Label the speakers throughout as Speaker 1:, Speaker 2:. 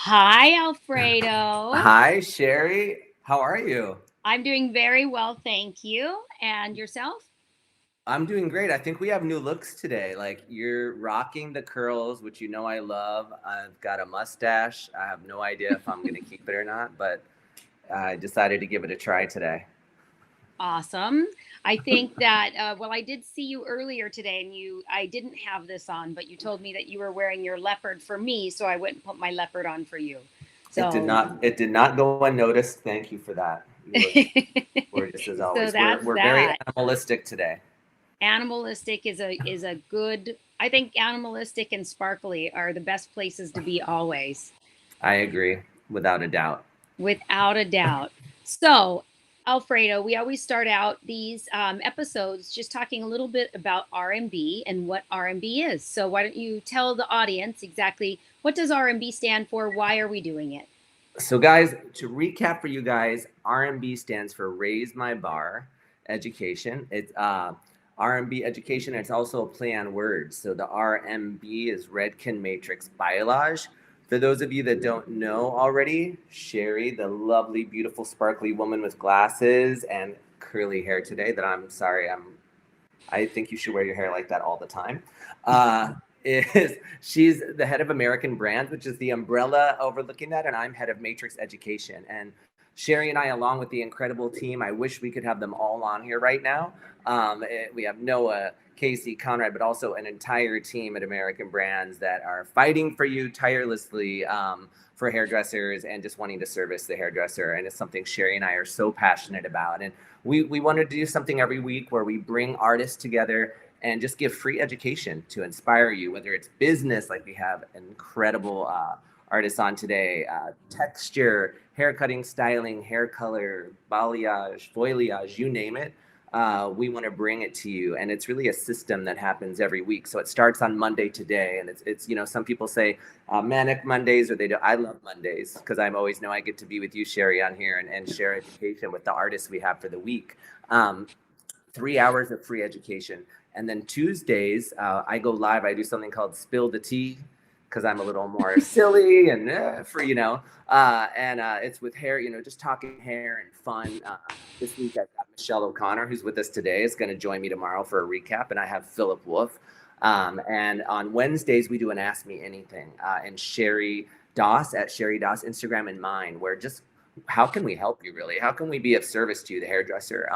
Speaker 1: Hi, Alfredo.
Speaker 2: Hi, Sherry. How are you?
Speaker 1: I'm doing very well, thank you. And yourself?
Speaker 2: I'm doing great. I think we have new looks today. Like you're rocking the curls, which you know I love. I've got a mustache. I have no idea if I'm going to keep it or not, but I decided to give it a try today.
Speaker 1: Awesome. I think that, well, I did see you earlier today and I didn't have this on, but you told me that you were wearing your leopard for me, so I went and put my leopard on for you. So,
Speaker 2: It did not go unnoticed. Thank you for that. You look gorgeous as
Speaker 1: so
Speaker 2: always.
Speaker 1: that's
Speaker 2: We're very
Speaker 1: that.
Speaker 2: animalistic today.
Speaker 1: Animalistic is a good, I think animalistic and sparkly are the best places to be always.
Speaker 2: I agree, without a doubt.
Speaker 1: Without a doubt. So, Alfredo, we always start out these episodes just talking a little bit about R&B and what R&B is. So, why don't you tell the audience exactly what does R&B stand for? Why are we doing it?
Speaker 2: So, guys, to recap for you guys, RMB stands for Raise My Bar Education. It's RMB education. It's also a play on words. So the RMB is Redken Matrix Biolage. For those of you that don't know already, Sherry, the lovely, beautiful, sparkly woman with glasses and curly hair today. That I'm sorry, I think you should wear your hair like that all the time. Uh, is she's the head of American Brands, which is the umbrella overlooking that, and I'm head of Matrix Education. And Sherry and I, along with the incredible team, I wish we could have them all on here right now. We have Noah, Casey, Conrad, but also an entire team at American Brands that are fighting for you tirelessly for hairdressers and just wanting to service the hairdresser. And it's something Sherry and I are so passionate about. And we wanted to do something every week where we bring artists together and just give free education to inspire you, whether it's business, like we have incredible artists on today, texture, hair cutting, styling, hair color, balayage, foliage, you name it. We want to bring it to you, and it's really a system that happens every week. So it starts on Monday today, and it's some people say manic Mondays, or they do. I love Mondays because I always know I get to be with you, Sherry, on here and share education with the artists we have for the week. Um, 3 hours of free education. And then Tuesdays, I go live. I do something called Spill the Tea because I'm a little more silly and it's with hair, just talking hair and fun. This week I've got Michelle O'Connor, who's with us today, is going to join me tomorrow for a recap, and I have Philip Wolf. And on Wednesdays we do an Ask Me Anything, and Sherry Doss at Sherry Doss Instagram and mine, where just how can we help you really? How can we be of service to you, the hairdresser?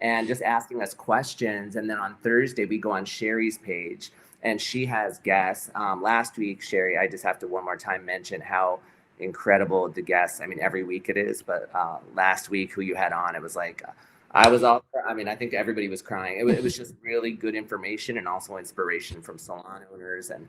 Speaker 2: And just asking us questions. And then on Thursday, we go on Sherry's page and she has guests. Last week, Sherry, I just have to one more time mention how incredible the guests. I mean, every week it is, but last week, who you had on, it was like, I was all, I mean, I think everybody was crying. It was just really good information and also inspiration from salon owners. And,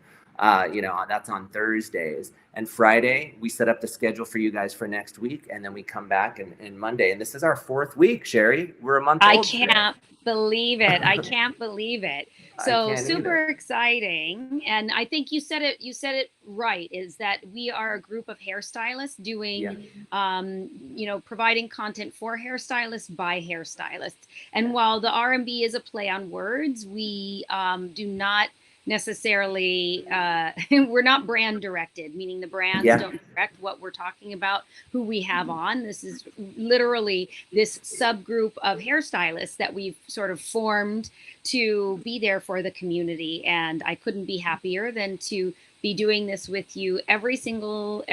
Speaker 2: that's on Thursdays. And Friday, we set up the schedule for you guys for next week. And then we come back and Monday. And this is our fourth week, Sherry. We're a month
Speaker 1: I
Speaker 2: old today.
Speaker 1: can't believe it. I can't believe it.
Speaker 2: I
Speaker 1: So
Speaker 2: can't
Speaker 1: super
Speaker 2: either.
Speaker 1: exciting. And I think you said it right, is that we are a group of hairstylists
Speaker 2: Yeah.
Speaker 1: doing providing content for hairstylists by hairstylists. And
Speaker 2: Yeah.
Speaker 1: while the R&B is a play on words, we do not necessarily we're not brand directed, meaning the brands
Speaker 2: Yeah.
Speaker 1: don't direct what we're talking about, who we have on. This is literally this subgroup of hairstylists that we've sort of formed to be there for the community. And I couldn't be happier than to be doing this with you every single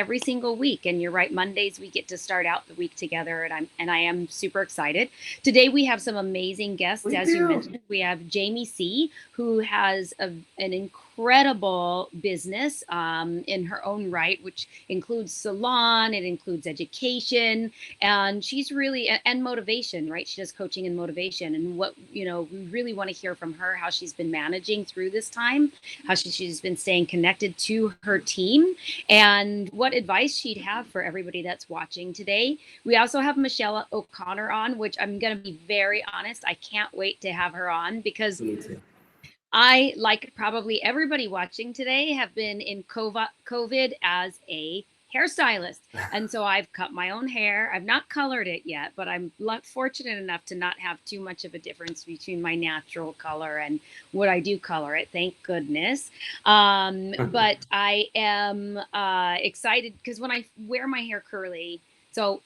Speaker 1: week. And you're right, Mondays we get to start out the week together, and I am super excited. Today we have some amazing guests,
Speaker 2: We
Speaker 1: as you
Speaker 2: do.
Speaker 1: mentioned. We have Jamie C, who has an incredible business in her own right, which includes salon, it includes education, and she's really, and motivation, right? She does coaching and motivation. And what, we really want to hear from her, how she's been managing through this time, how she's been staying connected to her team, and what advice she'd have for everybody that's watching today. We also have Michelle O'Connor on, which I'm going to be very honest, I can't wait to have her on because
Speaker 2: Me too.
Speaker 1: I, like probably everybody watching today, have been in COVID as a hairstylist. And so I've cut my own hair. I've not colored it yet, but I'm fortunate enough to not have too much of a difference between my natural color and what I do color it. Thank goodness. But I am excited because when I wear my hair curly, so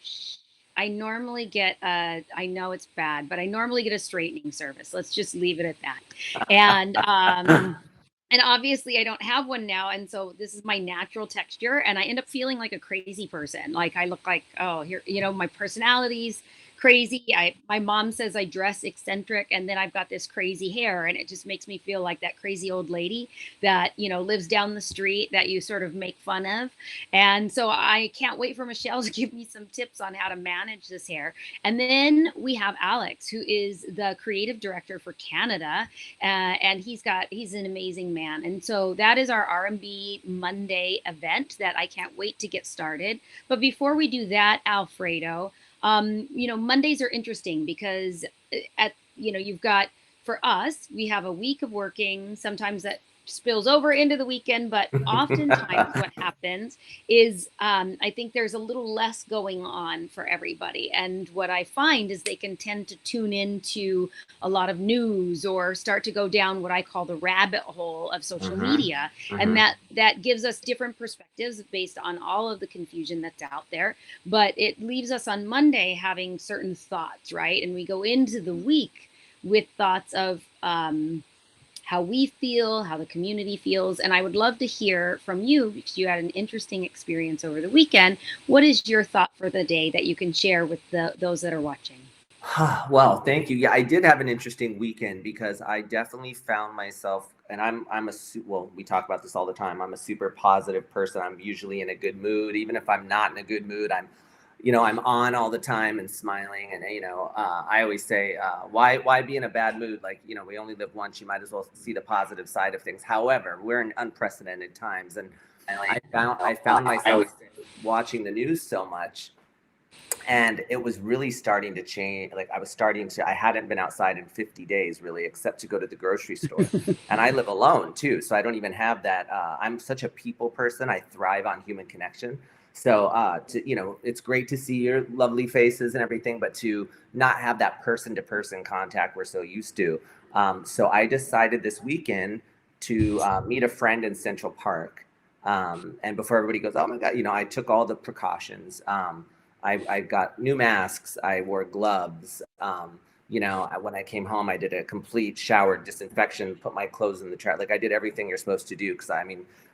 Speaker 1: I normally get I know it's bad, but I normally get a straightening service. Let's just leave it at that. And obviously I don't have one now, and so this is my natural texture, and I end up feeling like a crazy person. Like I look like, oh, here, my personality's crazy. My mom says I dress eccentric, and then I've got this crazy hair, and it just makes me feel like that crazy old lady that lives down the street that you sort of make fun of. And so I can't wait for Michelle to give me some tips on how to manage this hair. And then we have Alex, who is the creative director for Canada, and he's an amazing man. And so that is our R&B Monday event that I can't wait to get started. But before we do that, Alfredo, Mondays are interesting because you've got, for us, we have a week of working. Sometimes that spills over into the weekend, but oftentimes what happens is I think there's a little less going on for everybody. And what I find is they can tend to tune into a lot of news or start to go down what I call the rabbit hole of social media. And that gives us different perspectives based on all of the confusion that's out there. But it leaves us on Monday having certain thoughts, right? And we go into the week with thoughts of how we feel, how the community feels. And I would love to hear from you, because you had an interesting experience over the weekend. What is your thought for the day that you can share with those that are watching?
Speaker 2: Well, thank you. Yeah, I did have an interesting weekend because I definitely found myself, and well, we talk about this all the time. I'm a super positive person. I'm usually in a good mood. Even if I'm not in a good mood, I'm on all the time and smiling. And, I always say, why be in a bad mood? Like, we only live once. You might as well see the positive side of things. However, we're in unprecedented times. And I found myself watching the news so much, and it was really starting to change. Like I hadn't been outside in 50 days really, except to go to the grocery store. And I live alone too, so I don't even have that. I'm such a people person. I thrive on human connection. So it's great to see your lovely faces and everything, but to not have that person to person contact we're so used to. So I decided this weekend to meet a friend in Central Park. And before everybody goes, oh my God, I took all the precautions. I got new masks. I wore gloves. When I came home, I did a complete shower disinfection, put my clothes in the trash. Like I did everything you're supposed to do. Because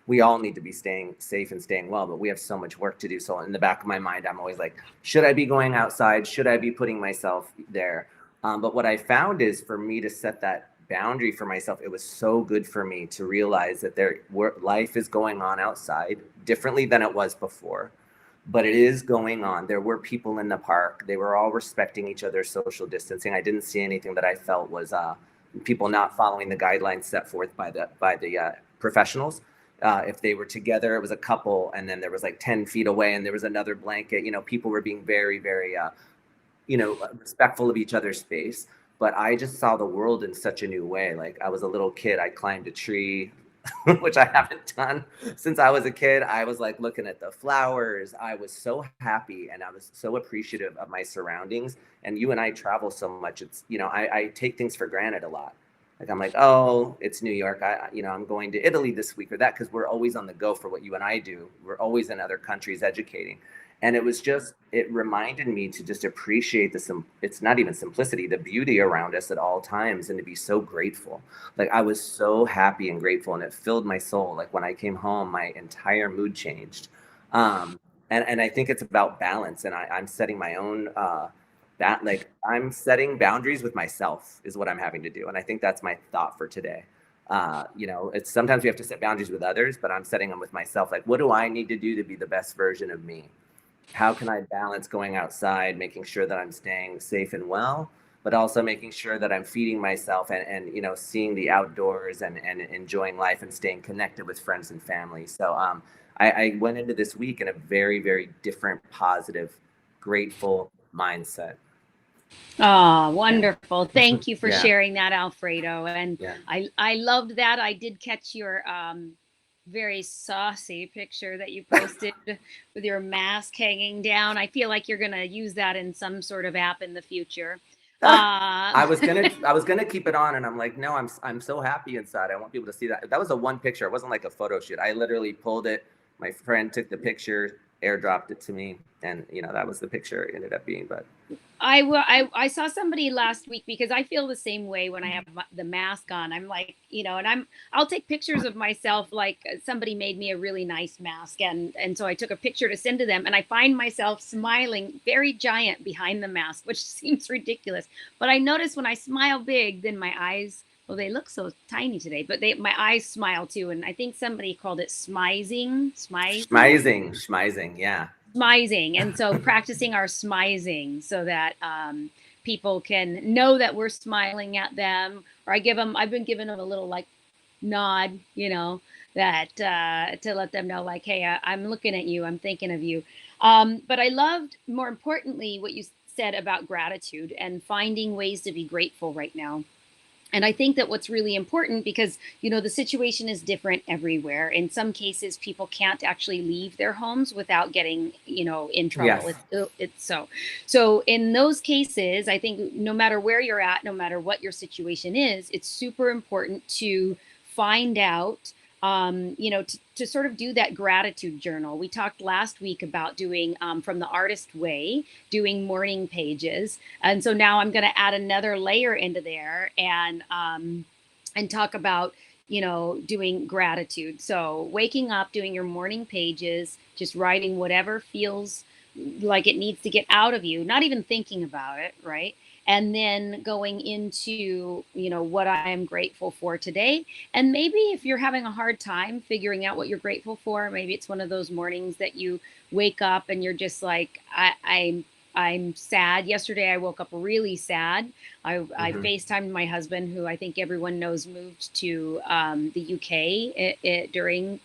Speaker 2: we all need to be staying safe and staying well, but we have so much work to do. So in the back of my mind, I'm always like, should I be going outside? Should I be putting myself there? But what I found is for me to set that boundary for myself, it was so good for me to realize that life is going on outside differently than it was before. But it is going on. There were people in the park. They were all respecting each other's social distancing. I didn't see anything that I felt was people not following the guidelines set forth by the professionals. If they were together, it was a couple, and then there was like 10 feet away, and there was another blanket. People were being very, very, respectful of each other's space. But I just saw the world in such a new way. Like I was a little kid. I climbed a tree. Which I haven't done since I was a kid. I was like looking at the flowers. I was so happy, and I was so appreciative of my surroundings. And you and I travel so much. It's, I take things for granted a lot. Like I'm like, oh, it's New York. I'm going to Italy this week or that, because we're always on the go for what you and I do. We're always in other countries educating. And it reminded me to just appreciate it's not even simplicity, the beauty around us at all times, and to be so grateful. Like I was so happy and grateful, and it filled my soul. Like when I came home, my entire mood changed. And I think it's about balance, and I'm setting my own, I'm setting boundaries with myself is what I'm having to do. And I think that's my thought for today. It's sometimes we have to set boundaries with others, but I'm setting them with myself. Like, what do I need to do to be the best version of me? How can I balance going outside, making sure that I'm staying safe and well, but also making sure that I'm feeding myself and seeing the outdoors and enjoying life and staying connected with friends and family. So I went into this week in a very, very different, positive, grateful mindset.
Speaker 1: Oh, wonderful. Thank you for
Speaker 2: Yeah.
Speaker 1: sharing that, Alfredo. And
Speaker 2: Yeah.
Speaker 1: I loved that. I did catch very saucy picture that you posted with your mask hanging down. I feel like you're going to use that in some sort of app in the future.
Speaker 2: I was gonna keep it on, and I'm like, no, I'm so happy inside. I want people to see that. That was a one picture. It wasn't like a photo shoot. I literally pulled it. My friend took the picture, airdropped it to me, and that was the picture it ended up being. But
Speaker 1: I saw somebody last week, because I feel the same way when I have the mask on. I'm like, and I'll take pictures of myself. Like, somebody made me a really nice mask, and so I took a picture to send to them, and I find myself smiling very giant behind the mask, which seems ridiculous. But I notice when I smile big, then my eyes, well, they look so tiny today, but my eyes smile too. And I think somebody called it smizing,
Speaker 2: schmizing, yeah.
Speaker 1: Smizing. And so practicing our smizing so that people can know that we're smiling at them. Or I've been giving them a little like nod, that to let them know, like, hey, I'm looking at you, I'm thinking of you. But I loved, more importantly, what you said about gratitude and finding ways to be grateful right now. And I think that what's really important, because, the situation is different everywhere. In some cases, people can't actually leave their homes without getting, in trouble.
Speaker 2: Yes.
Speaker 1: It's so in those cases, I think no matter where you're at, no matter what your situation is, it's super important to find out, to sort of do that gratitude journal. We talked last week about doing, from the artist way, doing morning pages. And so now I'm going to add another layer into there, and talk about, doing gratitude. So waking up, doing your morning pages, just writing whatever feels like it needs to get out of you, not even thinking about it, right? And then going into, what I am grateful for today. And maybe if you're having a hard time figuring out what you're grateful for, maybe it's one of those mornings that you wake up and you're just like, I'm sad. Yesterday, I woke up really sad. I FaceTimed my husband, who I think everyone knows moved to the UK during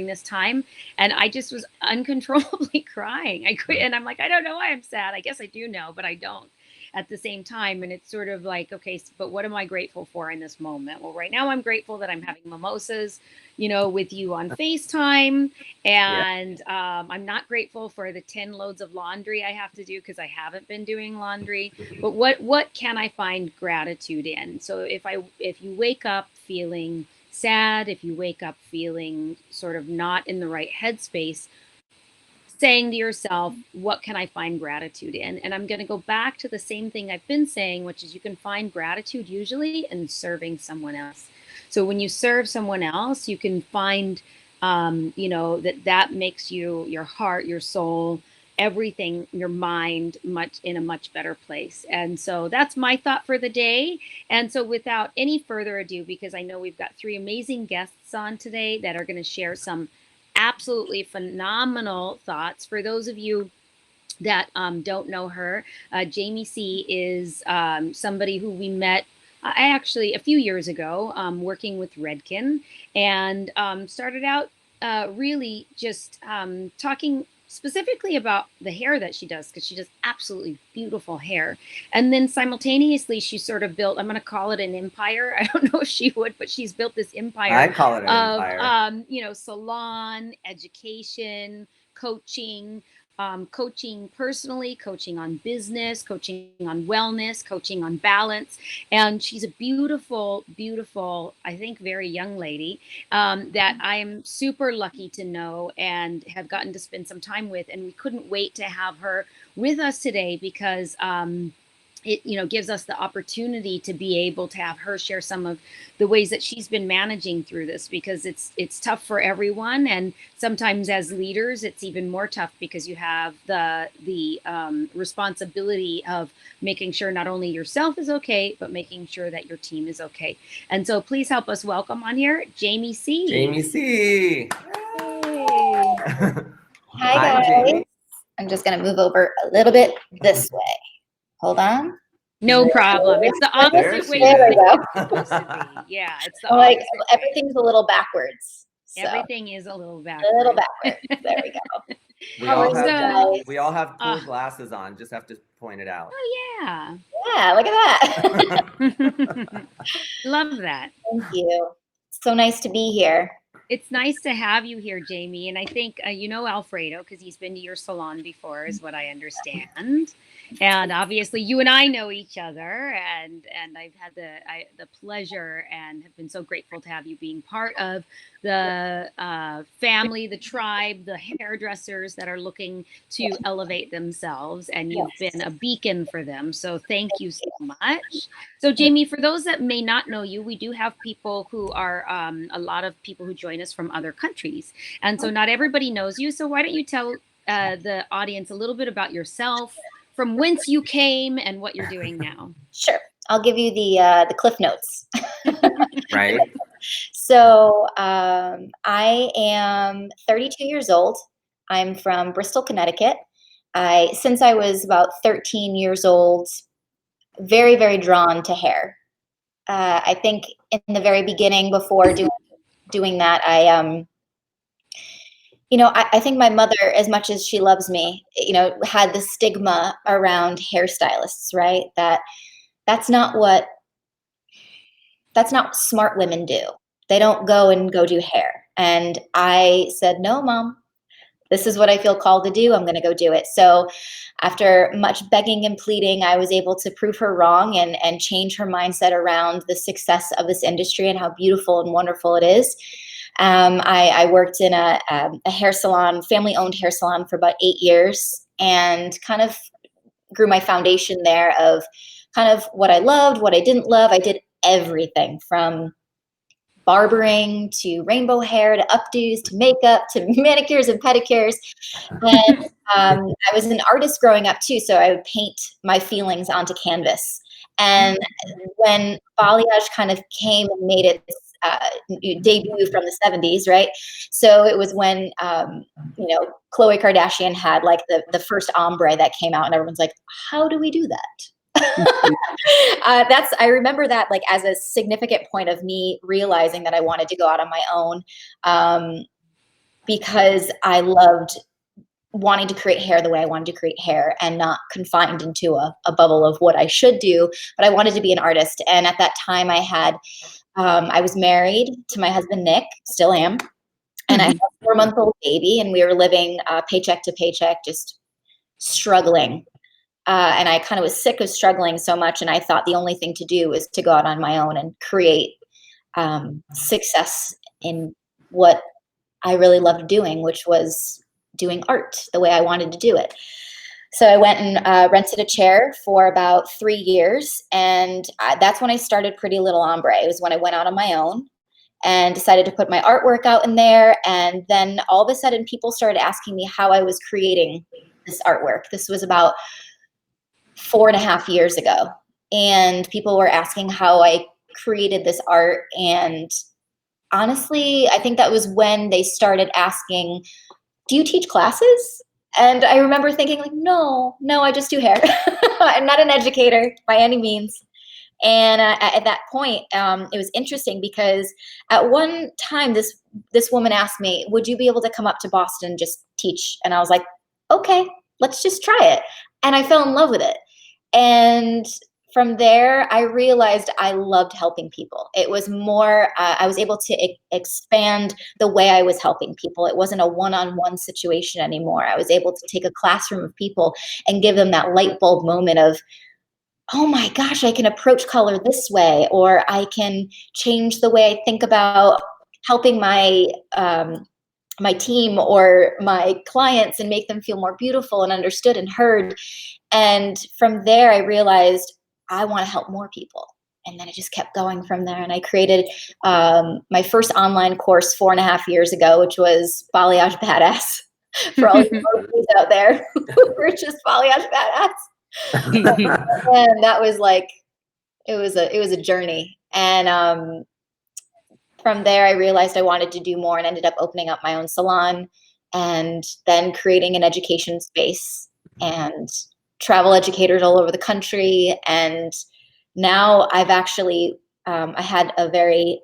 Speaker 1: this time, and I just was uncontrollably crying. I could, and I'm like, I don't know why I'm sad. I guess I do know, but I don't at the same time. And it's sort of like, okay, but what am I grateful for in this moment? Well, right now I'm grateful that I'm having mimosas, with you on FaceTime. And I'm not grateful for the 10 loads of laundry I have to do, because I haven't been doing laundry. But what can I find gratitude in? So if you wake up feeling sad, if you wake up feeling sort of not in the right headspace, saying to yourself, what can I find gratitude in? And I'm going to go back to the same thing I've been saying, which is you can find gratitude usually in serving someone else. So when you serve someone else, you can find, that makes your heart, your soul, everything, your mind in a much better place. And so that's my thought for the day. And so without any further ado, because I know we've got 3 amazing guests on today that are going to share some absolutely phenomenal thoughts. For those of you that don't know her, Jamie C is somebody who we met I actually a few years ago, working with Redken, and started out really just talking specifically about the hair that she does, because she does absolutely beautiful hair. And then simultaneously, she sort of built, I'm going to call it an empire. I don't know if she would, but she's built this empire.
Speaker 2: I call it an empire.
Speaker 1: Salon, education, coaching, coaching personally, coaching on business, coaching on wellness, coaching on balance. And she's a beautiful, beautiful, I think, very young lady that I am super lucky to know and have gotten to spend some time with. And we couldn't wait to have her with us today, because it gives us the opportunity to be able to have her share some of the ways that she's been managing through this, because it's tough for everyone. And sometimes as leaders, it's even more tough, because you have the responsibility of making sure not only yourself is okay, but making sure that your team is okay. And so please help us welcome on here, Jamie C.
Speaker 2: Jamie C.
Speaker 3: Hi, guys. Jamie. I'm just going to move over a little bit this way. Hold on.
Speaker 1: No problem. It's the opposite way.
Speaker 3: There we go.
Speaker 1: Yeah, it's the opposite way.
Speaker 3: Everything's a little backwards.
Speaker 1: So. Everything is a little backwards.
Speaker 3: A little backwards. There we
Speaker 2: go. We all have cool glasses on. Just have to point it out.
Speaker 1: Oh yeah.
Speaker 3: Yeah, look at that.
Speaker 1: Love that.
Speaker 3: Thank you. So nice to be here.
Speaker 1: It's nice to have you here, Jamie. And I think you know Alfredo because he's been to your salon before, is what I understand. And obviously, you and I know each other, and I've had the pleasure and have been so grateful to have you being part of the family, the tribe, the hairdressers that are looking to elevate themselves. And you've
Speaker 3: Yes.
Speaker 1: been a beacon for them. So thank you so much. So, Jamie, for those that may not know you, we do have people who are a lot of people who join us from other countries. And so, not everybody knows you. So, why don't you tell the audience a little bit about yourself, from whence you came, and what you're doing now?
Speaker 3: Sure. I'll give you the Cliff Notes.
Speaker 2: Right.
Speaker 3: So I am 32 years old. I'm from Bristol, Connecticut. Since I was about 13 years old, very, very drawn to hair. I think in the very beginning, before doing that, I think my mother, as much as she loves me, had the stigma around hairstylists, right? That's not what smart women do. They don't go do hair. And I said, no, Mom, this is what I feel called to do. I'm going to go do it. So after much begging and pleading, I was able to prove her wrong and change her mindset around the success of this industry and how beautiful and wonderful it is. I worked in a hair salon, family-owned hair salon for about 8 years, and kind of grew my foundation there of kind of what I loved, what I didn't love. I did everything from barbering to rainbow hair to updos to makeup to manicures and pedicures. And I was an artist growing up too, so I would paint my feelings onto canvas. And when balayage kind of came and made its debut from the 70s, right? So it was when Khloe Kardashian had like the first ombre that came out, and everyone's like, how do we do that? I remember that like as a significant point of me realizing that I wanted to go out on my own, because I loved wanting to create hair the way I wanted to create hair and not confined into a bubble of what I should do, but I wanted to be an artist. And at that time I was married to my husband, Nick, still am. And I had a 4-month-old baby, and we were living paycheck to paycheck, just struggling. And I kind of was sick of struggling so much. And I thought the only thing to do was to go out on my own and create success in what I really loved doing, which was doing art the way I wanted to do it. So I went and rented a chair for about 3 years. And that's when I started Pretty Little Ombre. It was when I went out on my own and decided to put my artwork out in there. And then all of a sudden people started asking me how I was creating this artwork. This was about 4.5 years ago. And people were asking how I created this art. And honestly, I think that was when they started asking, do you teach classes? And I remember thinking like, no, I just do hair. I'm not an educator by any means. And at that point, it was interesting because at one time, this woman asked me, would you be able to come up to Boston and just teach? And I was like, okay, let's just try it. And I fell in love with it. And from there, I realized I loved helping people. It was more, I was able to expand the way I was helping people. It wasn't a one-on-one situation anymore. I was able to take a classroom of people and give them that light bulb moment of, oh my gosh, I can approach color this way, or I can change the way I think about helping my my team or my clients and make them feel more beautiful and understood and heard. And from there, I realized I want to help more people. And then it just kept going from there. And I created my first online course 4.5 years ago, which was Balayage Badass for all you ladies out there who are just Balayage Badass. And that was like, it was a journey. And from there, I realized I wanted to do more and ended up opening up my own salon and then creating an education space and travel educators all over the country. And now I've actually, I had a very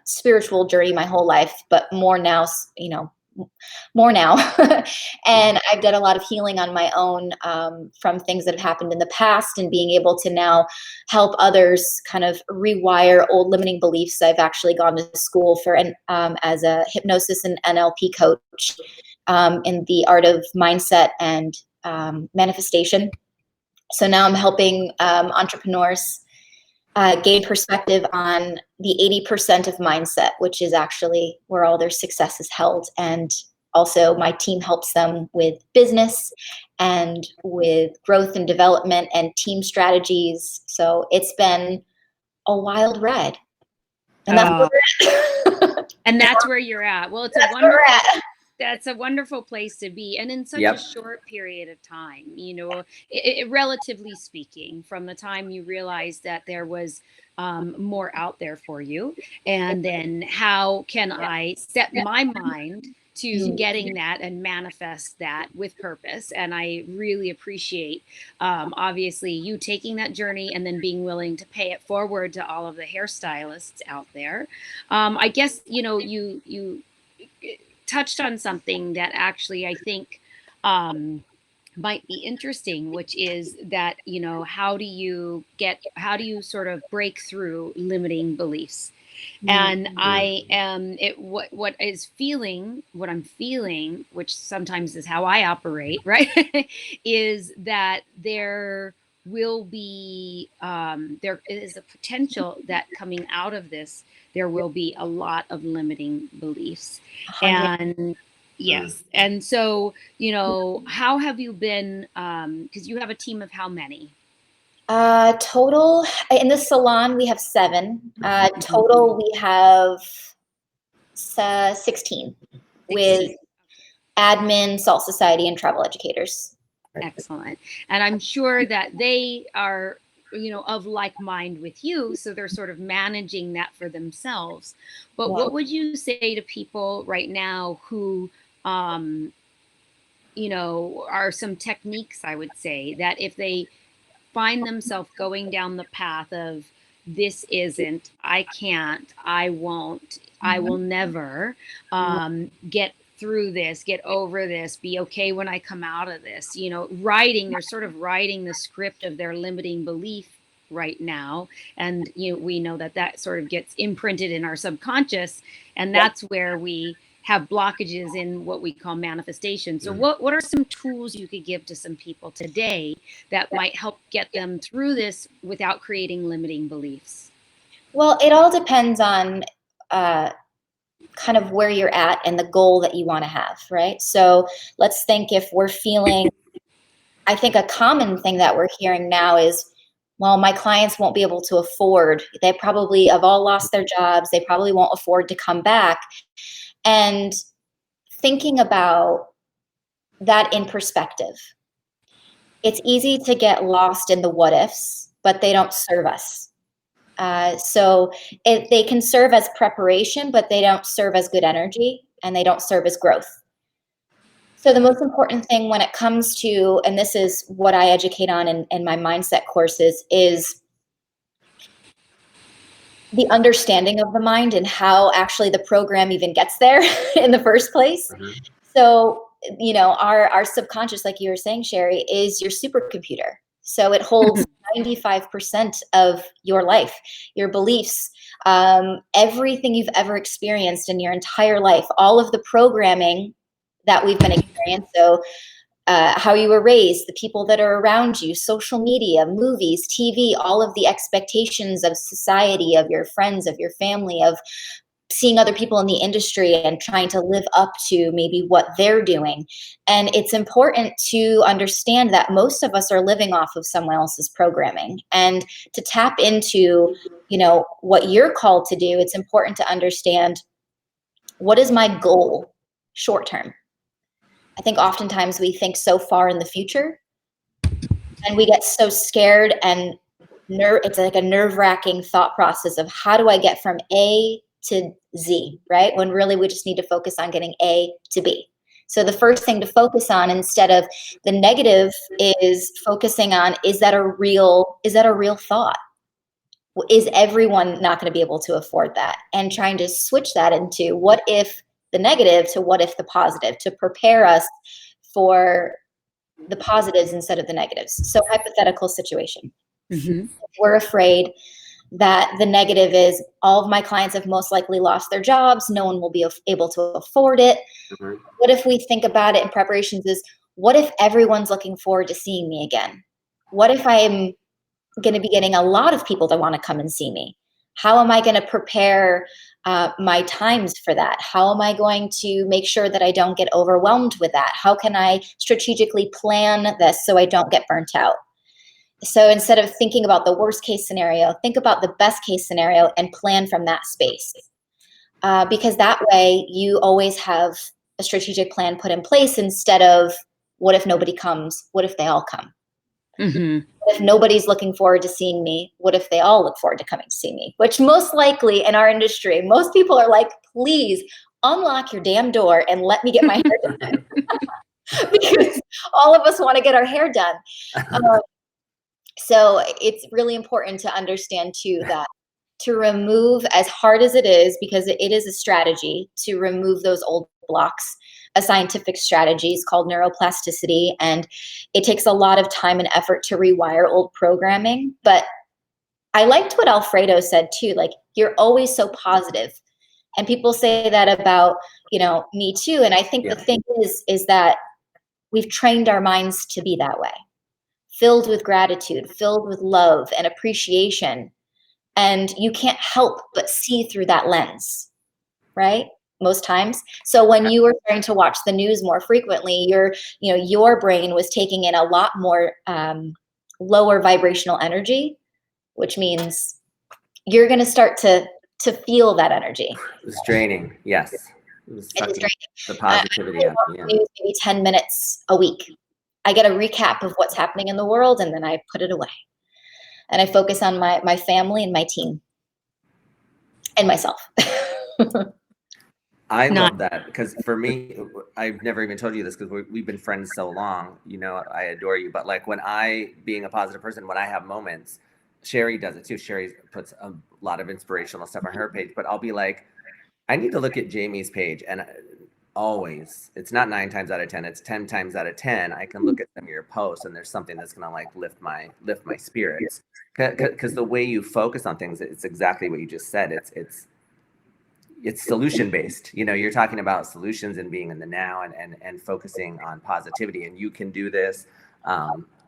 Speaker 3: spiritual journey my whole life, but more now, more now. And I've done a lot of healing on my own, from things that have happened in the past, and being able to now help others kind of rewire old limiting beliefs. I've actually gone to school for as a hypnosis and NLP coach, in the art of mindset and manifestation. So now I'm helping entrepreneurs gain perspective on the 80% of mindset, which is actually where all their success is held. And also my team helps them with business and with growth and development and team strategies. So it's been a wild ride. And that's where we're at.
Speaker 1: And that's where you're at. Well, it's a
Speaker 3: That's where we're
Speaker 1: wonderful,
Speaker 3: at.
Speaker 1: that's a wonderful place to be, and in such
Speaker 2: Yep.
Speaker 1: a short period of time, you know, relatively speaking, from the time you realized that there was more out there for you, and then how can I set my mind to getting that and manifest that with purpose. And I really appreciate, obviously, you taking that journey and then being willing to pay it forward to all of the hairstylists out there. I guess, you know, you touched on something that actually I think might be interesting, which is that, you know, how do you sort of break through limiting beliefs? And I am what I'm feeling, which sometimes is how I operate, right? Is that there will be there is a potential that coming out of this, there will be a lot of limiting beliefs.
Speaker 3: 100.
Speaker 1: And yes. And so, you know, how have you been, because you have a team of how many?
Speaker 3: Total in the salon, we have 7. Total, we have 16 with admin, Salt Society, and travel educators.
Speaker 1: Excellent. And I'm sure that they are, you know, of like mind with you, so they're sort of managing that for themselves. But what would you say to people right now who, you know, are some techniques, I would say, that if they find themselves going down the path of this isn't, I can't, I won't, I will never get through this, get over this, be okay when I come out of this, you know, they're sort of writing the script of their limiting belief right now. And, you know, we know that that sort of gets imprinted in our subconscious, and that's where we have blockages in what we call manifestation. So what are some tools you could give to some people today that might help get them through this without creating limiting beliefs?
Speaker 3: Well, it all depends on kind of where you're at and the goal that you want to have, right? So let's think if we're feeling, I think a common thing that we're hearing now is, well, my clients won't be able to afford, they probably have all lost their jobs, they probably won't afford to come back. And thinking about that in perspective, it's easy to get lost in the what ifs, but they don't serve us. So they can serve as preparation, but they don't serve as good energy, and they don't serve as growth. So the most important thing when it comes to, and this is what I educate on in my mindset courses, is the understanding of the mind and how actually the program even gets there in the first place. So, you know, our subconscious, like you were saying, Sherry, is your supercomputer. So it holds 95% of your life, your beliefs, everything you've ever experienced in your entire life, all of the programming that we've been experiencing. So how you were raised, the people that are around you, social media, movies, TV, all of the expectations of society, of your friends, of your family, of seeing other people in the industry and trying to live up to maybe what they're doing. And it's important to understand that most of us are living off of someone else's programming. And to tap into, you know, what you're called to do, it's important to understand, what is my goal short term? I think oftentimes we think so far in the future, and we get so scared, and it's like a nerve-wracking thought process of how do I get from A to Z, right? When really we just need to focus on getting A to B. So the first thing to focus on, instead of the negative, is focusing on, is that a real thought? Is everyone not going to be able to afford that? And trying to switch that into, what if the negative to what if the positive, to prepare us for the positives instead of the negatives. So hypothetical situation.
Speaker 1: Mm-hmm.
Speaker 3: We're afraid that the negative is all of my clients have most likely lost their jobs. No one will be able to afford it.
Speaker 2: Mhm.
Speaker 3: What if we think about it in preparations is, what if everyone's looking forward to seeing me again? What if I am going to be getting a lot of people that want to come and see me? How am I going to prepare my times for that? How am I going to make sure that I don't get overwhelmed with that? How can I strategically plan this so I don't get burnt out? So instead of thinking about the worst case scenario, think about the best case scenario and plan from that space. Because that way you always have a strategic plan put in place instead of, what if nobody comes? What if they all come?
Speaker 1: Mm-hmm.
Speaker 3: What if nobody's looking forward to seeing me? What if they all look forward to coming to see me? Which most likely in our industry, most people are like, please unlock your damn door and let me get my hair done. Because all of us want to get our hair done. So it's really important to understand too that to remove, as hard as it is, because it is a strategy to remove those old blocks, a scientific strategy is called neuroplasticity, and it takes a lot of time and effort to rewire old programming. But I liked what Alfredo said too, like, you're always so positive. And people say that about, me too. And I think
Speaker 2: Yeah.
Speaker 3: the thing is that we've trained our minds to be that way, filled with gratitude, filled with love and appreciation. And you can't help but see through that lens, right? Most times. So when you were starting to watch the news more frequently, your brain was taking in a lot more lower vibrational energy, which means you're going to start to feel that energy.
Speaker 2: It was draining. Yes. It was
Speaker 3: It is
Speaker 2: sucking
Speaker 3: draining.
Speaker 2: the positivity
Speaker 3: I
Speaker 2: out.
Speaker 3: watch
Speaker 2: Yeah.
Speaker 3: the news maybe 10 minutes a week. I get a recap of what's happening in the world, and then I put it away. And I focus on my family and my team and myself.
Speaker 2: I
Speaker 1: Not.
Speaker 2: love that because for me, I've never even told you this because we've been friends so long. I adore you. But like being a positive person, when I have moments, Sherry does it too. Sherry puts a lot of inspirational stuff on her page, but I'll be like, I need to look at Jamie's page, and always, it's not 9 times out of 10, it's 10 times out of 10. I can look at some of your posts, and there's something that's gonna like lift my spirits. Because the way you focus on things, it's exactly what you just said. It's solution based. You're talking about solutions and being in the now and focusing on positivity, and you can do this.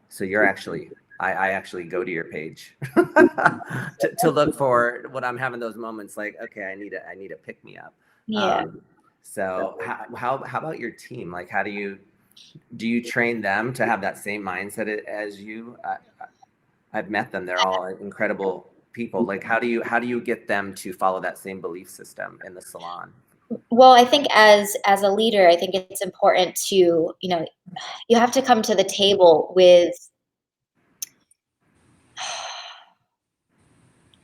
Speaker 2: So you're actually, I actually go to your page to look for when I'm having those moments like, okay, I need a pick me up.
Speaker 3: Yeah.
Speaker 2: So how about your team? Like, how do you train them to have that same mindset as you? I've met them. They're all incredible people. Like, how do you get them to follow that same belief system in the salon?
Speaker 3: Well, I think as a leader, I think it's important to, you have to come to the table with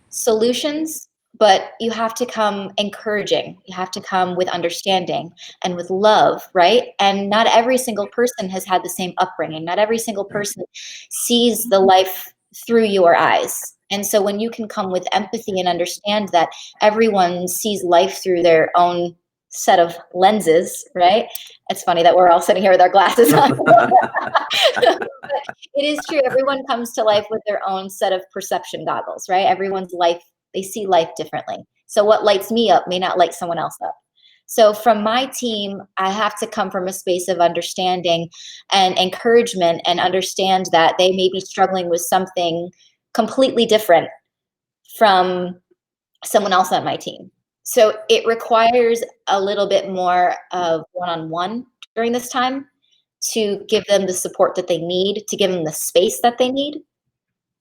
Speaker 3: solutions, but you have to come encouraging. You have to come with understanding and with love, right? And not every single person has had the same upbringing. Not every single person sees the life through your eyes. And so when you can come with empathy and understand that everyone sees life through their own set of lenses, right? It's funny that we're all sitting here with our glasses on. But it is true. Everyone comes to life with their own set of perception goggles, right? Everyone's life, they see life differently. So what lights me up may not light someone else up. So from my team, I have to come from a space of understanding and encouragement and understand that they may be struggling with something completely different from someone else on my team. So it requires a little bit more of one-on-one during this time to give them the support that they need, to give them the space that they need.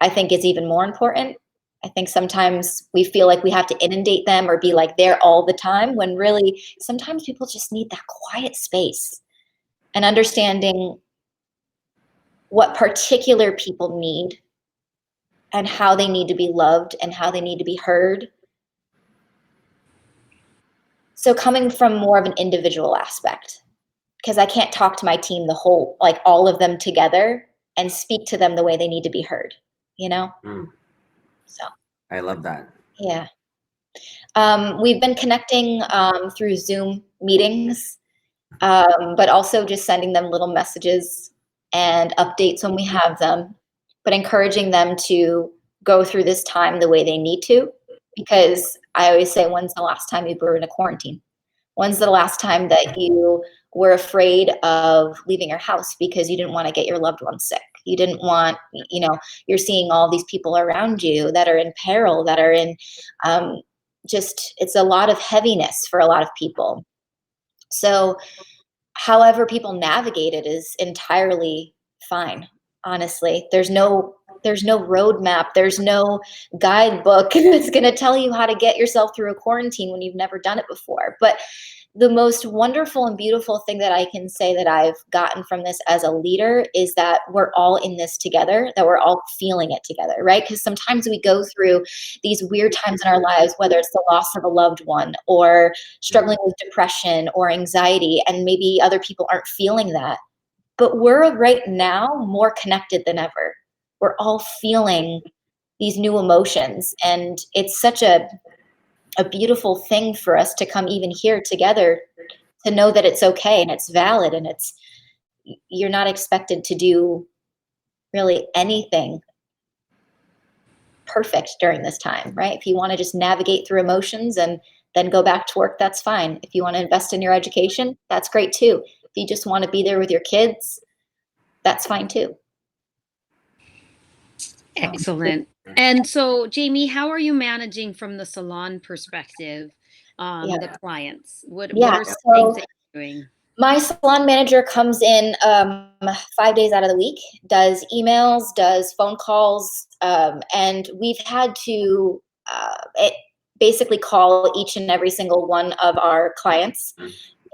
Speaker 3: I think is even more important. I think sometimes we feel like we have to inundate them or be like there all the time, when really sometimes people just need that quiet space, and understanding what particular people need and how they need to be loved and how they need to be heard. So coming from more of an individual aspect, because I can't talk to my team, the whole, like all of them together, and speak to them the way they need to be heard, So
Speaker 2: I love that.
Speaker 3: yeah. We've been connecting through Zoom meetings, but also just sending them little messages and updates when we have them, but encouraging them to go through this time the way they need to. Because I always say, when's the last time you were in a quarantine? When's the last time that you were afraid of leaving your house because you didn't want to get your loved one sick? You didn't want, you're seeing all these people around you that are in peril, that are in it's a lot of heaviness for a lot of people. So however people navigate it is entirely fine. Honestly, there's no roadmap. There's no guidebook that's going to tell you how to get yourself through a quarantine when you've never done it before. But the most wonderful and beautiful thing that I can say that I've gotten from this as a leader is that we're all in this together, that we're all feeling it together, right? Because sometimes we go through these weird times in our lives, whether it's the loss of a loved one or struggling with depression or anxiety, and maybe other people aren't feeling that. But we're right now more connected than ever. We're all feeling these new emotions, and it's such a beautiful thing for us to come even here together to know that it's okay and it's valid, and you're not expected to do really anything perfect during this time, right? If you want to just navigate through emotions and then go back to work, that's fine. If you want to invest in your education, that's great too. If you just want to be there with your kids, that's fine too.
Speaker 1: Excellent. And so, Jamie, how are you managing from the salon perspective,
Speaker 3: Yeah.
Speaker 1: the clients? What
Speaker 3: Yeah,
Speaker 1: are some
Speaker 3: so
Speaker 1: things that you're doing?
Speaker 3: my salon manager comes in 5 days out of the week, does emails, does phone calls, and we've had to basically call each and every single one of our clients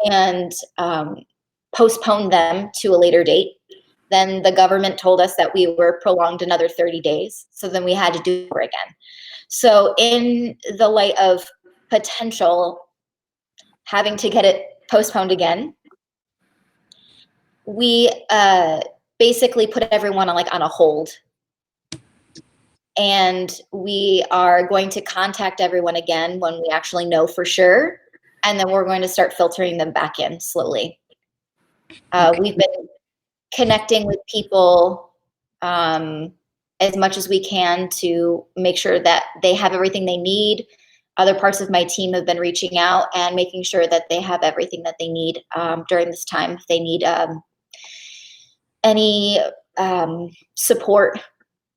Speaker 3: and postpone them to a later date. Then the government told us that we were prolonged another 30 days. So then we had to do it again. So in the light of potential having to get it postponed again, we basically put everyone on a hold. And we are going to contact everyone again when we actually know for sure. And then we're going to start filtering them back in slowly. We've been connecting with people as much as we can to make sure that they have everything they need. Other parts of my team have been reaching out and making sure that they have everything that they need during this time. If they need any support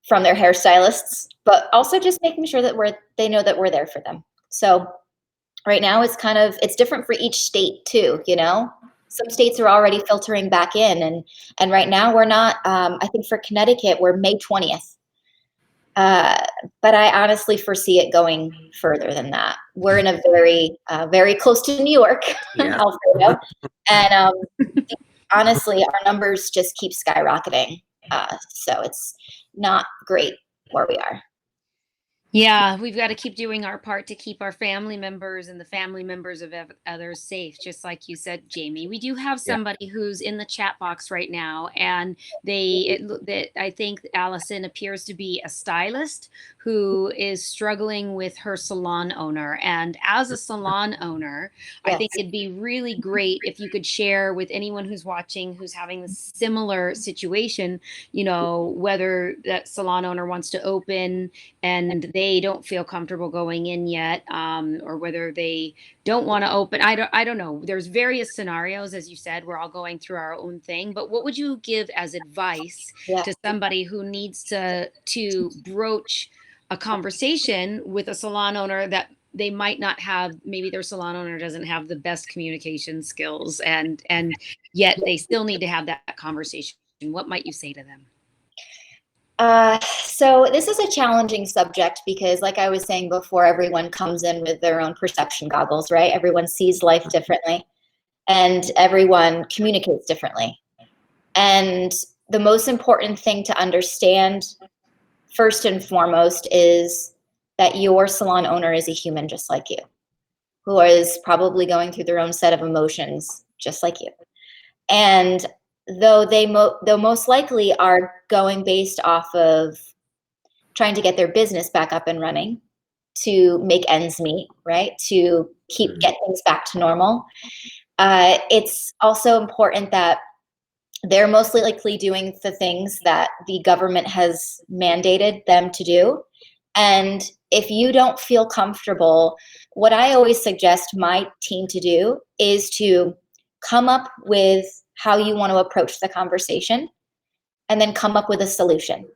Speaker 3: from their hairstylists, but also just making sure that they know that we're there for them. So right now it's different for each state too, Some states are already filtering back in, and right now we're not. I think for Connecticut, we're May 20th. But I honestly foresee it going further than that. We're in a very close to New York,
Speaker 2: Yeah.
Speaker 3: Alfredo, and honestly, our numbers just keep skyrocketing. So it's not great where we are.
Speaker 1: Yeah, we've got to keep doing our part to keep our family members and the family members of others safe, just like you said, Jamie. We do have
Speaker 2: Yeah.
Speaker 1: somebody who's in the chat box right now, and I think Allison appears to be a stylist who is struggling with her salon owner. And as a salon owner, I
Speaker 3: Yes.
Speaker 1: think it'd be really great if you could share with anyone who's watching who's having a similar situation, whether that salon owner wants to open and they don't feel comfortable going in yet, or whether they don't want to open. I don't know. There's various scenarios, as you said. We're all going through our own thing. But what would you give as advice to somebody who needs to broach a conversation with a salon owner that they might not have? Maybe their salon owner doesn't have the best communication skills, and yet they still need to have that conversation. What might you say to them?
Speaker 3: So this is a challenging subject because, like I was saying before, everyone comes in with their own perception goggles, right? Everyone sees life differently and everyone communicates differently. And the most important thing to understand, first and foremost, is that your salon owner is a human just like you, who is probably going through their own set of emotions just like you. And though they most likely are going based off of trying to get their business back up and running to make ends meet, right? To get things back to normal. It's also important that they're mostly likely doing the things that the government has mandated them to do. And if you don't feel comfortable, what I always suggest my team to do is to come up with how you want to approach the conversation and then come up with a solution.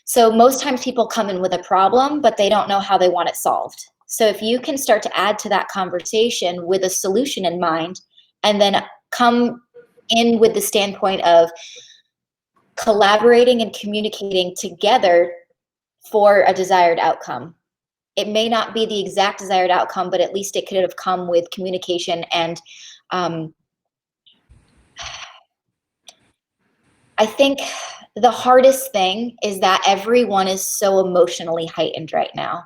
Speaker 3: So most times people come in with a problem, but they don't know how they want it solved. So if you can start to add to that conversation with a solution in mind, and then come in with the standpoint of collaborating and communicating together for a desired outcome. It may not be the exact desired outcome, but at least it could have come with communication. And I think the hardest thing is that everyone is so emotionally heightened right now.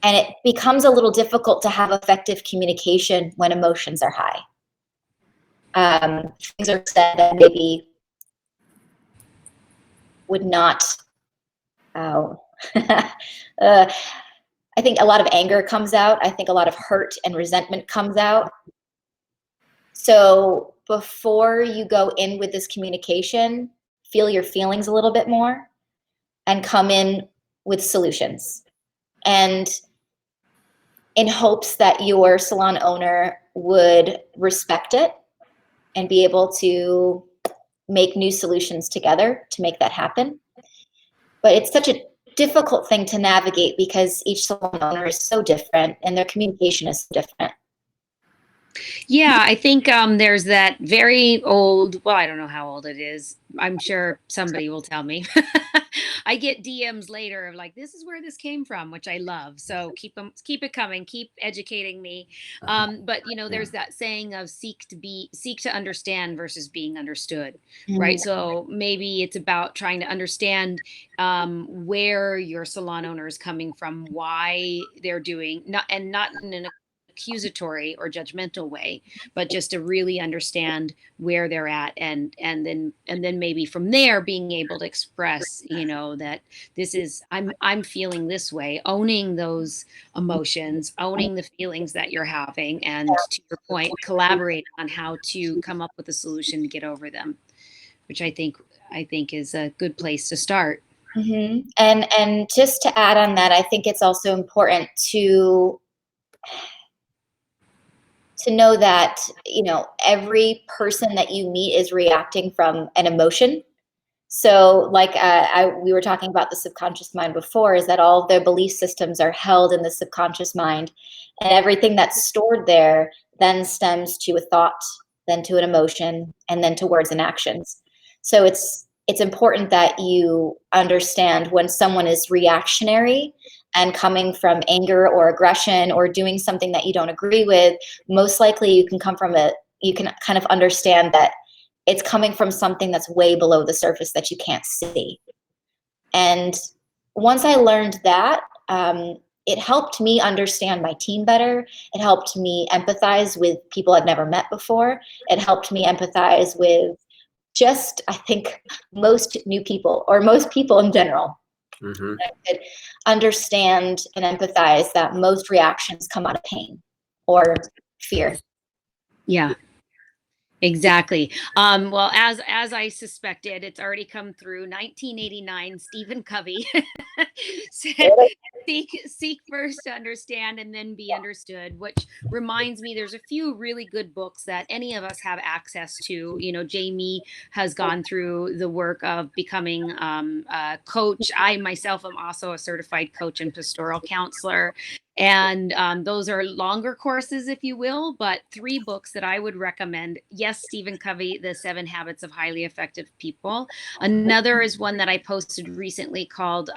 Speaker 3: And it becomes a little difficult to have effective communication when emotions are high. Things are said that maybe would not, I think a lot of anger comes out. I think a lot of hurt and resentment comes out. So before you go in with this communication, feel your feelings a little bit more and come in with solutions. And in hopes that your salon owner would respect it and be able to make new solutions together to make that happen. But it's such a difficult thing to navigate because each salon owner is so different and their communication is so different.
Speaker 1: Yeah, I think there's that very old, well, I don't know how old it is. I'm sure somebody will tell me. I get DMs later of like, this is where this came from, which I love. So keep it coming, keep educating me. But you know, there's that saying of seek to understand versus being understood, right? So maybe it's about trying to understand where your salon owner is coming from, why they're doing not in an accusatory or judgmental way, but just to really understand where they're at, and then maybe from there being able to express, you know, that this is I'm feeling this way, owning those emotions, owning the feelings that you're having, and to your point, collaborate on how to come up with a solution to get over them, which I think is a good place to start.
Speaker 3: Mm-hmm. And just to add on that, I think it's also important to know that, you know, every person that you meet is reacting from an emotion. So like we were talking about the subconscious mind before, is that all of their belief systems are held in the subconscious mind, and everything that's stored there then stems to a thought, then to an emotion, and then to words and actions. So it's important that you understand when someone is reactionary and coming from anger or aggression or doing something that you don't agree with. Most likely you can kind of understand that it's coming from something that's way below the surface that you can't see. And once I learned that, it helped me understand my team better. It helped me empathize with people I've never met before. It helped me empathize with just, I think, most new people, or most people in general.
Speaker 2: Mm-hmm.
Speaker 3: I could understand and empathize that most reactions come out of pain or fear.
Speaker 1: Yeah. Exactly. Well, as I suspected, it's already come through. 1989, Stephen Covey said, "Seek first to understand, and then be understood." Which reminds me, there's a few really good books that any of us have access to. You know, Jamie has gone through the work of becoming a coach. I myself am also a certified coach and pastoral counselor. And those are longer courses, if you will, but 3 books that I would recommend. Yes, Stephen Covey, The 7 Habits of Highly Effective People. Another is one that I posted recently called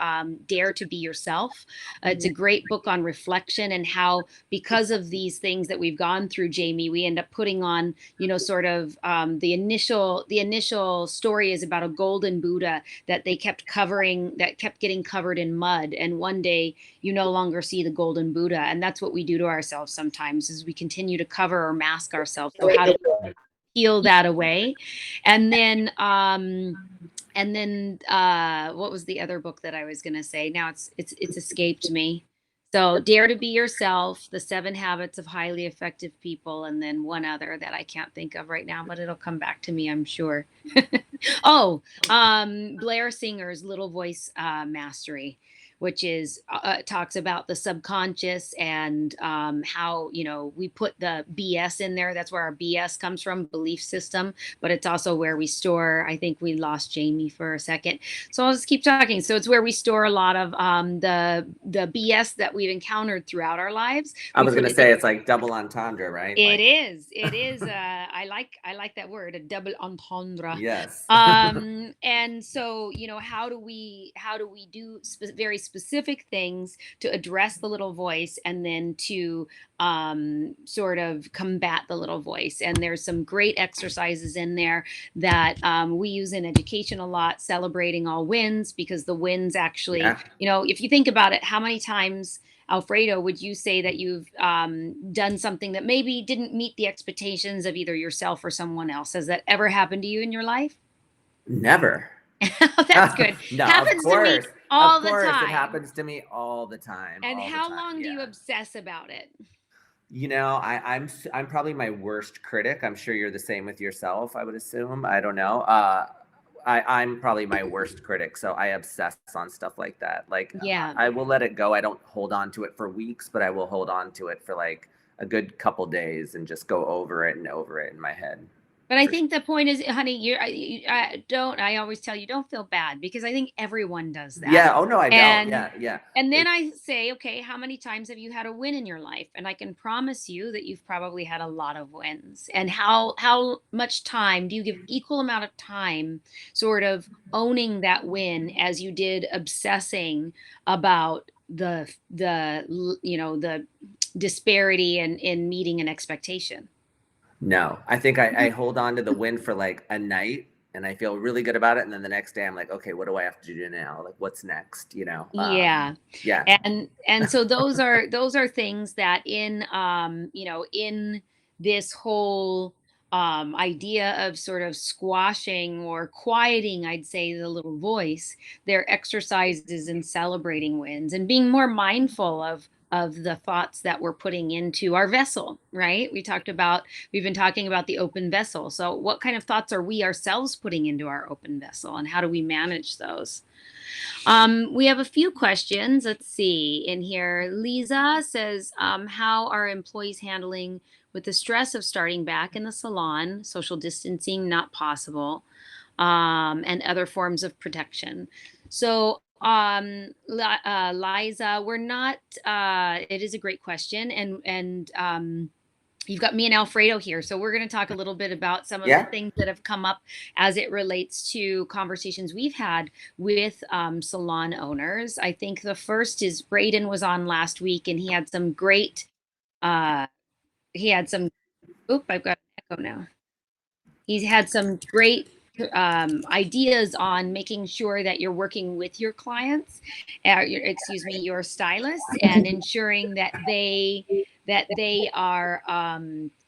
Speaker 1: Dare to Be Yourself. It's a great book on reflection and how, because of these things that we've gone through, Jamie, we end up putting on, you know, sort of the initial story is about a golden Buddha that they kept covering, that kept getting covered in mud. And one day you no longer see the golden Buddha. And that's what we do to ourselves sometimes, is we continue to cover or mask ourselves. So how do we peel that away? And then what was the other book that I was going to say? Now it's escaped me. So Dare to Be Yourself, The 7 Habits of Highly Effective People, and then one other that I can't think of right now, but it'll come back to me, I'm sure. Oh, Blair Singer's Little Voice Mastery, which is talks about the subconscious and how, you know, we put the BS in there. That's where our BS comes from, belief system, but it's also where we store. I think we lost Jamie for a second, so I'll just keep talking. So it's where we store a lot of the BS that we've encountered throughout our lives.
Speaker 2: I
Speaker 1: We
Speaker 2: was
Speaker 1: put
Speaker 2: gonna
Speaker 1: it
Speaker 2: say it's like double entendre, right?
Speaker 1: It
Speaker 2: Like,
Speaker 1: is. It is. I like that word, a double entendre.
Speaker 2: yes.
Speaker 1: And so, you know, how do we do very specific things to address the little voice and then to sort of combat the little voice. And there's some great exercises in there that we use in education a lot, celebrating all wins, because the wins actually,
Speaker 2: Yeah.
Speaker 1: you know, if you think about it, how many times, Alfredo, would you say that you've done something that maybe didn't meet the expectations of either yourself or someone else? Has that ever happened to you in your life?
Speaker 2: Never.
Speaker 1: That's good.
Speaker 2: No,
Speaker 1: Happens to me
Speaker 2: of
Speaker 1: all the
Speaker 2: course, it
Speaker 1: time.
Speaker 2: happens to me all the time,
Speaker 1: And
Speaker 2: all the
Speaker 1: how
Speaker 2: time.
Speaker 1: long do you
Speaker 2: Yeah.
Speaker 1: obsess about it?
Speaker 2: You know, I'm probably my worst critic. I'm sure you're the same with yourself, I would assume. I don't know. I'm probably my worst critic, so I obsess on stuff like that. Like,
Speaker 1: Yeah.
Speaker 2: I will let it go. I don't hold on to it for weeks, but I will hold on to it for like a good couple days and just go over it and over it in my head.
Speaker 1: But I
Speaker 2: For
Speaker 1: think the point is, honey, I always tell you, don't feel bad, because I think everyone does that.
Speaker 2: Yeah. Oh no, I don't.
Speaker 1: And
Speaker 2: Yeah. Yeah.
Speaker 1: and then
Speaker 2: It,
Speaker 1: I say, okay, how many times have you had a win in your life? And I can promise you that you've probably had a lot of wins. And how much time do you give equal amount of time sort of owning that win as you did obsessing about the disparity in meeting an expectation?
Speaker 2: no, I think I hold on to the win for like a night and I feel really good about it. And then the next day I'm like, okay, what do I have to do now? Like, what's next? You know?
Speaker 1: Yeah.
Speaker 2: Yeah.
Speaker 1: And so those are things that in in this whole idea of sort of squashing or quieting, I'd say, the little voice, there are exercises in celebrating wins and being more mindful of the thoughts that we're putting into our vessel, right? We've been talking about the open vessel. So what kind of thoughts are we ourselves putting into our open vessel, and how do we manage those? We have a few questions. Let's see in here. Lisa says, how are employees handling with the stress of starting back in the salon, social distancing not possible, and other forms of protection? So, Liza, we're not. It is a great question, and you've got me and Alfredo here. So we're going to talk a little bit about some of the
Speaker 2: Yeah.
Speaker 1: things that have come up as it relates to conversations we've had with salon owners. I think the first is Braden was on last week, and he had some great, uh, he had some, oop, I've got an echo now. He's had some great ideas on making sure that you're working with your clients, your stylists, and ensuring that they are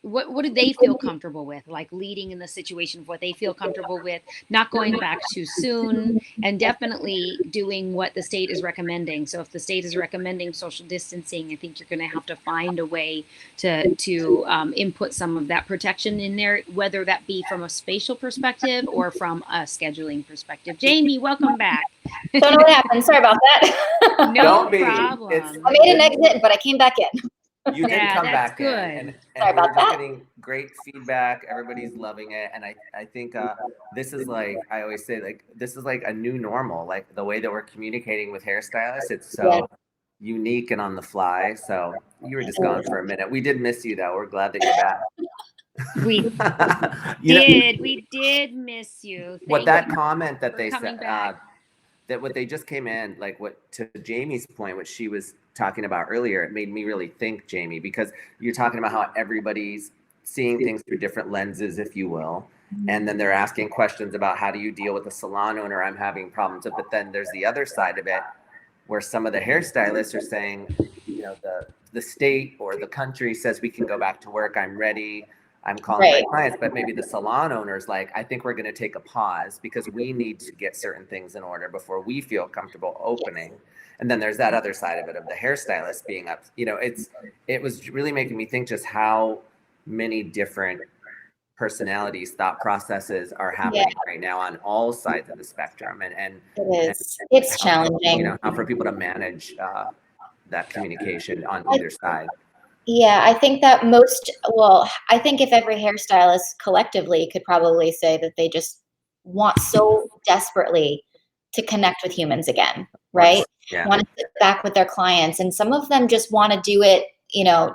Speaker 1: what do they feel comfortable with, like leading in the situation of what they feel comfortable with, not going back too soon, and definitely doing what the state is recommending. So if the state is recommending social distancing, I think you're going to have to find a way to input some of that protection in there, whether that be from a spatial perspective or from a scheduling perspective. Jamie, welcome back.
Speaker 3: Don't know what happened. Sorry about that.
Speaker 1: No
Speaker 2: Don't be.
Speaker 1: problem.
Speaker 3: I made an exit, but I came back in.
Speaker 2: You did
Speaker 1: Yeah,
Speaker 2: come
Speaker 1: that's
Speaker 2: back
Speaker 1: good.
Speaker 2: in, and
Speaker 3: Sorry
Speaker 2: we're
Speaker 3: about
Speaker 2: just
Speaker 3: that.
Speaker 2: getting great feedback. Everybody's loving it, and I think this is like, I always say, like, this is like a new normal. Like the way that we're communicating with hairstylists, it's so
Speaker 3: Yeah.
Speaker 2: unique and on the fly. So you were just gone for a minute. We did miss you though. We're glad that you're back.
Speaker 1: We
Speaker 2: You know,
Speaker 1: we did miss you.
Speaker 2: what
Speaker 1: Thank
Speaker 2: that
Speaker 1: you
Speaker 2: comment that
Speaker 1: for
Speaker 2: they
Speaker 1: coming
Speaker 2: said,
Speaker 1: back.
Speaker 2: that what they just came in, like what to Jamie's point, what she was talking about earlier, it made me really think, Jamie, because you're talking about how everybody's seeing things through different lenses, if you will. And then they're asking questions about how do you deal with a salon owner I'm having problems with. But then there's the other side of it where some of the hairstylists are saying, you know, the state or the country says we can go back to work. I'm ready. I'm calling
Speaker 3: Right.
Speaker 2: my clients, but maybe the salon owner's like, I think we're going to take a pause because we need to get certain things in order before we feel comfortable opening. And then there's that other side of it of the hairstylist being up. You know, it was really making me think just how many different personalities, thought processes are
Speaker 3: Yeah,
Speaker 2: happening right now on all sides of the spectrum, and
Speaker 3: it is. It's
Speaker 2: how, you
Speaker 3: challenging.
Speaker 2: know, how for people to manage that communication on either side.
Speaker 3: Yeah, I think that well, I think if every hairstylist collectively could probably say that they just want so desperately to connect with humans again, right?
Speaker 2: Yeah.
Speaker 3: Want to sit back with their clients. And some of them just want to do it,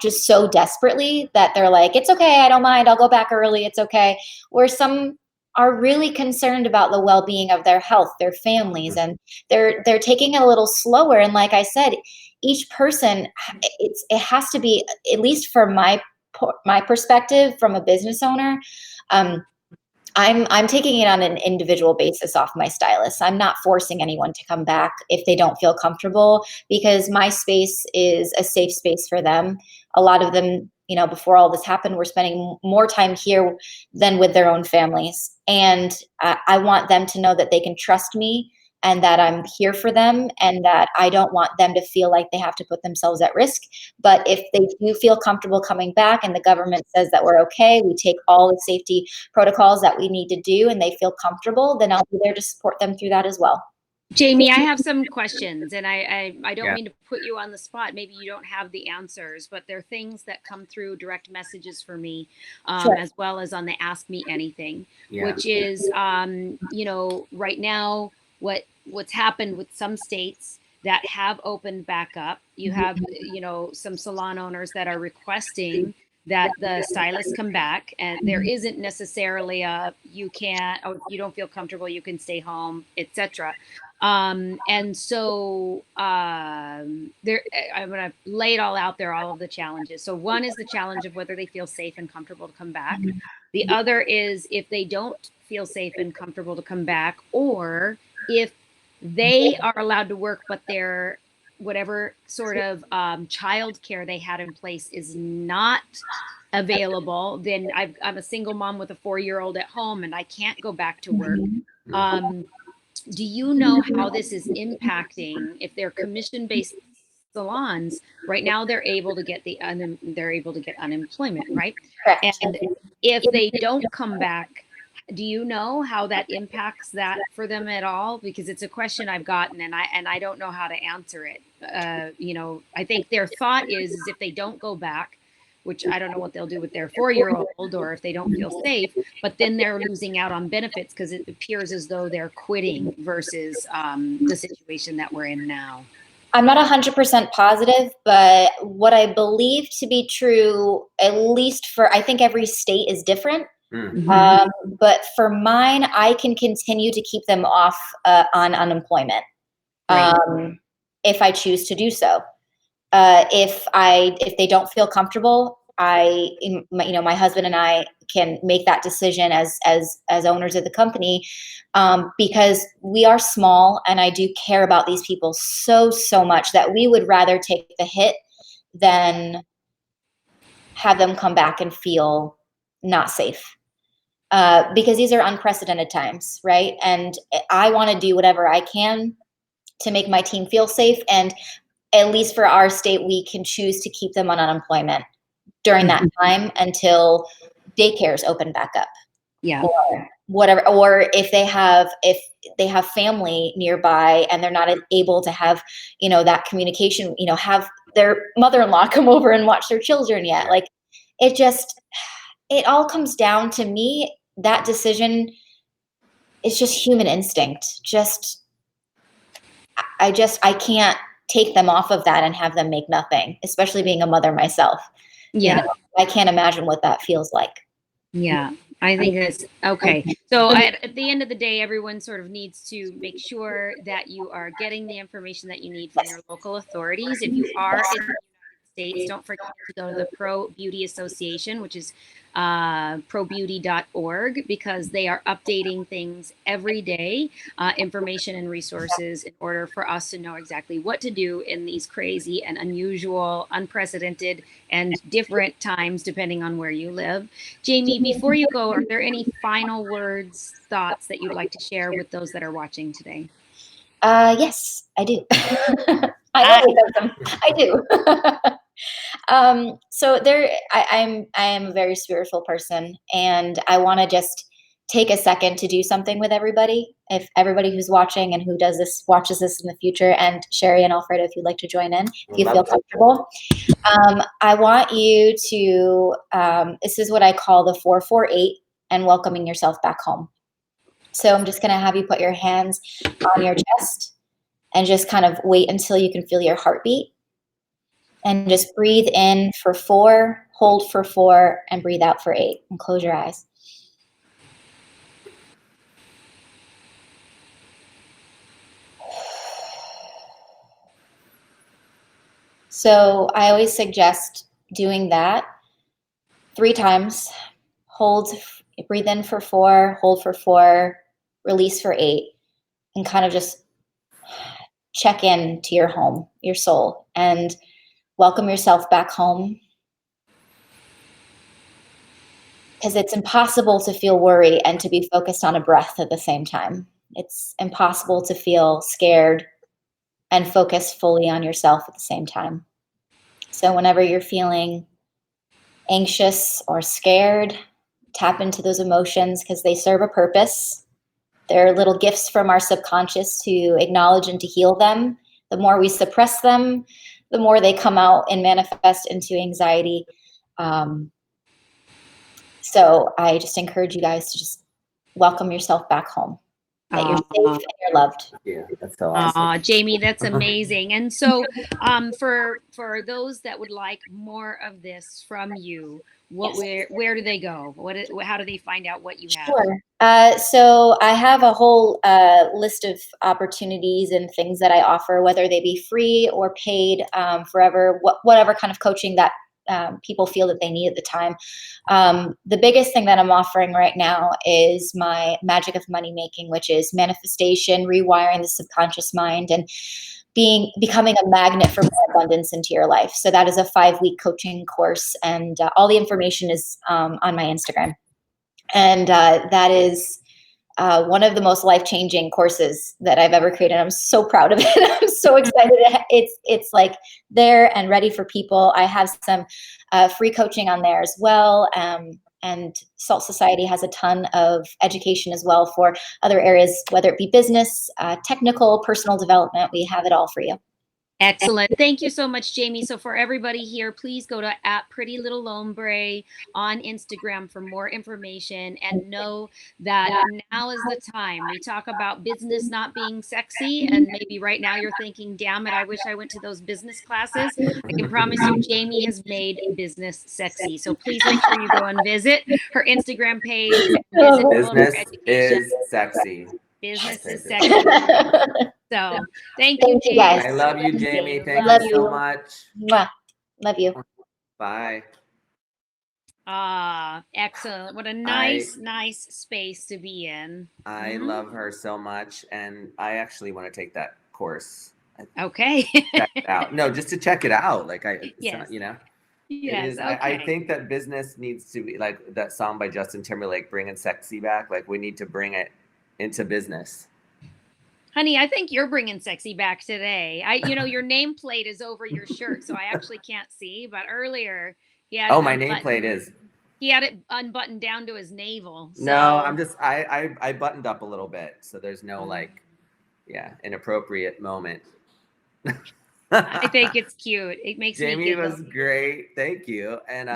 Speaker 3: just so desperately that they're like, it's okay, I don't mind, I'll go back early, it's okay. Where some are really concerned about the well-being of their health, their families, and they're taking it a little slower. And like I said, each person, it has to be, at least for my perspective from a business owner, I'm taking it on an individual basis off my stylist. I'm not forcing anyone to come back if they don't feel comfortable, because my space is a safe space for them. A lot of them, before all this happened, were spending more time here than with their own families. And I want them to know that they can trust me and that I'm here for them, and that I don't want them to feel like they have to put themselves at risk. But if they do feel comfortable coming back and the government says that we're okay, we take all the safety protocols that we need to do, and they feel comfortable, then I'll be there to support them through that as well.
Speaker 1: Jamie, I have some questions, and I don't
Speaker 2: Yeah.
Speaker 1: mean to put you on the spot. Maybe you don't have the answers, but they're things that come through direct messages for me,
Speaker 3: Sure.
Speaker 1: as well as on the Ask Me Anything,
Speaker 2: Yeah.
Speaker 1: which is, right now, what's happened with some states that have opened back up. You have, some salon owners that are requesting that the stylists come back, and there isn't necessarily you can't, oh, you don't feel comfortable, you can stay home, etc. And so there, I'm going to lay it all out there, all of the challenges. So one is the challenge of whether they feel safe and comfortable to come back. The other is if they don't feel safe and comfortable to come back, or if they are allowed to work, but their whatever sort of childcare they had in place is not available, then I'm a single mom with a 4-year-old at home and I can't go back to work. Do you know how this is impacting, if they're commission-based salons right now, they're able to get unemployment, right?
Speaker 3: Correct.
Speaker 1: And if they don't come back, do you know how that impacts that for them at all? Because it's a question I've gotten, and I don't know how to answer it. I think their thought is if they don't go back, which I don't know what they'll do with their 4-year-old, or if they don't feel safe, but then they're losing out on benefits because it appears as though they're quitting versus the situation that we're in now.
Speaker 3: I'm not 100% positive, but what I believe to be true, at least I think every state is different. But for mine, I can continue to keep them off on unemployment,
Speaker 1: Right.
Speaker 3: if I choose to do so. If they don't feel comfortable, my husband and I can make that decision as owners of the company, because we are small, and I do care about these people so much that we would rather take the hit than have them come back and feel not safe. Because these are unprecedented times, right? And I want to do whatever I can to make my team feel safe. And at least for our state, we can choose to keep them on unemployment during that time until daycares open back up.
Speaker 1: Yeah.
Speaker 3: Or whatever, or if they have family nearby and they're not able to have, that communication, have their mother-in-law come over and watch their children yet. Like, it all comes down to me. That decision is just human instinct. I can't take them off of that and have them make nothing, especially being a mother myself.
Speaker 1: Yeah.
Speaker 3: I can't imagine what that feels like.
Speaker 1: Yeah, I think that's okay. So at the end of the day, everyone sort of needs to make sure that you are getting the information that you need from your local authorities. If you are in the United States, don't forget to go to the Pro Beauty Association, which is probeauty.org, because they are updating things every day, information and resources, in order for us to know exactly what to do in these crazy and unusual, unprecedented, and different times, depending on where you live. Jamie, before you go, are there any final words, thoughts that you'd like to share with those that are watching today?
Speaker 3: Yes, I do. I always have them. I do. So I am a very spiritual person, and I want to just take a second to do something with everybody. If everybody who's watching and who does this watches this in the future, and Sherry and Alfredo, if you'd like to join in, if you feel comfortable, I want you to. This is what I call the 448 and welcoming yourself back home. So I'm just going to have you put your hands on your chest and just kind of wait until you can feel your heartbeat. And just breathe in for 4, hold for 4, and breathe out for 8. And close your eyes. So I always suggest doing that 3 times. Hold, breathe in for 4, hold for 4, release for 8, and kind of just check in to your home, your soul, and welcome yourself back home. Because it's impossible to feel worry and to be focused on a breath at the same time. It's impossible to feel scared and focus fully on yourself at the same time. So whenever you're feeling anxious or scared, tap into those emotions, because they serve a purpose. They're little gifts from our subconscious to acknowledge and to heal them. The more we suppress them, the more they come out and manifest into anxiety. So I just encourage you guys to just welcome yourself back home, that you're safe and you're loved.
Speaker 2: Yeah, that's so awesome.
Speaker 1: Jamie, that's amazing. And so for those that would like more of this from you, where do they go? How do they find out what you have?
Speaker 3: Sure. So I have a whole list of opportunities and things that I offer, whether they be free or paid, forever, whatever kind of coaching that people feel that they need at the time. The biggest thing that I'm offering right now is my Magic of Money Making, which is manifestation, rewiring the subconscious mind, and becoming a magnet for more abundance into your life. So that is a 5-week coaching course, and all the information is on my Instagram. And that is one of the most life-changing courses that I've ever created. I'm so proud of it. I'm so excited. It's like there and ready for people. I have some free coaching on there as well. And Salt Society has a ton of education as well for other areas, whether it be business, technical, personal development. We have it all for you.
Speaker 1: Excellent. Thank you so much, Jamie. So for everybody here, please go to @PrettyLittleOmbre on Instagram for more information, and know that now is the time. We talk about business not being sexy, and maybe right now you're thinking, damn it, I wish I went to those business classes. I can promise you Jamie has made business sexy. So please make sure you go and visit her Instagram page. Visit all of her
Speaker 2: Business
Speaker 1: education.
Speaker 2: is sexy.
Speaker 1: Business is sexy. So thank you, Jamie.
Speaker 3: guys.
Speaker 2: I love you, Jamie. Thank
Speaker 3: Love
Speaker 2: you so
Speaker 3: you.
Speaker 2: much.
Speaker 3: Mwah. Love you.
Speaker 2: Bye.
Speaker 1: Excellent. What a nice space to be in.
Speaker 2: I love her so much, and I actually want to take that course.
Speaker 1: Okay.
Speaker 2: Check it out. No, just to check it out. Like
Speaker 1: Yes.
Speaker 2: you know.
Speaker 1: Yes.
Speaker 2: It is.
Speaker 1: Okay.
Speaker 2: I think that business needs to be like that song by Justin Timberlake, "Bringing Sexy Back." Like we need to bring it into business.
Speaker 1: Honey, I think you're bringing sexy back today. Your nameplate is over your shirt, so I actually can't see. But earlier, he had
Speaker 2: my nameplate is.
Speaker 1: He had it unbuttoned down to his navel. So.
Speaker 2: No, I'm just I buttoned up a little bit, so there's no inappropriate moment.
Speaker 1: I think it's cute. It makes
Speaker 2: Jamie
Speaker 1: me giggle.
Speaker 2: was great. Thank you. And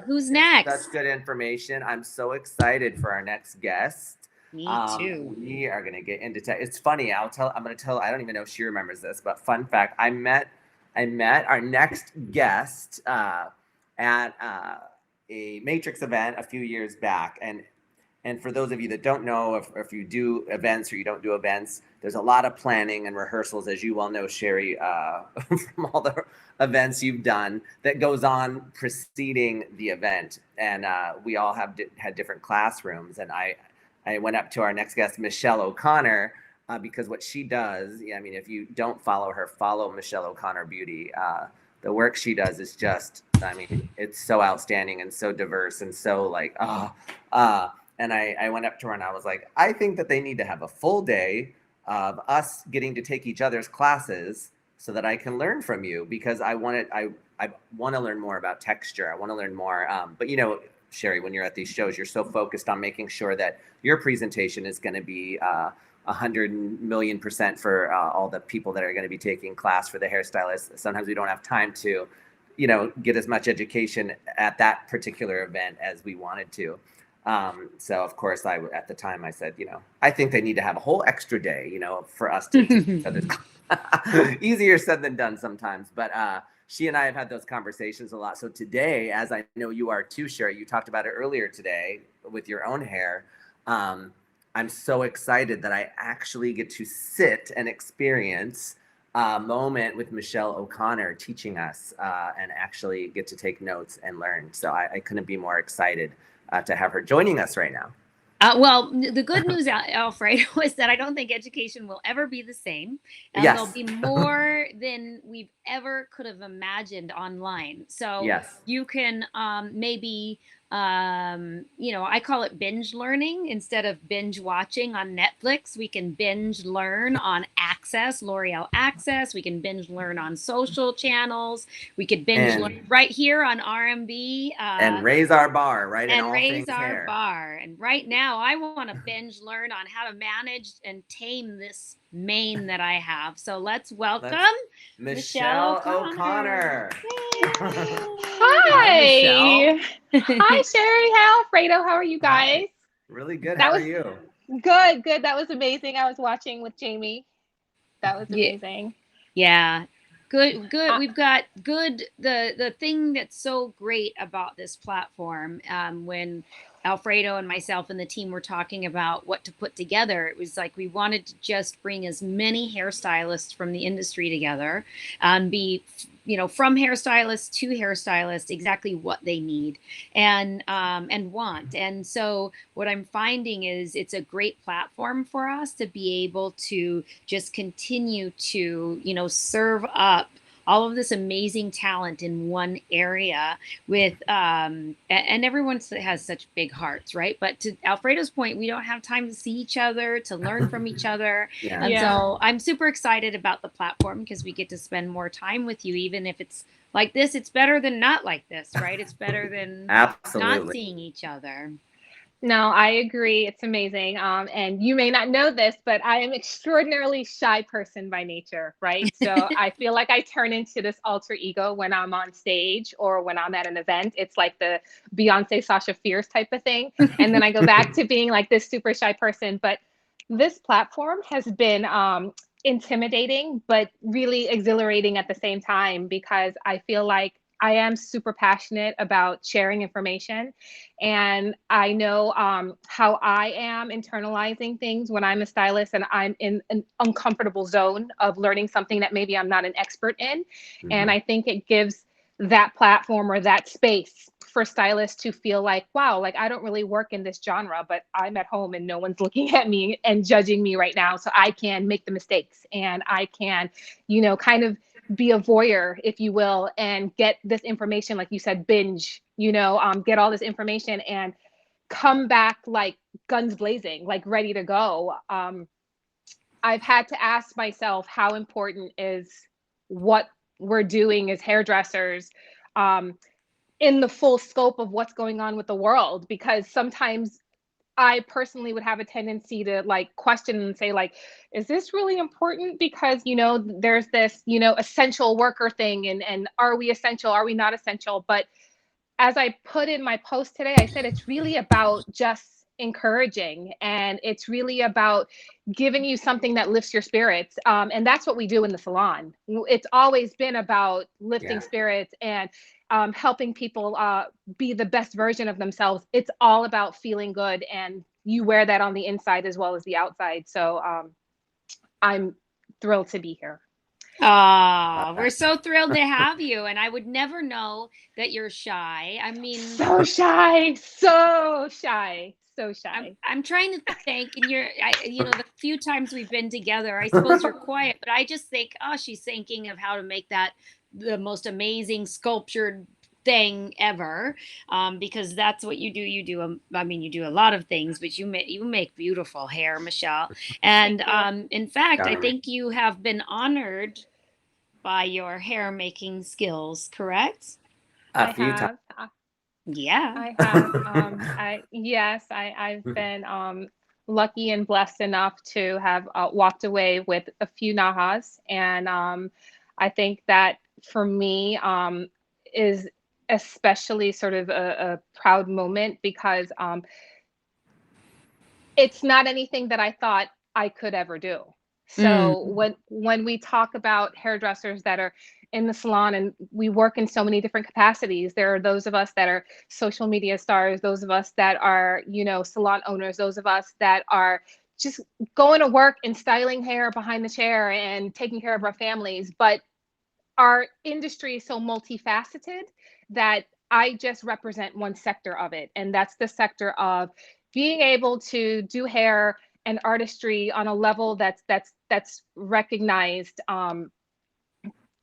Speaker 1: who's next?
Speaker 2: That's good information. I'm so excited for our next guest.
Speaker 1: Me too.
Speaker 2: We are gonna get into it's funny. I'm gonna tell. I don't even know if she remembers this, but fun fact: I met our next guest at a Matrix event a few years back, and And for those of you that don't know, if you do events or you don't do events, there's a lot of planning and rehearsals, as you well know, Sherry, from all the events you've done, that goes on preceding the event. And we all had different classrooms. And I went up to our next guest, Michelle O'Connor, because what she does, I mean, if you don't follow her, follow Michelle O'Connor Beauty. The work she does is just, I mean, it's so outstanding and so diverse and so like, and I went up to her and I was like, I think that they need to have a full day of us getting to take each other's classes so that I can learn from you, because I want to learn more about texture. I want to learn more. But you know, Sherry, when you're at these shows, you're so focused on making sure that your presentation is going to be 100,000,000% for all the people that are going to be taking class for the hairstylists. Sometimes we don't have time to, you know, get as much education at that particular event as we wanted to. So of course at the time I said, you know, I think they need to have a whole extra day, you know, for us to each other's easier said than done sometimes. But she and I have had those conversations a lot. So today, as I know you are too, Sherry, you talked about it earlier today with your own hair. I'm so excited that I actually get to sit and experience a moment with Michelle O'Connor teaching us and actually get to take notes and learn. So I couldn't be more excited to have her joining us right now.
Speaker 1: Well, the good news, Alfredo, is that I don't think education will ever be the same. And
Speaker 2: Yes.
Speaker 1: there'll be more than we've ever could have imagined online. So
Speaker 2: Yes.
Speaker 1: you can maybe, you know, I call it binge learning instead of binge watching on Netflix. We can binge learn on Access, L'Oreal Access. We can binge learn on social channels. We could binge learn right here on RMB.
Speaker 2: And raise our bar, right?
Speaker 1: And raise our bar. And right now, I want to binge learn on how to manage and tame this mane that I have. So let's welcome Michelle O'Connor.
Speaker 4: Hi. Hi, Sherry. Hi, Alfredo. How are you guys?
Speaker 2: Really good. How are you?
Speaker 4: Good, good. That was amazing. I was watching with Jamie. That was amazing.
Speaker 1: Yeah. Good. We've got good. The thing that's so great about this platform, when Alfredo and myself and the team were talking about what to put together, it was like we wanted to just bring as many hairstylists from the industry together and be, you know, from hairstylist to hairstylist, exactly what they need and want. And so what I'm finding is it's a great platform for us to be able to just continue to, you know, serve up all of this amazing talent in one area with and everyone has such big hearts, right? But to Alfredo's point, we don't have time to see each other, to learn from each other. And so I'm super excited about the platform because we get to spend more time with you. Even if it's like this, it's better than not like this, right? It's better than not seeing each other.
Speaker 4: No, I agree. It's amazing. And you may not know this, but I am extraordinarily shy person by nature, right? So I feel like I turn into this alter ego when I'm on stage or when I'm at an event. It's like the Beyonce, Sasha Fierce type of thing. And then I go back to being like this super shy person. But this platform has been intimidating, but really exhilarating at the same time, because I feel like I am super passionate about sharing information. And I know how I am internalizing things when I'm a stylist and I'm in an uncomfortable zone of learning something that maybe I'm not an expert in. Mm-hmm. And I think it gives that platform or that space for stylists to feel like, wow, like I don't really work in this genre, but I'm at home and no one's looking at me and judging me right now. So I can make the mistakes and I can, you know, kind of be a voyeur, if you will, and get this information, like you said, binge, you know, get all this information and come back like guns blazing, like ready to go. I've had to ask myself, how important is what we're doing as hairdressers in the full scope of what's going on with the world? Because sometimes I personally would have a tendency to like question and say like, is this really important? Because, you know, there's this, you know, essential worker thing and are we essential? Are we not essential? But as I put in my post today, I said, it's really about just encouraging and it's really about giving you something that lifts your spirits. And that's what we do in the salon. It's always been about lifting spirits and helping people be the best version of themselves. It's all about feeling good and you wear that on the inside as well as the outside. So I'm thrilled to be here.
Speaker 1: Oh, we're so thrilled to have you. And I would never know that you're shy. I mean,
Speaker 4: So shy, so shy, so shy.
Speaker 1: I'm trying to think, and the few times we've been together, I suppose you're quiet, but I just think, oh, she's thinking of how to make that the most amazing sculptured thing ever, because that's what you do. I mean, you do a lot of things, but you make beautiful hair, Michelle. And
Speaker 4: Thank you.
Speaker 1: in fact, I
Speaker 2: Got it.
Speaker 1: think you have been honored by your hair making skills, correct?
Speaker 2: A few times.
Speaker 1: Yeah.
Speaker 4: I have. I've been lucky and blessed enough to have walked away with a few Nahas, and I think that for me is especially sort of a proud moment because it's not anything that I thought I could ever do. So
Speaker 1: Mm.
Speaker 4: when we talk about hairdressers that are in the salon and we work in so many different capacities, there are those of us that are social media stars, those of us that are, salon owners, those of us that are just going to work and styling hair behind the chair and taking care of our families. But our industry is so multifaceted that I just represent one sector of it, and that's the sector of being able to do hair and artistry on a level that's recognized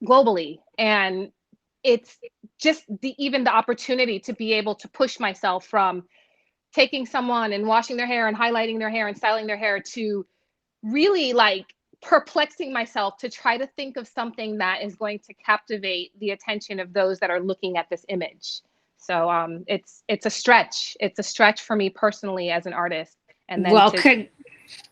Speaker 4: globally. And it's just even the opportunity to be able to push myself from taking someone and washing their hair and highlighting their hair and styling their hair to really like perplexing myself to try to think of something that is going to captivate the attention of those that are looking at this image. So it's a stretch. It's a stretch for me personally as an artist. And then
Speaker 1: Well,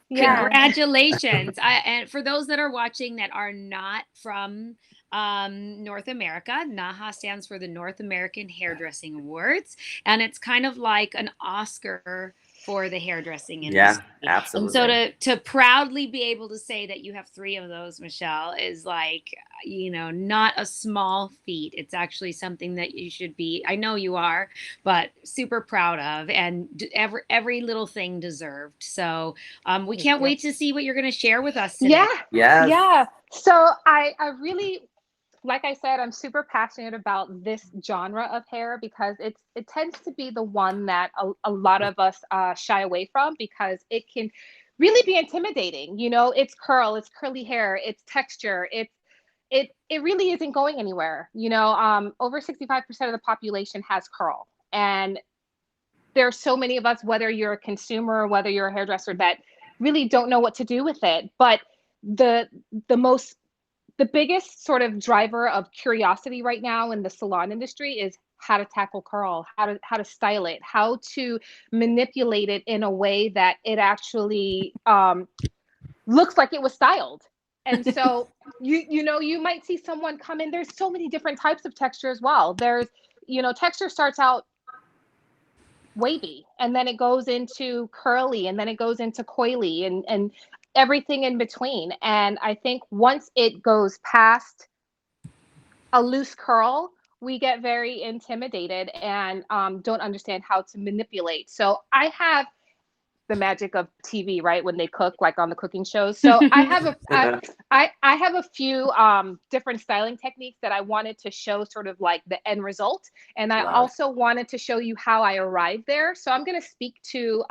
Speaker 4: yeah.
Speaker 1: congratulations. And for those that are watching that are not from North America, NAHA stands for the North American Hairdressing Awards. And it's kind of like an Oscar for the hairdressing
Speaker 2: Yeah,
Speaker 1: industry. And so
Speaker 2: absolutely.
Speaker 1: to proudly be able to say that you have 3 of those, Michelle, is like, not a small feat. It's actually something that you should be, I know you are, but super proud of, and every little thing deserved. So we
Speaker 4: Thank
Speaker 1: can't
Speaker 4: you.
Speaker 1: wait to see what you're going to share with us
Speaker 4: Yeah.
Speaker 1: today.
Speaker 2: Yes.
Speaker 4: Yeah. So I really, like I said, I'm super passionate about this genre of hair because it tends to be the one that a lot of us shy away from because it can really be intimidating. It's it's curly hair, it's texture, it really isn't going anywhere. Over 65% of the population has curl, and there are so many of us, whether you're a consumer or whether you're a hairdresser, that really don't know what to do with it. But the the most the biggest sort of driver of curiosity right now in the salon industry is how to tackle curl, how to style it, how to manipulate it in a way that it actually looks like it was styled. And so you might see someone come in. There's so many different types of texture as well. There's texture starts out wavy and then it goes into curly and then it goes into coily and everything in between. And I think once it goes past a loose curl, we get very intimidated and don't understand how to manipulate. So I have the magic of TV, right? When they cook, like on the cooking shows. So I have I have a few different styling techniques that I wanted to show sort of like the end result. And I
Speaker 2: Love.
Speaker 4: also wanted to show you how I arrived there. So I'm going to speak to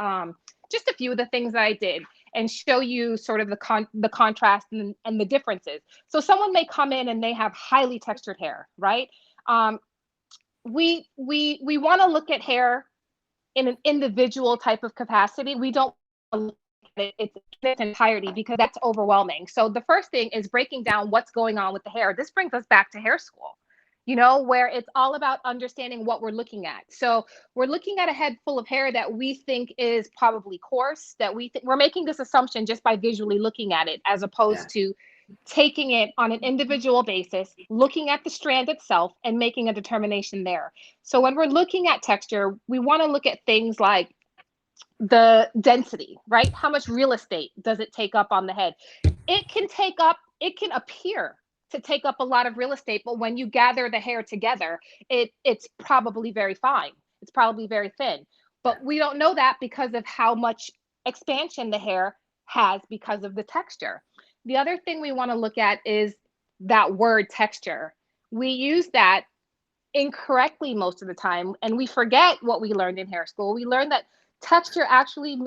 Speaker 4: just a few of the things that I did and show you sort of the contrast and the differences. So someone may come in and they have highly textured hair, right? We want to look at hair in an individual type of capacity. We don't look at it in its entirety because that's overwhelming. So the first thing is breaking down what's going on with the hair. This brings us back to hair school, where it's all about understanding what we're looking at. So we're looking at a head full of hair that we think is probably coarse, that we're making this assumption just by visually looking at it, as opposed to taking it on an individual basis, looking at the strand itself and making a determination there. So when we're looking at texture, we want to look at things like the density, right? How much real estate does it take up on the head? It can appear to take up a lot of real estate, but when you gather the hair together, it's probably very fine. It's probably very thin. But we don't know that because of how much expansion the hair has because of the texture. The other thing we want to look at is that word texture. We use that incorrectly most of the time, and we forget what we learned in hair school. We learned that texture actually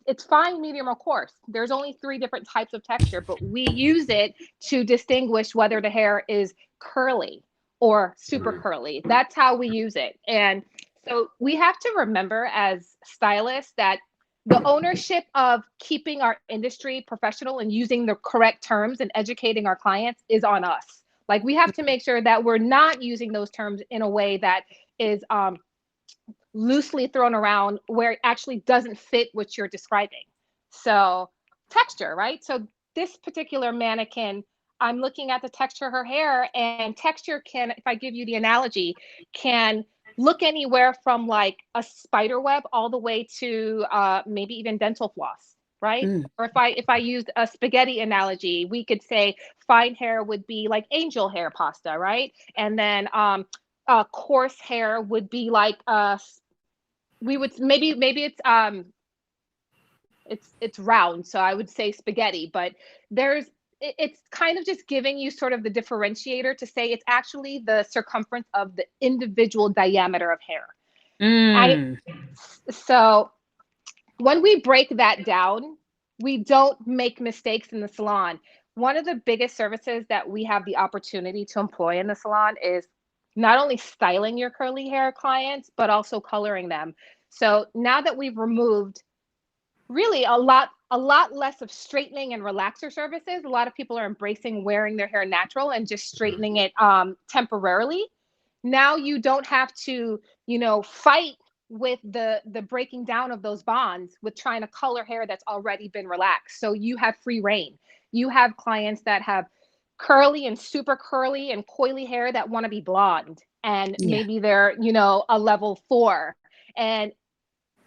Speaker 4: it's fine, medium, or coarse. There's only 3 different types of texture, but we use it to distinguish whether the hair is curly or super curly. That's how we use it. And so we have to remember as stylists that the ownership of keeping our industry professional and using the correct terms and educating our clients is on us. Like, we have to make sure that we're not using those terms in a way that is loosely thrown around where it actually doesn't fit what you're describing. So texture, right? So this particular mannequin, I'm looking at the texture of her hair, and texture can, if I give you the analogy, can look anywhere from like a spider web all the way to maybe even dental floss, right? Or if I used a spaghetti analogy, we could say fine hair would be like angel hair pasta, right? And then coarse hair would be like we would maybe it's round, so I would say spaghetti, but it's kind of just giving you sort of the differentiator to say it's actually the circumference of the individual diameter of hair. So when we break that down, we don't make mistakes in the salon. One of the biggest services that we have the opportunity to employ in the salon is not only styling your curly hair clients, but also coloring them. So now that we've removed really a lot less of straightening and relaxer services, a lot of people are embracing wearing their hair natural and just straightening it temporarily. Now you don't have to, fight with the breaking down of those bonds with trying to color hair that's already been relaxed. So you have free reign. You have clients that have curly and super curly and coily hair that want to be blonde, and maybe they're, a level 4, and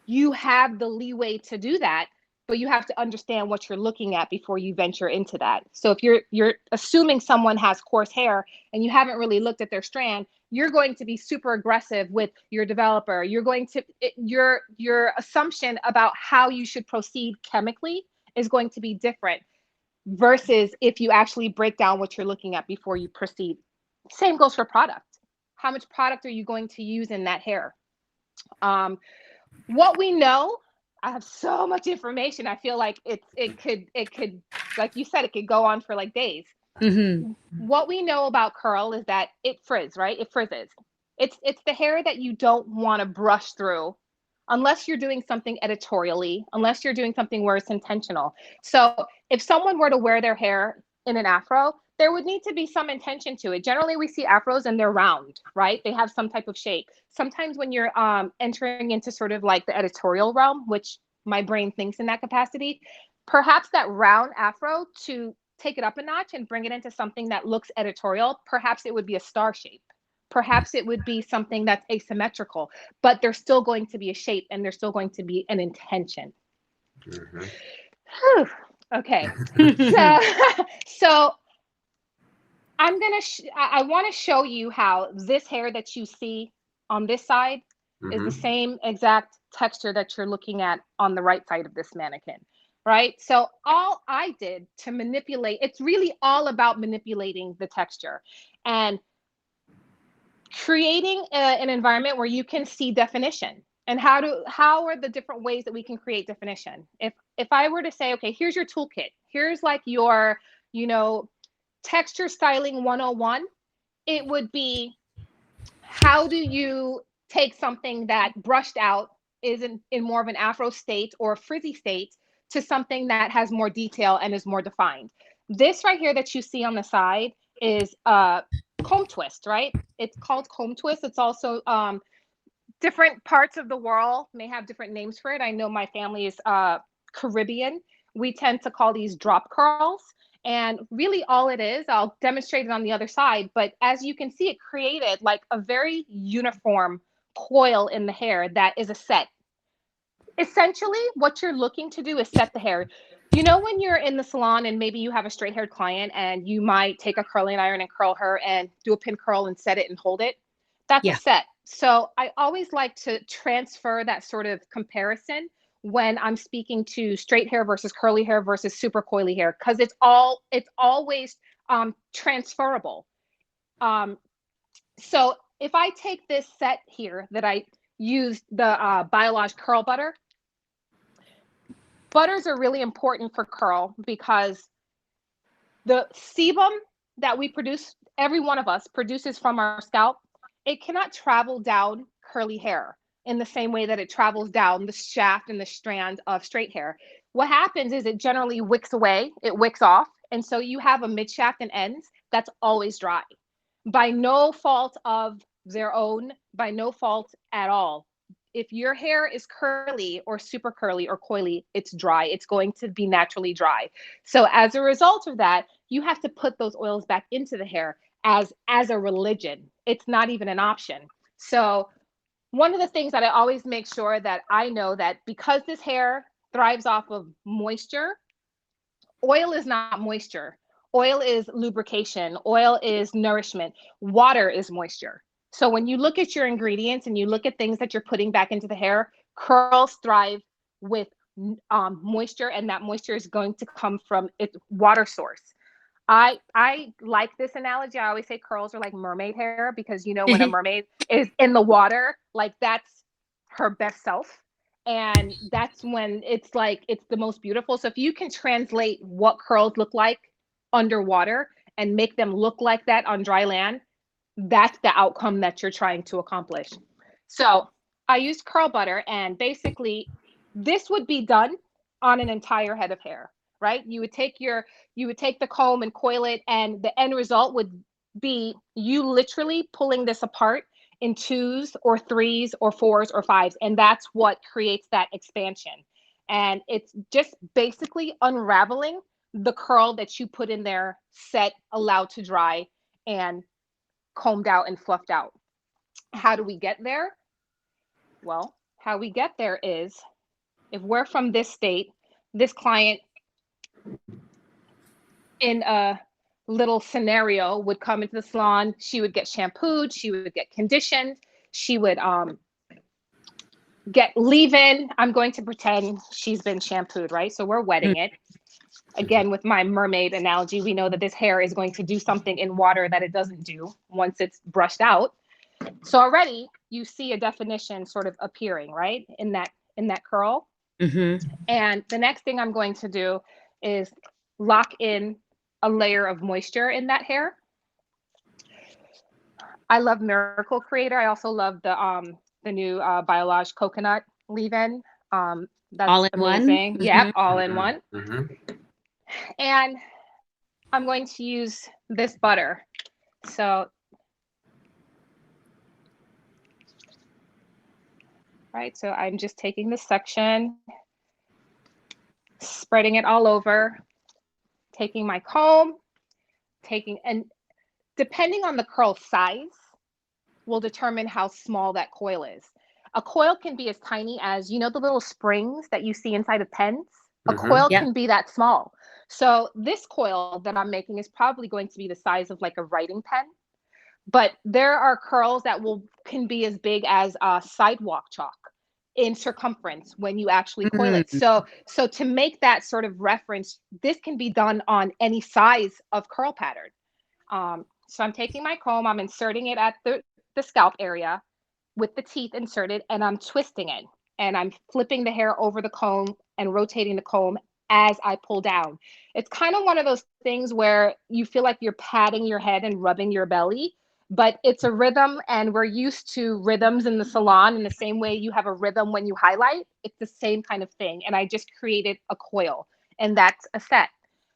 Speaker 4: you have the leeway to do that, but you have to understand what you're looking at before you venture into that. So if you're assuming someone has coarse hair and you haven't really looked at their strand, you're going to be super aggressive with your developer. You're going to your assumption about how you should proceed chemically is going to be different versus if you actually break down what you're looking at before you proceed. Same goes for product. How much product are you going to use in that hair? What we know, I have so much information. I feel like it could, like you said, it could go on for like days. What we know about curl is that it frizz, right? It frizzes. It's the hair that you don't want to brush through unless you're doing something editorially, unless you're doing something where it's intentional. So if someone were to wear their hair in an afro, there would need to be some intention to it. Generally, we see afros and they're round, right? They have some type of shape. Sometimes when you're entering into sort of like the editorial realm, which my brain thinks in that capacity, perhaps that round afro, to take it up a notch and bring it into something that looks editorial, perhaps it would be a star shape. Perhaps it would be something that's asymmetrical, but there's still going to be a shape and there's still going to be an intention. Okay. So I want to show you how this hair that you see on this side is the same exact texture that you're looking at on the right side of this mannequin, right? So all I did to manipulate, it's really all about manipulating the texture and creating an environment where you can see definition. And how are the different ways that we can create definition? If I were to say, okay, here's your toolkit, here's like your, texture styling 101, it would be, how do you take something that brushed out is in more of an afro state or a frizzy state to something that has more detail and is more defined? This right here that you see on the side is comb twist, right? It's called comb twist. It's also different parts of the world may have different names for it. I know my family is Caribbean. We tend to call these drop curls. And really all it is, I'll demonstrate it on the other side, but as you can see, it created like a very uniform coil in the hair that is a set. Essentially, what you're looking to do is set the hair. When you're in the salon and maybe you have a straight haired client and you might take a curling iron and curl her and do a pin curl and set it and hold it, that's a set. So I always like to transfer that sort of comparison when I'm speaking to straight hair versus curly hair versus super coily hair, because it's always transferable. Um, so if I take this set here that I used the Biolage curl butter, butters are really important for curl because the sebum that we produce, every one of us produces from our scalp, it cannot travel down curly hair in the same way that it travels down the shaft and the strand of straight hair. What happens is it generally wicks away, it wicks off. And so you have a mid shaft and ends that's always dry by no fault of their own, by no fault at all. If your hair is curly or super curly or coily, it's dry. It's going to be naturally dry. So as a result of that, you have to put those oils back into the hair as a religion. It's not even an option. So one of the things that I always make sure that I know that because this hair thrives off of moisture, oil is not moisture. Oil is lubrication. Oil is nourishment. Water is moisture. So when you look at your ingredients and you look at things that you're putting back into the hair, curls thrive with moisture, and that moisture is going to come from its water source. I like this analogy. I always say curls are like mermaid hair because when a mermaid is in the water, like that's her best self. And that's when it's like it's the most beautiful. So if you can translate what curls look like underwater and make them look like that on dry land, that's the outcome that you're trying to accomplish. So I used curl butter, and basically this would be done on an entire head of hair, right? You would take the comb and coil it, and the end result would be you literally pulling this apart in twos or threes or fours or fives, and that's what creates that expansion. And it's just basically unraveling the curl that you put in there, set, allowed to dry, and combed out and fluffed out. How do we get there? Well, how we get there is if we're from this state, this client in a little scenario would come into the salon, she would get shampooed, she would get conditioned, she would get leave-in. I'm going to pretend she's been shampooed, right? So we're wetting it. Again, with my mermaid analogy, we know that this hair is going to do something in water that it doesn't do once it's brushed out. So already you see a definition sort of appearing, right? In that curl.
Speaker 1: Mm-hmm.
Speaker 4: And the next thing I'm going to do is lock in a layer of moisture in that hair. I love Miracle Creator. I also love the new Biolage coconut leave-in. That's
Speaker 1: All in
Speaker 4: amazing.
Speaker 1: one?
Speaker 4: Yep,
Speaker 1: Mhm.
Speaker 4: all in one.
Speaker 2: Mm-hmm.
Speaker 4: And I'm going to use this butter. So, right, so I'm just taking this section, spreading it all over, taking my comb, and depending on the curl size will determine how small that coil is. A coil can be as tiny as, the little springs that you see inside of pens? A coil
Speaker 1: Yep.
Speaker 4: can be that small. So this coil that I'm making is probably going to be the size of like a writing pen. But there are curls that can be as big as sidewalk chalk in circumference when you actually coil it. So to make that sort of reference, this can be done on any size of curl pattern. So I'm taking my comb, I'm inserting it at the scalp area with the teeth inserted, and I'm twisting it. And I'm flipping the hair over the comb and rotating the comb as I pull down. It's kind of one of those things where you feel like you're patting your head and rubbing your belly, but it's a rhythm, and we're used to rhythms in the salon in the same way you have a rhythm when you highlight. It's the same kind of thing. And I just created a coil, and that's a set.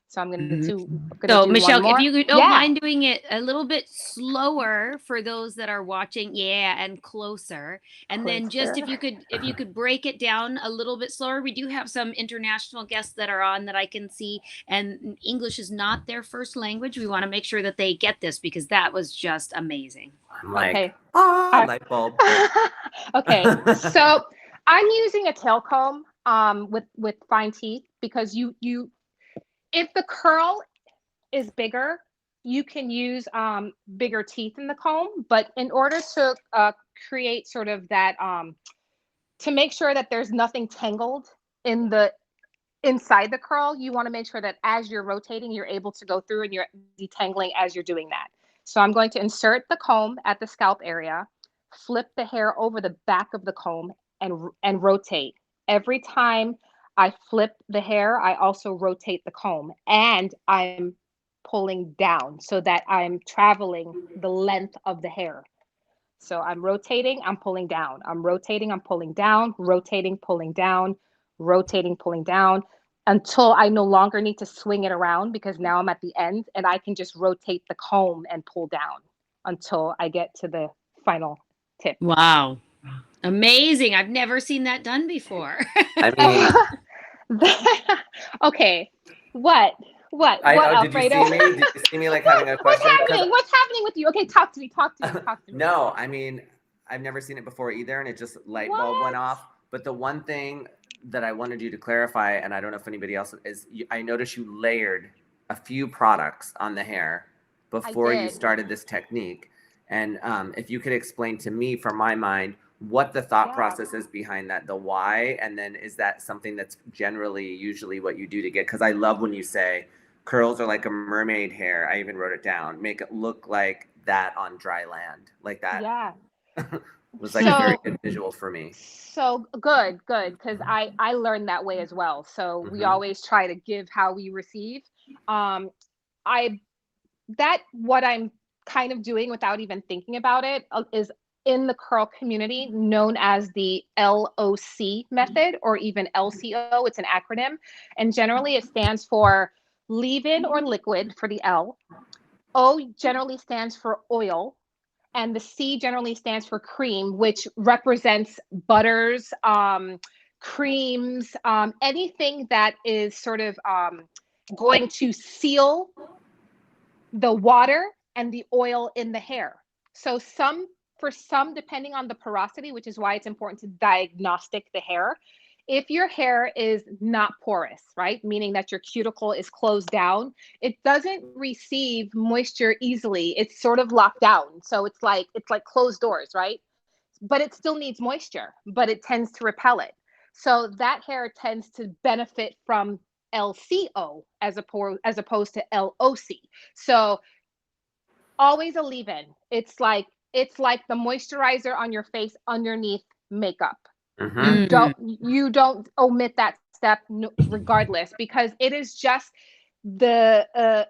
Speaker 4: So I'm going to do
Speaker 1: So,
Speaker 4: one
Speaker 1: Michelle,
Speaker 4: more.
Speaker 1: if you don't mind doing it a little bit slower for those that are watching, and closer. And then just if you could break it down a little bit slower. We do have some international guests that are on that I can see, and English is not their first language. We want to make sure that they get this because that was just amazing.
Speaker 2: I'm like,
Speaker 4: okay.
Speaker 2: Light bulb.
Speaker 4: Okay, so I'm using a tail comb with fine teeth because if the curl is bigger, you can use bigger teeth in the comb. But in order to create sort of that to make sure that there's nothing tangled in the inside the curl. You want to make sure that as you're rotating, you're able to go through and you're detangling as you're doing that. So I'm going to insert the comb at the scalp area, flip the hair over the back of the comb, and rotate. Every time I flip the hair, I also rotate the comb, and I'm pulling down so that I'm traveling the length of the hair. So I'm rotating, I'm pulling down. I'm rotating, I'm pulling down, rotating, pulling down, rotating, pulling down, until I no longer need to swing it around, because now I'm at the end and I can just rotate the comb and pull down until I get to the final tip.
Speaker 1: Wow. Amazing. I've never seen that done before.
Speaker 2: I mean,
Speaker 4: Okay. What? What,
Speaker 2: did you
Speaker 4: Alfredo?
Speaker 2: see me? Did you see me like having a question?
Speaker 4: What's happening with you? Okay, talk to me.
Speaker 2: No, I mean, I've never seen it before either, and it just light bulb went off. But the one thing that I wanted you to clarify, and I don't know if anybody else is, I noticed you layered a few products on the hair before you started this technique. And if you could explain to me, from my mind, what the thought process is behind that, the why, and then is that something that's generally usually what you do to get, because I love when you say curls are like a mermaid hair. I even wrote it down. Make it look like that on dry land, like that.
Speaker 4: Yeah.
Speaker 2: Was like a very good visual for me.
Speaker 4: So good, because I learned that way as well. So we always try to give how we receive. What I'm kind of doing without even thinking about it is in the curl community known as the LOC method, or even LCO. It's an acronym, and generally it stands for leave-in or liquid for the L. O generally stands for oil, and the C generally stands for cream, which represents butters, creams, anything that is sort of going to seal the water and the oil in the hair. So for some, depending on the porosity, which is why it's important to diagnostic the hair. If your hair is not porous, right, meaning that your cuticle is closed down, it doesn't receive moisture easily. It's sort of locked down. So it's like closed doors, right? But it still needs moisture, but it tends to repel it. So that hair tends to benefit from LCO as opposed to LOC. So always a leave-in. It's like the moisturizer on your face underneath makeup. You don't omit that step regardless, because it is just the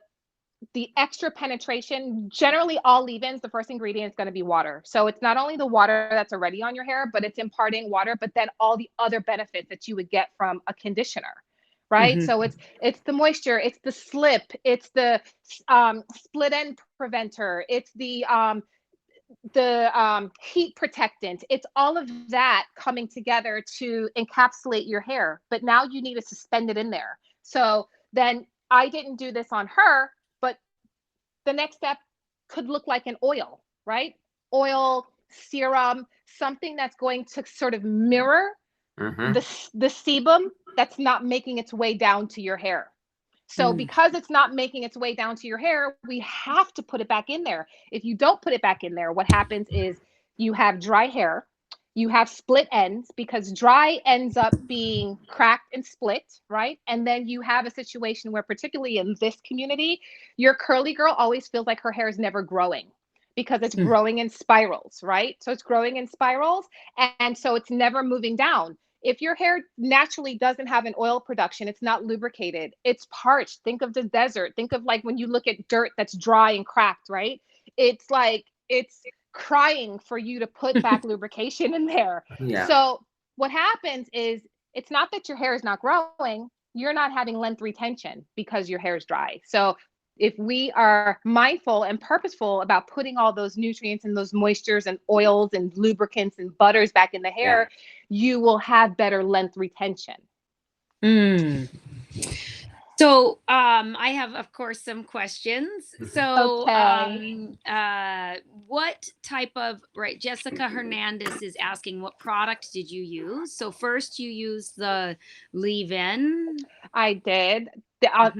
Speaker 4: extra penetration. Generally, all leave-ins, the first ingredient is going to be water. So it's not only the water that's already on your hair, but it's imparting water, but then all the other benefits that you would get from a conditioner, right? So it's the moisture, it's the slip, it's the split end preventer, it's the heat protectant. It's all of that coming together to encapsulate your hair. But now you need to suspend it in there. So then I didn't do this on her, but the next step could look like an oil, right? Oil, serum, something that's going to sort of mirror the sebum that's not making its way down to your hair. So because it's not making its way down to your hair, we have to put it back in there. If you don't put it back in there, what happens is you have dry hair, you have split ends, because dry ends up being cracked and split, right? And then you have a situation where, particularly in this community, your curly girl always feels like her hair is never growing, because it's growing in spirals, right? So it's growing in spirals, and so it's never moving down. If your hair naturally doesn't have an oil production, it's not lubricated, it's parched. Think of the desert. Think of like when you look at dirt that's dry and cracked, right? It's like it's crying for you to put back lubrication in there.
Speaker 2: Yeah.
Speaker 4: So what happens is, it's not that your hair is not growing, you're not having length retention because your hair is dry. So if we are mindful and purposeful about putting all those nutrients and those moistures and oils and lubricants and butters back in the hair, you will have better length retention.
Speaker 1: So I have, of course, some questions. So what type of, right, Jessica Hernandez is asking, what product did you use? So first you used the leave-in.
Speaker 4: I did.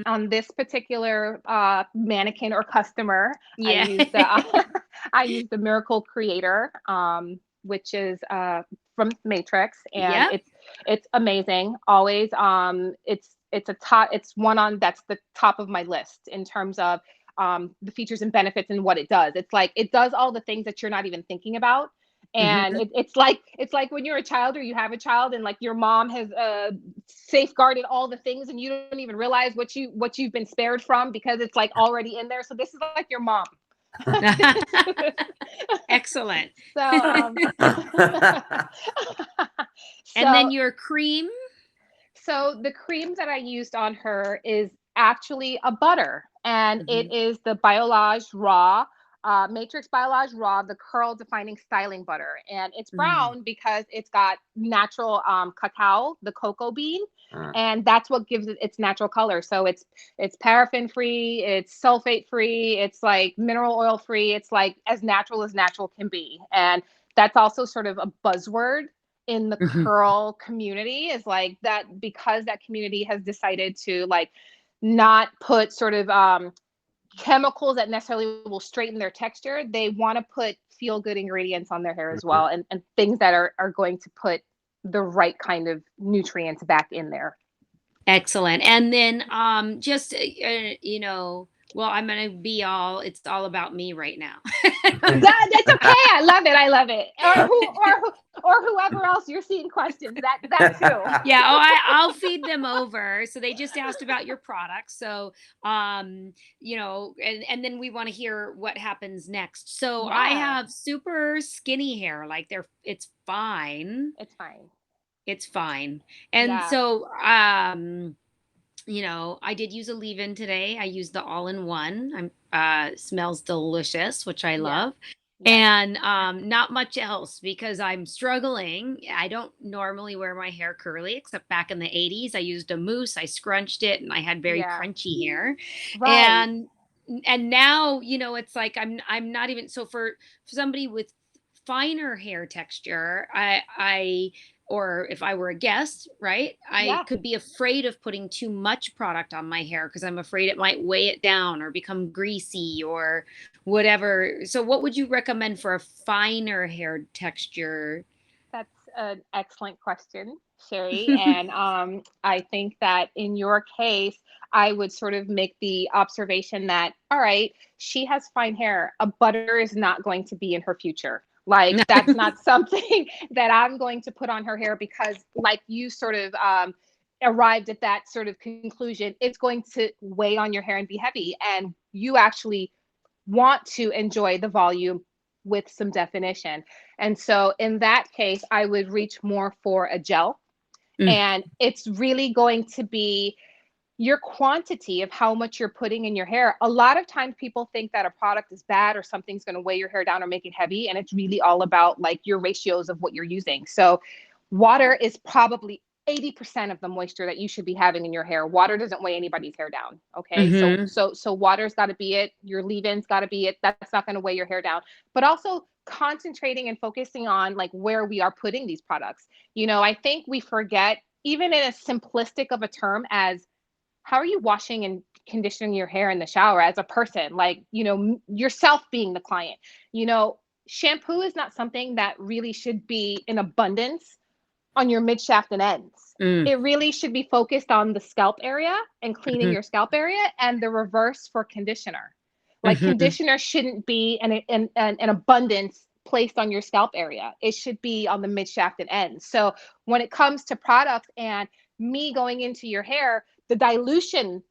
Speaker 4: On this particular mannequin or customer, I used the Miracle Creator. which is from Matrix, and
Speaker 1: Yep.
Speaker 4: it's amazing. Always, it's one on that's the top of my list in terms of the features and benefits and what it does. It's like it does all the things that you're not even thinking about. And
Speaker 1: Mhm.
Speaker 4: it's like when you're a child or you have a child and like your mom has safeguarded all the things and you don't even realize what you've been spared from because it's like already in there. So this is like your mom.
Speaker 1: Excellent.
Speaker 4: So
Speaker 1: And then
Speaker 4: so
Speaker 1: your cream?
Speaker 4: so the cream that I used on her is actually a butter, and it
Speaker 1: Mhm.
Speaker 4: is the Biolage Raw, Matrix Biolage Raw, the curl defining styling butter. And it's
Speaker 1: Mm.
Speaker 4: brown because it's got natural cacao, the cocoa bean,
Speaker 2: Uh,
Speaker 4: and that's what gives it its natural color. So it's paraffin free, it's sulfate free, it's like mineral oil free, it's like as natural can be. And that's also sort of a buzzword in the
Speaker 1: Mhm.
Speaker 4: curl community, is like that, because that community has decided to like not put sort of chemicals that necessarily will straighten their texture. They want to put feel good ingredients on their hair as
Speaker 2: mhm.
Speaker 4: well, and things that are going to put the right kind of nutrients back in there.
Speaker 1: Excellent. And then, just, well, I'm gonna be it's all about me right now.
Speaker 4: That's okay. I love it. I love it. Or whoever else you're seeing questions. That too.
Speaker 1: Yeah, I'll feed them over. So they just asked about your products. So, and then we want to hear what happens next. So I
Speaker 4: Yeah,
Speaker 1: have super skinny hair, like it's fine.
Speaker 4: it's fine.
Speaker 1: It's fine. And
Speaker 4: Yeah,
Speaker 1: so, I did use a leave-in today. I used the all-in-one. Smells delicious, which I
Speaker 4: yeah,
Speaker 1: love.
Speaker 4: yeah,
Speaker 1: And not much else because I'm struggling. I don't normally wear my hair curly, except back in the 80s. I used a mousse, I scrunched it, and I had very
Speaker 4: yeah.
Speaker 1: crunchy hair.
Speaker 4: Right.
Speaker 1: And now, it's like I'm not even so for somebody with finer hair texture, or if I were a guest, right? I
Speaker 4: Yeah.
Speaker 1: could be afraid of putting too much product on my hair because I'm afraid it might weigh it down or become greasy or whatever. So, what would you recommend for a finer hair texture?
Speaker 4: That's an excellent question, Sherry. And I think that in your case, I would sort of make the observation that, all right, she has fine hair. A butter is not going to be in her future. Like, that's not something that I'm going to put on her hair because, like, you sort of arrived at that sort of conclusion. It's going to weigh on your hair and be heavy. And you actually want to enjoy the volume with some definition. And so in that case, I would reach more for a gel.
Speaker 1: Mm,
Speaker 4: And it's really going to be your quantity of how much you're putting in your hair. A lot of times people think that a product is bad or something's going to weigh your hair down or make it heavy. And it's really all about like your ratios of what you're using. So water is probably 80% of the moisture that you should be having in your hair. Water doesn't weigh anybody's hair down. Okay. So
Speaker 1: mhm,
Speaker 4: so so water's got to be it. Your leave-ins got to be it. That's not going to weigh your hair down. But also concentrating and focusing on like where we are putting these products. I think we forget, even in as simplistic of a term as how are you washing and conditioning your hair in the shower as a person, like yourself being the client. you know Shampoo is not something that really should be in abundance on your mid shaft and ends.
Speaker 1: mm,
Speaker 4: It really should be focused on the scalp area and cleaning
Speaker 1: mhm,
Speaker 4: your scalp area, and the reverse for conditioner. Like
Speaker 1: mhm.
Speaker 4: conditioner shouldn't be an abundance placed on your scalp area. It should be on the mid shaft and ends. So when it comes to products and me going into your hair, the dilution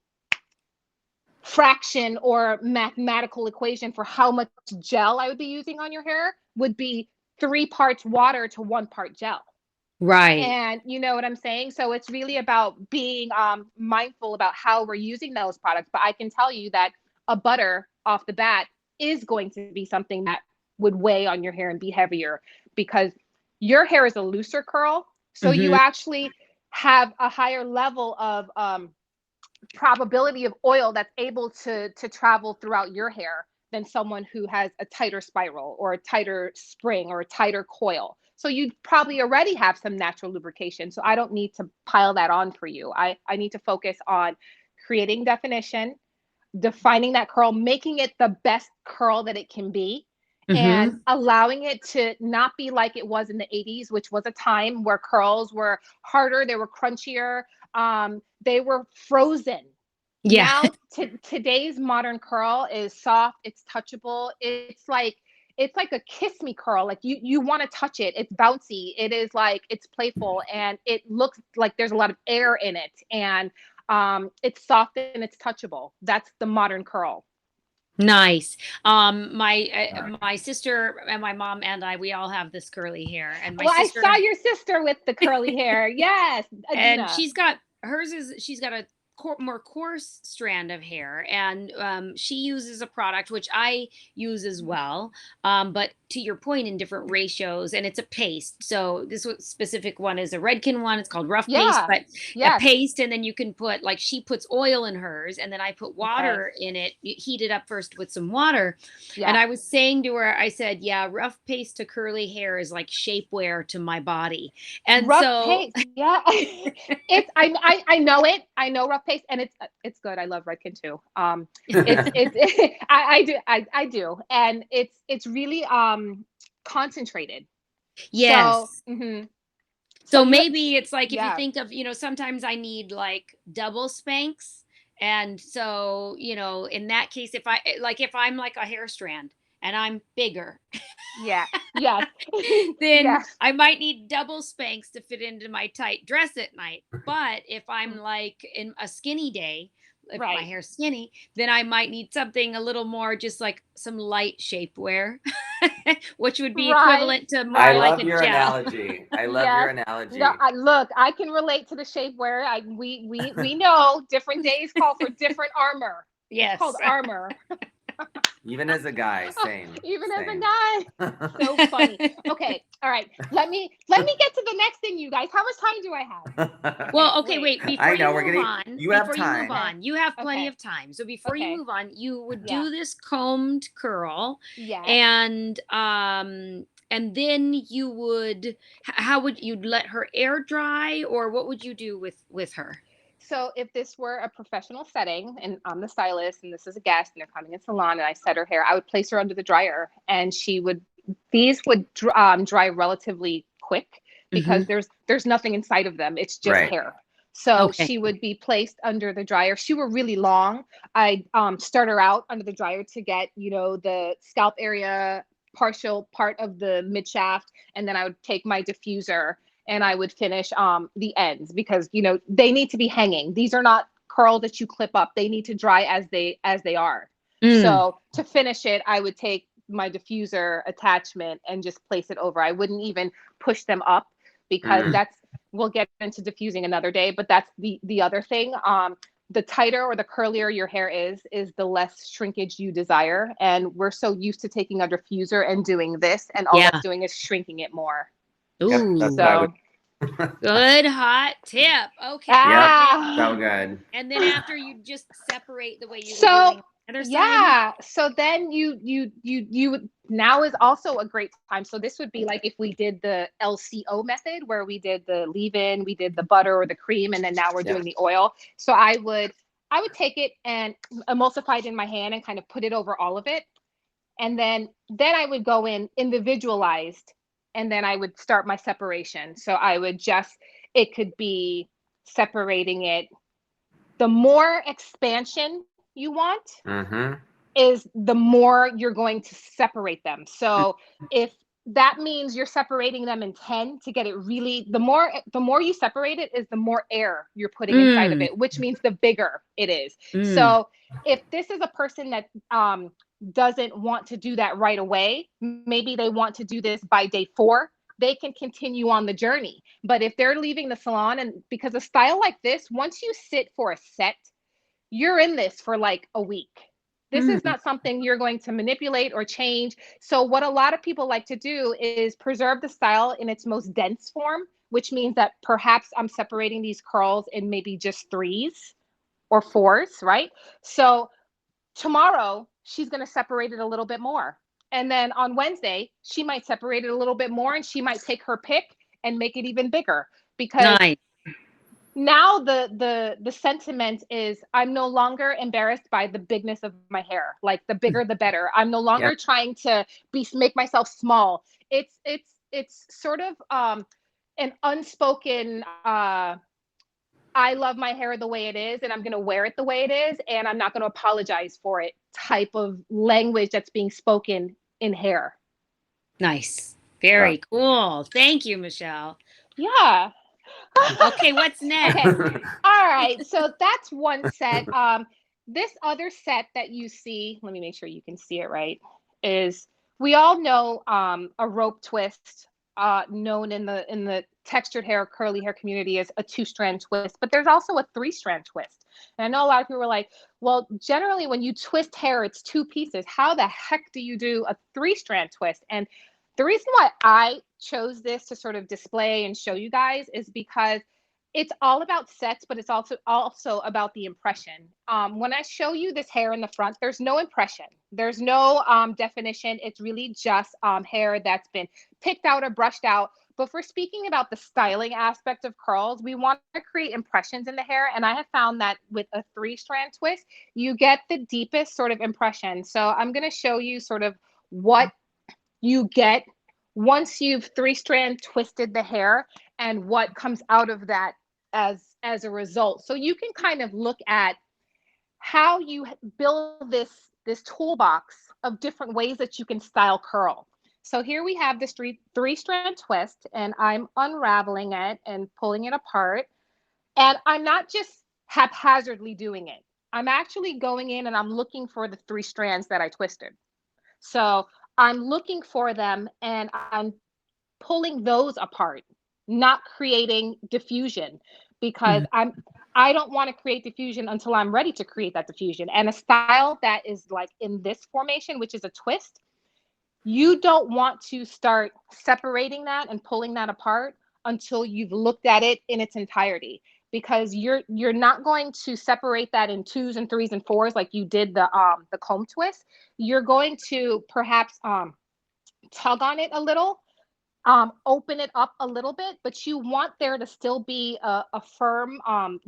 Speaker 4: fraction or mathematical equation for how much gel I would be using on your hair would be 3 parts water to 1 part gel.
Speaker 1: Right.
Speaker 4: And you know what I'm saying? So it's really about being mindful about how we're using those products. But I can tell you that a butter off the bat is going to be something that would weigh on your hair and be heavier because your hair is a looser curl. So you
Speaker 1: Mhm,
Speaker 4: actually have a higher level of probability of oil that's able to travel throughout your hair than someone who has a tighter spiral or a tighter spring or a tighter coil. So you probably already have some natural lubrication. So I don't need to pile that on for you. I need to focus on creating definition, defining that curl, making it the best curl that it can be, and
Speaker 1: Mhm.
Speaker 4: allowing it to not be like it was in the 80s, which was a time where curls were harder, they were crunchier, they were frozen.
Speaker 1: Yeah.
Speaker 4: Now today's modern curl is soft, it's touchable, it's like a kiss me curl. Like you want to touch it. It's bouncy. It is like it's playful and it looks like there's a lot of air in it, and it's soft and it's touchable. That's the modern curl.
Speaker 1: Nice. My
Speaker 2: Alright.
Speaker 1: my sister and my mom and I, we all have this curly hair, and my
Speaker 4: Well, I
Speaker 1: sister,
Speaker 4: saw your sister with the curly hair. Yes,
Speaker 1: and
Speaker 4: Adina.
Speaker 1: she's got a more coarse strand of hair, and she uses a product which I use as well, but to your point, in different ratios, and it's a paste. So specific one is a Redken one. It's called Rough Paste,
Speaker 4: Yeah.
Speaker 1: but a
Speaker 4: Yes.
Speaker 1: paste, and then you can put, like, she puts oil in hers, and then I put
Speaker 4: Okay.
Speaker 1: water in it. You heat it up first with some water, and
Speaker 4: Yeah.
Speaker 1: I was saying to her, I said, "Yeah, Rough Paste to curly hair is like shapewear to my body," and
Speaker 4: Rough
Speaker 1: so
Speaker 4: paste. Yeah. It's I know it. I know rough paste, and it's good. I love Redken too. It's I do, and it's really concentrated. So
Speaker 1: yes.
Speaker 4: so
Speaker 1: So
Speaker 4: you
Speaker 1: maybe it's like, if you
Speaker 4: yeah.
Speaker 1: think of, sometimes I need like double Spanx. And so, in that case, if I'm like a hair strand and I'm bigger,
Speaker 4: Yeah. Yes.
Speaker 1: then
Speaker 4: Yes.
Speaker 1: I might need double Spanx to fit into my tight dress at night. But if I'm
Speaker 4: Mm,
Speaker 1: like in a skinny day, if my
Speaker 4: right.
Speaker 1: hair's skinny, then I might need something a little more, just like some light shapewear, which would be
Speaker 4: Right.
Speaker 1: equivalent to
Speaker 2: I
Speaker 1: more like
Speaker 2: love
Speaker 1: a
Speaker 2: your
Speaker 1: gel.
Speaker 2: analogy. I love your
Speaker 4: Yes. No,
Speaker 2: analogy.
Speaker 4: I look, I can relate to the shapewear. We know different days call for different armor. It's called
Speaker 1: Yes.
Speaker 4: armor.
Speaker 2: Even as a guy, same,
Speaker 4: Even as a
Speaker 2: same.
Speaker 4: guy. So funny. Okay. All right. Let me get to the next thing, you guys. How much time do I have? Okay,
Speaker 1: Well, okay,
Speaker 4: wait.
Speaker 1: wait.
Speaker 2: I know we're gonna. You have time.
Speaker 4: Okay.
Speaker 1: You have plenty
Speaker 4: Okay.
Speaker 1: of time. So before you
Speaker 4: Okay.
Speaker 1: move on, you would
Speaker 4: Yeah.
Speaker 1: do this combed curl,
Speaker 4: Yes.
Speaker 1: and then you would, how would you let her air dry, or what would you do with her?
Speaker 4: So if this were a professional setting and I'm the stylist and this is a guest and they're coming in salon and I set her hair, I would place her under the dryer and these would dry relatively quick because
Speaker 1: Hmm.
Speaker 4: there's nothing inside of them. It's just
Speaker 2: Right.
Speaker 4: hair. So
Speaker 1: Okay.
Speaker 4: she would be placed under the dryer. If she were really long, I'd start her out under the dryer to get, the scalp area, partial part of the mid shaft, and then I would take my diffuser and I would finish the ends because they need to be hanging. These are not curls that you clip up. They need to dry as they are.
Speaker 1: Mm,
Speaker 4: So to finish it, I would take my diffuser attachment and just place it over. I wouldn't even push them up because
Speaker 2: Mm.
Speaker 4: we'll get into diffusing another day, but that's the other thing. The tighter or the curlier your hair is the less shrinkage you desire. And we're so used to taking a diffuser and doing this, and all that's
Speaker 1: yeah.
Speaker 4: doing is shrinking it more.
Speaker 2: Yep, that's what
Speaker 1: Ooh.
Speaker 2: I would.
Speaker 4: So
Speaker 1: Good hot tip. Okay.
Speaker 2: Yep,
Speaker 4: ah
Speaker 2: so good.
Speaker 1: And then after, you just separate the way you were
Speaker 4: so
Speaker 1: doing on the other side.
Speaker 4: yeah, so then you would, now is also a great time. So this would be like if we did the LCO method where we did the leave-in, we did the butter or the cream, and then now we're
Speaker 2: Yep.
Speaker 4: doing the oil. So I would take it and emulsify it in my hand and kind of put it over all of it, and then I would go in individualized, and then I would start my separation. So I would just, it could be separating it. The more expansion you want
Speaker 2: Mm-hmm.
Speaker 4: is the more you're going to separate them. So if that means you're separating them in 10 to get it really, the more you separate it is the more air you're putting inside of
Speaker 1: Mm,
Speaker 4: it, which means the bigger it is.
Speaker 1: mm,
Speaker 4: So if this is a person that doesn't want to do that right away, maybe they want to do this by day 4, they can continue on the journey. But if they're leaving the salon, and because a style like this, once you sit for a set, you're in this for like a week. This is
Speaker 1: mm,
Speaker 4: not something you're going to manipulate or change. So, what a lot of people like to do is preserve the style in its most dense form, which means that perhaps I'm separating these curls in maybe just 3s or 4s, right? So, tomorrow, she's going to separate it a little bit more. And then on Wednesday, she might separate it a little bit more and she might take her pick and make it even bigger because
Speaker 1: nice.
Speaker 4: now the sentiment is I'm no longer embarrassed by the bigness of my hair. Like the bigger the better. I'm no
Speaker 2: Yeah.
Speaker 4: longer trying to make myself small. It's sort of an unspoken I love my hair the way it is and I'm going to wear it the way it is and I'm not going to apologize for it type of language that's being spoken in hair.
Speaker 1: Nice. Very cool. Thank you, Michelle.
Speaker 4: Yeah.
Speaker 1: Okay, what's next?
Speaker 4: Okay. All right. So that's one set. This other set that you see, let me make sure you can see it right, is we all know a rope twist, known in the textured hair, curly hair community as a 2-strand twist, but there's also a 3-strand twist. And I know a lot of people are like, well, generally when you twist hair, it's 2 pieces. How the heck do you do a 3-strand twist? And the reason why I chose this to sort of display and show you guys is because it's all about sets, but it's also about the impression. When I show you this hair in the front, there's no impression. There's no definition. It's really just hair that's been picked out or brushed out. But for speaking about the styling aspect of curls, we want to create impressions in the hair. And I have found that with a 3-strand twist, you get the deepest sort of impression. So I'm going to show you sort of what you get once you've 3-strand twisted the hair and what comes out of that as a result. So you can kind of look at how you build this toolbox of different ways that you can style curl. So here we have this 3-strand twist and I'm unraveling it and pulling it apart. And I'm not just haphazardly doing it. I'm actually going in and I'm looking for the 3 strands that I twisted. So I'm looking for them and I'm pulling those apart, not creating diffusion, because I don't want to create diffusion until I'm ready to create that diffusion. And a style that is like in this formation, which is a twist, you don't want to start separating that and pulling that apart until you've looked at it in its entirety, because you're not going to separate that in 2s and 3s and 4s like you did the comb twist. You're going to perhaps tug on it a little, open it up a little bit, but you want there to still be a firm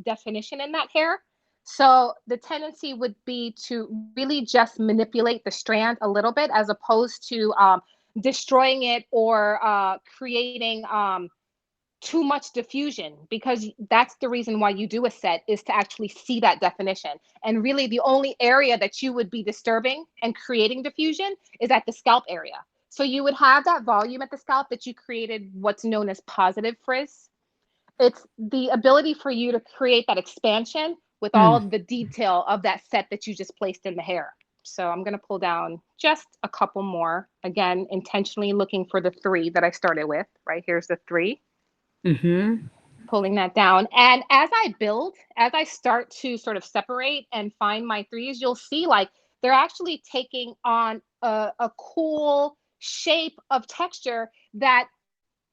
Speaker 4: definition in that hair. So the tendency would be to really just manipulate the strand a little bit as opposed to destroying it or creating too much diffusion, because that's the reason why you do a set, is to actually see that definition. And really the only area that you would be disturbing and creating diffusion is at the scalp area. So you would have that volume at the scalp that you created what's known as positive frizz. It's the ability for you to create that expansion with all of the detail of that set that you just placed in the hair. So I'm going to pull down just a couple more. Again, intentionally looking for the 3 that I started with. Right, here's the 3. Pulling that down. And as I build, as I start to sort of separate and find my 3s, you'll see like they're actually taking on a cool shape of texture that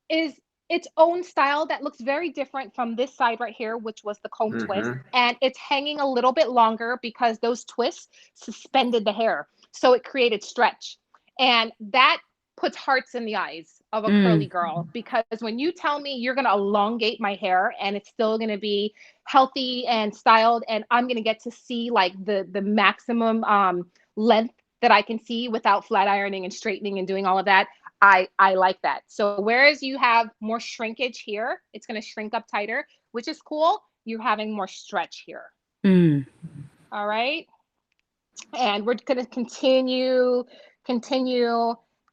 Speaker 4: is its own style that looks very different from this side right here, which was the comb twist. And it's hanging a little bit longer because those twists suspended the hair. So it created stretch. And that puts hearts in the eyes of a curly girl, because when you tell me you're going to elongate my hair and it's still going to be healthy and styled, and I'm going to get to see like the maximum length that I can see without flat ironing and straightening and doing all of that, I like that. So whereas you have more shrinkage here, it's going to shrink up tighter, which is cool. You're having more stretch here. All right. And we're going to continue,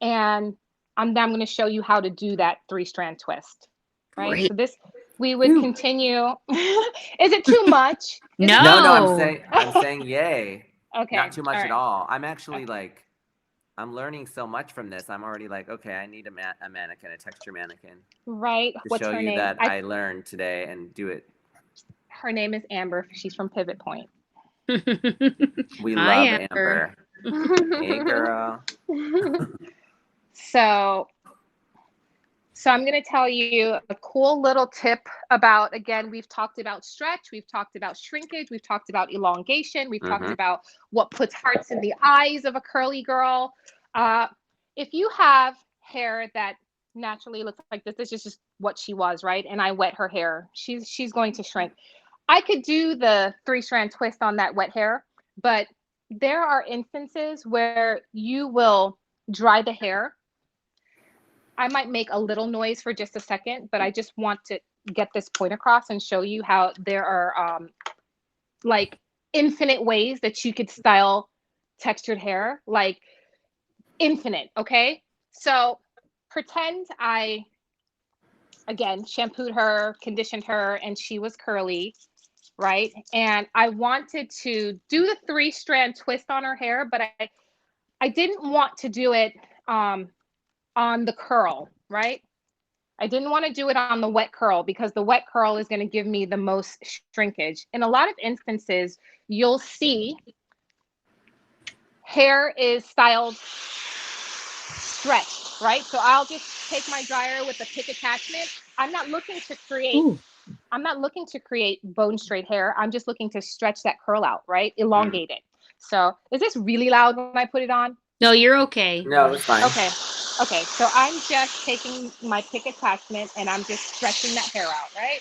Speaker 4: and I'm going to show you how to do that 3-strand twist. Right.
Speaker 1: Great.
Speaker 4: So this, we would continue. Is it too much?
Speaker 1: No.
Speaker 2: No, I'm saying yay.
Speaker 4: Okay.
Speaker 2: Not too much
Speaker 4: all
Speaker 2: at
Speaker 4: right.
Speaker 2: all. I'm actually like, I'm learning so much from this. I'm already like, okay, I need a mannequin, a texture mannequin,
Speaker 4: Right.
Speaker 2: to
Speaker 4: What's
Speaker 2: show
Speaker 4: her
Speaker 2: you
Speaker 4: name?
Speaker 2: that I learned today and do it.
Speaker 4: Her name is Amber. She's from Pivot Point.
Speaker 2: We
Speaker 1: Hi,
Speaker 2: love
Speaker 1: Amber.
Speaker 2: Hey, girl.
Speaker 4: So I'm going to tell you a cool little tip about, again, we've talked about stretch, we've talked about shrinkage, we've talked about elongation, we've talked about what puts hearts in the eyes of a curly girl. If you have hair that naturally looks like this. This is just what she was, right? And I wet her hair. She's going to shrink. I could do the 3-strand twist on that wet hair, but there are instances where you will dry the hair. I might make a little noise for just a second, but I just want to get this point across and show you how there are like infinite ways that you could style textured hair, like infinite. Okay. So pretend I, again, shampooed her, conditioned her, and she was curly, right? And I wanted to do the 3-strand twist on her hair, but I didn't want to do it on the curl, right? I didn't want to do it on the wet curl because the wet curl is going to give me the most shrinkage. In a lot of instances, you'll see hair is styled stretched, right? So I'll just take my dryer with a pick attachment. I'm not looking to create
Speaker 1: Ooh.
Speaker 4: I'm not looking to create bone straight hair. I'm just looking to stretch that curl out, right? Elongate it. So is this really loud when I put it on?
Speaker 1: No, you're okay.
Speaker 2: No, it's fine.
Speaker 4: Okay. Okay. So I'm just taking my pick attachment and I'm just stretching that hair out, right?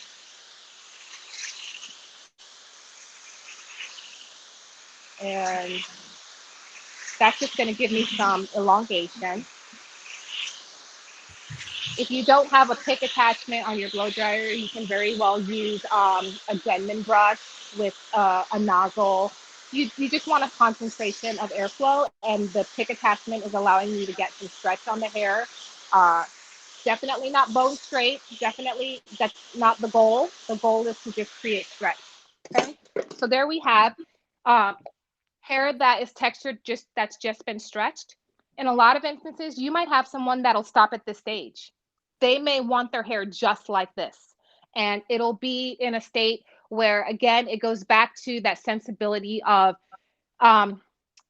Speaker 4: And that's just going to give me some elongation. If you don't have a pick attachment on your blow dryer, you can very well use a Denman brush with a nozzle. You just want a concentration of airflow, and the pick attachment is allowing you to get some stretch on the hair. Definitely not bone straight. Definitely, that's not the goal. The goal is to just create stretch. Okay, so there we have hair that is textured, that's just been stretched. In a lot of instances, you might have someone that'll stop at this stage. They may want their hair just like this, and it'll be in a state where, again, it goes back to that sensibility of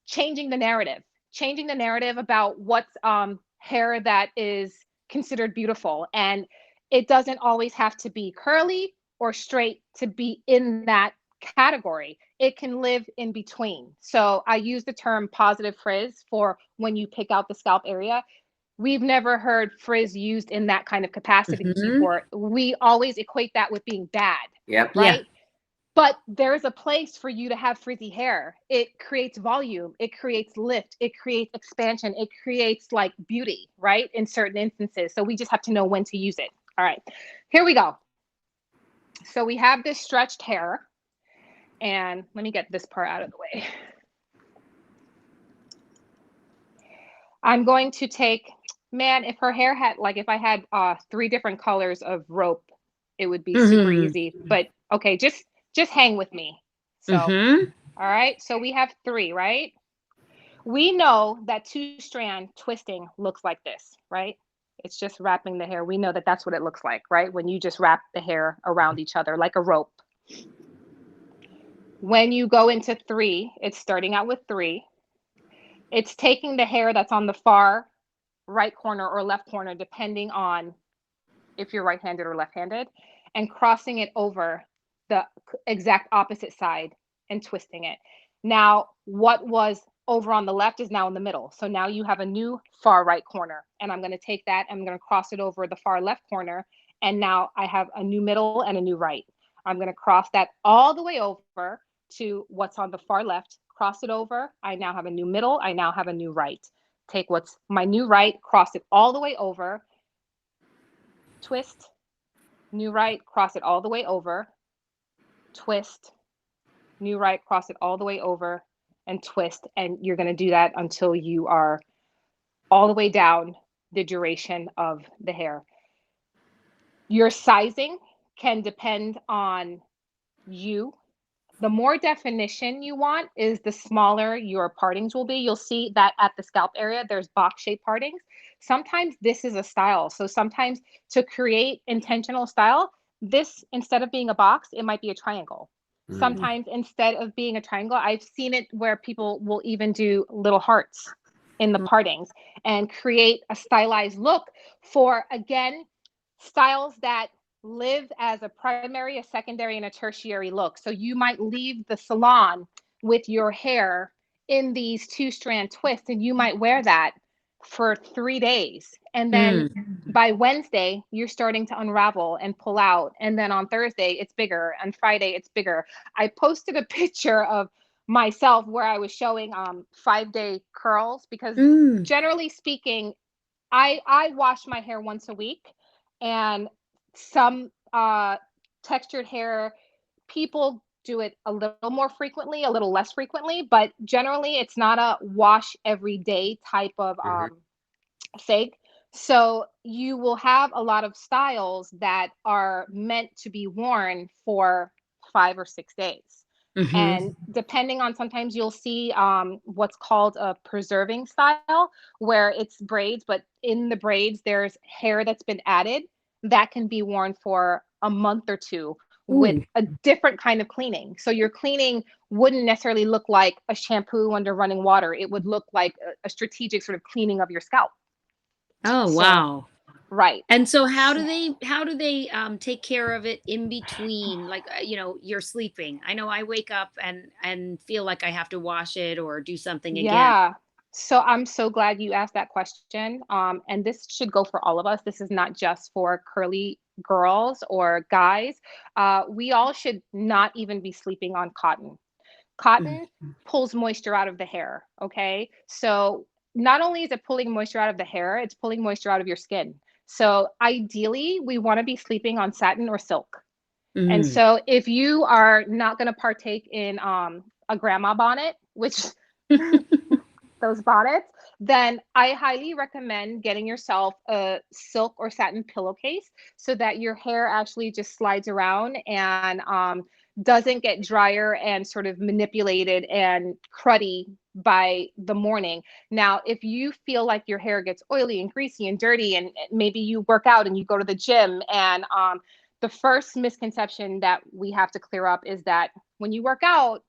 Speaker 4: changing the narrative about what's hair that is considered beautiful. And it doesn't always have to be curly or straight to be in that category. It can live in between. So I use the term positive frizz for when you pick out the scalp area. We've never heard frizz used in that kind of capacity before. We always equate that with being bad,
Speaker 2: Yep.
Speaker 4: right? But there's a place for you to have frizzy hair. It creates volume, it creates lift, it creates expansion, it creates like beauty, right? In certain instances. So we just have to know when to use it. All right, here we go. So we have this stretched hair, and let me get this part out of the way. I'm going to take, man, if her hair had, like if I had 3 different colors of rope, it would be super easy. But okay, just hang with me. So, all right. So we have 3, right? We know that 2-strand twisting looks like this, right? It's just wrapping the hair. We know that that's what it looks like, right? When you just wrap the hair around each other like a rope. When you go into 3, it's starting out with 3. It's taking the hair that's on the far right corner or left corner, depending on if you're right-handed or left-handed, and crossing it over the exact opposite side and twisting it. Now, what was over on the left is now in the middle. So now you have a new far right corner, and I'm going to take that, I'm going to cross it over the far left corner, and now I have a new middle and a new right. I'm going to cross that all the way over to what's on the far left, cross it over. I now have a new middle. I now have a new right. Take what's my new right, cross it all the way over, twist, new right, cross it all the way over, twist, new right, cross it all the way over, and twist. And you're going to do that until you are all the way down the duration of the hair. Your sizing can depend on you. The more definition you want is the smaller your partings will be. You'll see that at the scalp area, there's box shaped partings. Sometimes this is a style. So sometimes to create intentional style, this, instead of being a box, it might be a triangle. Sometimes instead of being a triangle, I've seen it where people will even do little hearts in the partings and create a stylized look for, again, styles that live as a primary, a secondary, and a tertiary look. So you might leave the salon with your hair in these 2-strand twists, and you might wear that for 3 days. And then by Wednesday, you're starting to unravel and pull out. And then on Thursday, it's bigger. And Friday, it's bigger. I posted a picture of myself where I was showing 5-day curls because generally speaking, I wash my hair once a week, and some textured hair people do it a little more frequently, a little less frequently, but generally it's not a wash every day type of thing. So you will have a lot of styles that are meant to be worn for 5 or 6 days. And depending on, sometimes you'll see what's called a preserving style, where it's braids, but in the braids, there's hair that's been added that can be worn for a month or two with a different kind of cleaning. So your cleaning wouldn't necessarily look like a shampoo under running water. It would look like a strategic sort of cleaning of your scalp.
Speaker 1: Oh, wow.
Speaker 4: Right.
Speaker 1: And so how do they take care of it in between, like you're sleeping? I know I wake up and feel like I have to wash it or do something again.
Speaker 4: Yeah. So I'm so glad you asked that question. And this should go for all of us. This is not just for curly girls or guys. We all should not even be sleeping on cotton. Cotton pulls moisture out of the hair. Okay. So not only is it pulling moisture out of the hair, it's pulling moisture out of your skin. So ideally, we want to be sleeping on satin or silk. And so if you are not going to partake in a grandma bonnet, which those bonnets, then I highly recommend getting yourself a silk or satin pillowcase so that your hair actually just slides around and doesn't get drier and sort of manipulated and cruddy by the morning. Now, if you feel like your hair gets oily and greasy and dirty, and maybe you work out and you go to the gym, and the first misconception that we have to clear up is that when you work out,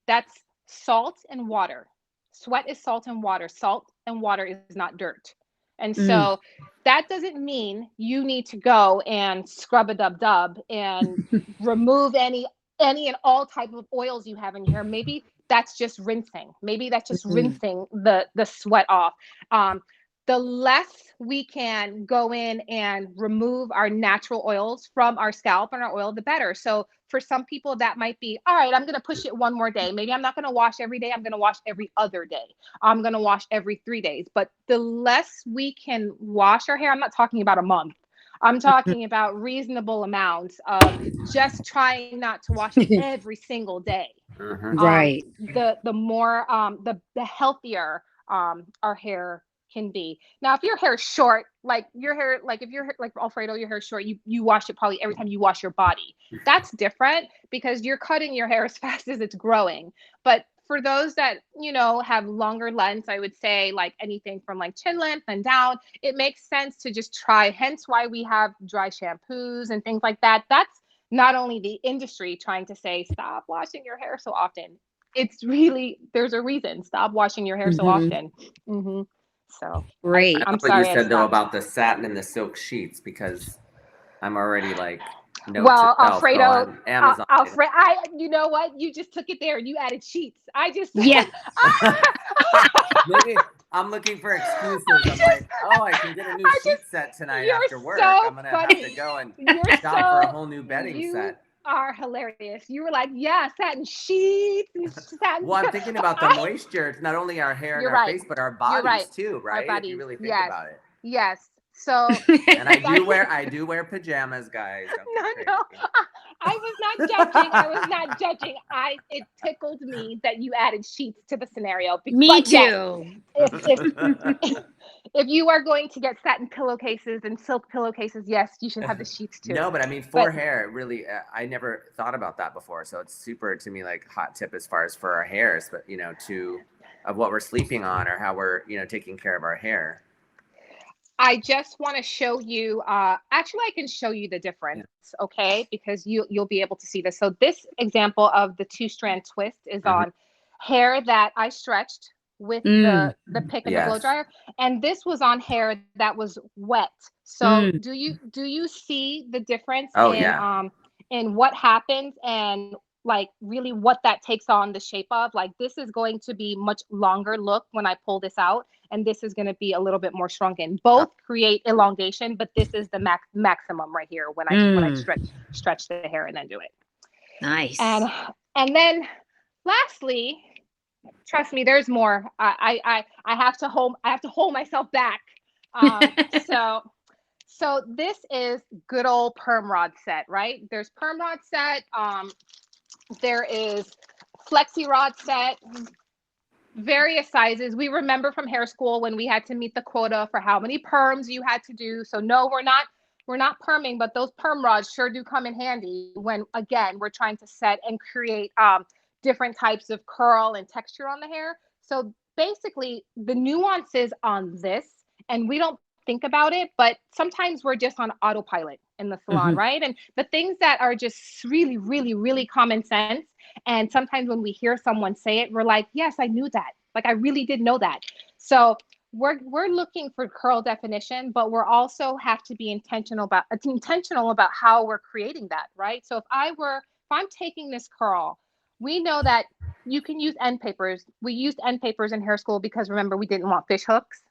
Speaker 4: that's salt and water. Sweat is salt and water. Salt and water is not dirt. And so that doesn't mean you need to go and scrub a dub and remove any and all type of oils you have in your hair. Maybe that's just rinsing. Maybe that's just rinsing the sweat off. The less we can go in and remove our natural oils from our scalp and our oil, the better. So for some people, that might be, all right, I'm going to push it one more day. Maybe I'm not going to wash every day. I'm going to wash every other day. I'm going to wash every 3 days. But the less we can wash our hair, I'm not talking about a month. I'm talking about reasonable amounts of just trying not to wash it every single day.
Speaker 1: Right.
Speaker 4: The more, the healthier our hair can be. Now, if your hair is short, like your hair, like if you're like Alfredo, your hair is short, you wash it probably every time you wash your body. That's different because you're cutting your hair as fast as it's growing. But for those that, have longer lengths, I would say like anything from like chin length and down, it makes sense to just try. Hence why we have dry shampoos and things like that. That's not only the industry trying to say, stop washing your hair so often. It's really, there's a reason. Stop washing your hair so often. So
Speaker 1: great.
Speaker 2: I love
Speaker 4: sorry
Speaker 2: what you said though about the satin and the silk sheets, because I'm already like,
Speaker 4: well, Alfredo,
Speaker 2: Amazon.
Speaker 4: you know what? You just took it there and you added sheets.
Speaker 1: Yeah.
Speaker 2: Maybe I'm looking for excuses. I'm like, oh, I can get a new sheet set tonight after work. I'm gonna have to go and shop for a whole new bedding set.
Speaker 4: Are hilarious. You were like, yeah, satin sheets and satin.
Speaker 2: Well, I'm thinking about the moisture. It's not only our hair and our face, but our bodies too, right? If you really think about it.
Speaker 4: Yes. So
Speaker 2: and I do wear pajamas, guys.
Speaker 4: No. I was not judging. It tickled me that you added sheets to the scenario.
Speaker 1: Me too.
Speaker 4: Yes, if you are going to get satin pillowcases and silk pillowcases, yes, you should have the sheets too.
Speaker 2: No, but I mean, for hair, really, I never thought about that before. So it's super, to me, like hot tip as far as for our hairs, but of what we're sleeping on or how we're, taking care of our hair.
Speaker 4: I just want to show you, actually I can show you the difference, okay? Because you'll be able to see this. So this example of the 2-strand twist is on hair that I stretched with the pick and the blow dryer. And this was on hair that was wet. So do you see the difference in what happens and like really what that takes on the shape of. Like this is going to be much longer look when I pull this out, and this is going to be a little bit more shrunken. Both create elongation, but this is the maximum right here when I stretch the hair and then do it.
Speaker 1: Nice.
Speaker 4: And then lastly, trust me, there's more. I have to hold myself back. So this is good old perm rod set, right? There's perm rod set. There is flexi rod set, various sizes. We remember from hair school when we had to meet the quota for how many perms you had to do. So no, we're not perming, but those perm rods sure do come in handy when, again, we're trying to set and create different types of curl and texture on the hair. So basically the nuances on this, and we don't think about it, but sometimes we're just on autopilot in the salon, right? And the things that are just really, really, really common sense. And sometimes when we hear someone say it, we're like, yes, I knew that. Like, I really did know that. So we're looking for curl definition, but we're also have to be intentional about how we're creating that, right? So if I'm taking this curl, we know that you can use end papers. We used end papers in hair school because remember, we didn't want fish hooks.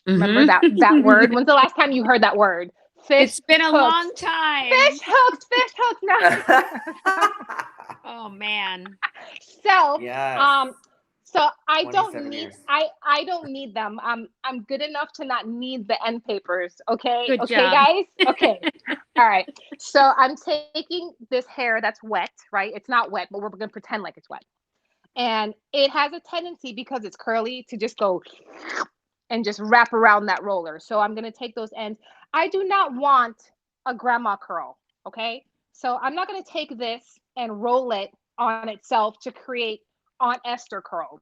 Speaker 4: Remember that word? When's the last time you heard that word? Fish
Speaker 1: It's been a
Speaker 4: hooks.
Speaker 1: long time.
Speaker 4: Fish hooks. No.
Speaker 1: Oh man.
Speaker 4: So,
Speaker 2: Yes.
Speaker 4: so I
Speaker 2: 27
Speaker 4: don't need
Speaker 2: years.
Speaker 4: I don't need them. I'm good enough to not need the end papers. Okay.
Speaker 1: Good
Speaker 4: Okay,
Speaker 1: job.
Speaker 4: guys. Okay. All right. So I'm taking this hair that's wet, right? It's not wet, but we're gonna pretend like it's wet. And it has a tendency because it's curly to just go and just wrap around that roller. So I'm going to take those ends. I do not want a grandma curl, okay? So I'm not going to take this and roll it on itself to create Aunt Esther curls.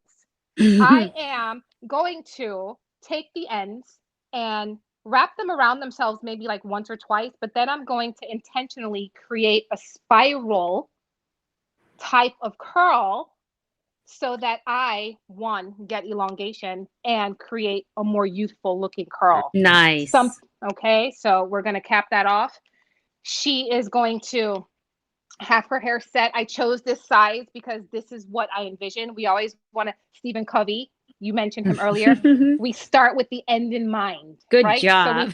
Speaker 4: I am going to take the ends and wrap them around themselves maybe like once or twice, but then I'm going to intentionally create a spiral type of curl so that I, one, get elongation and create a more youthful looking curl.
Speaker 1: Nice.
Speaker 4: Okay, so we're going to cap that off. She is going to have her hair set. I chose this size because this is what I envision. We always want to, Stephen Covey, you mentioned him earlier. We start with the end in mind.
Speaker 1: Good
Speaker 4: right?
Speaker 1: job.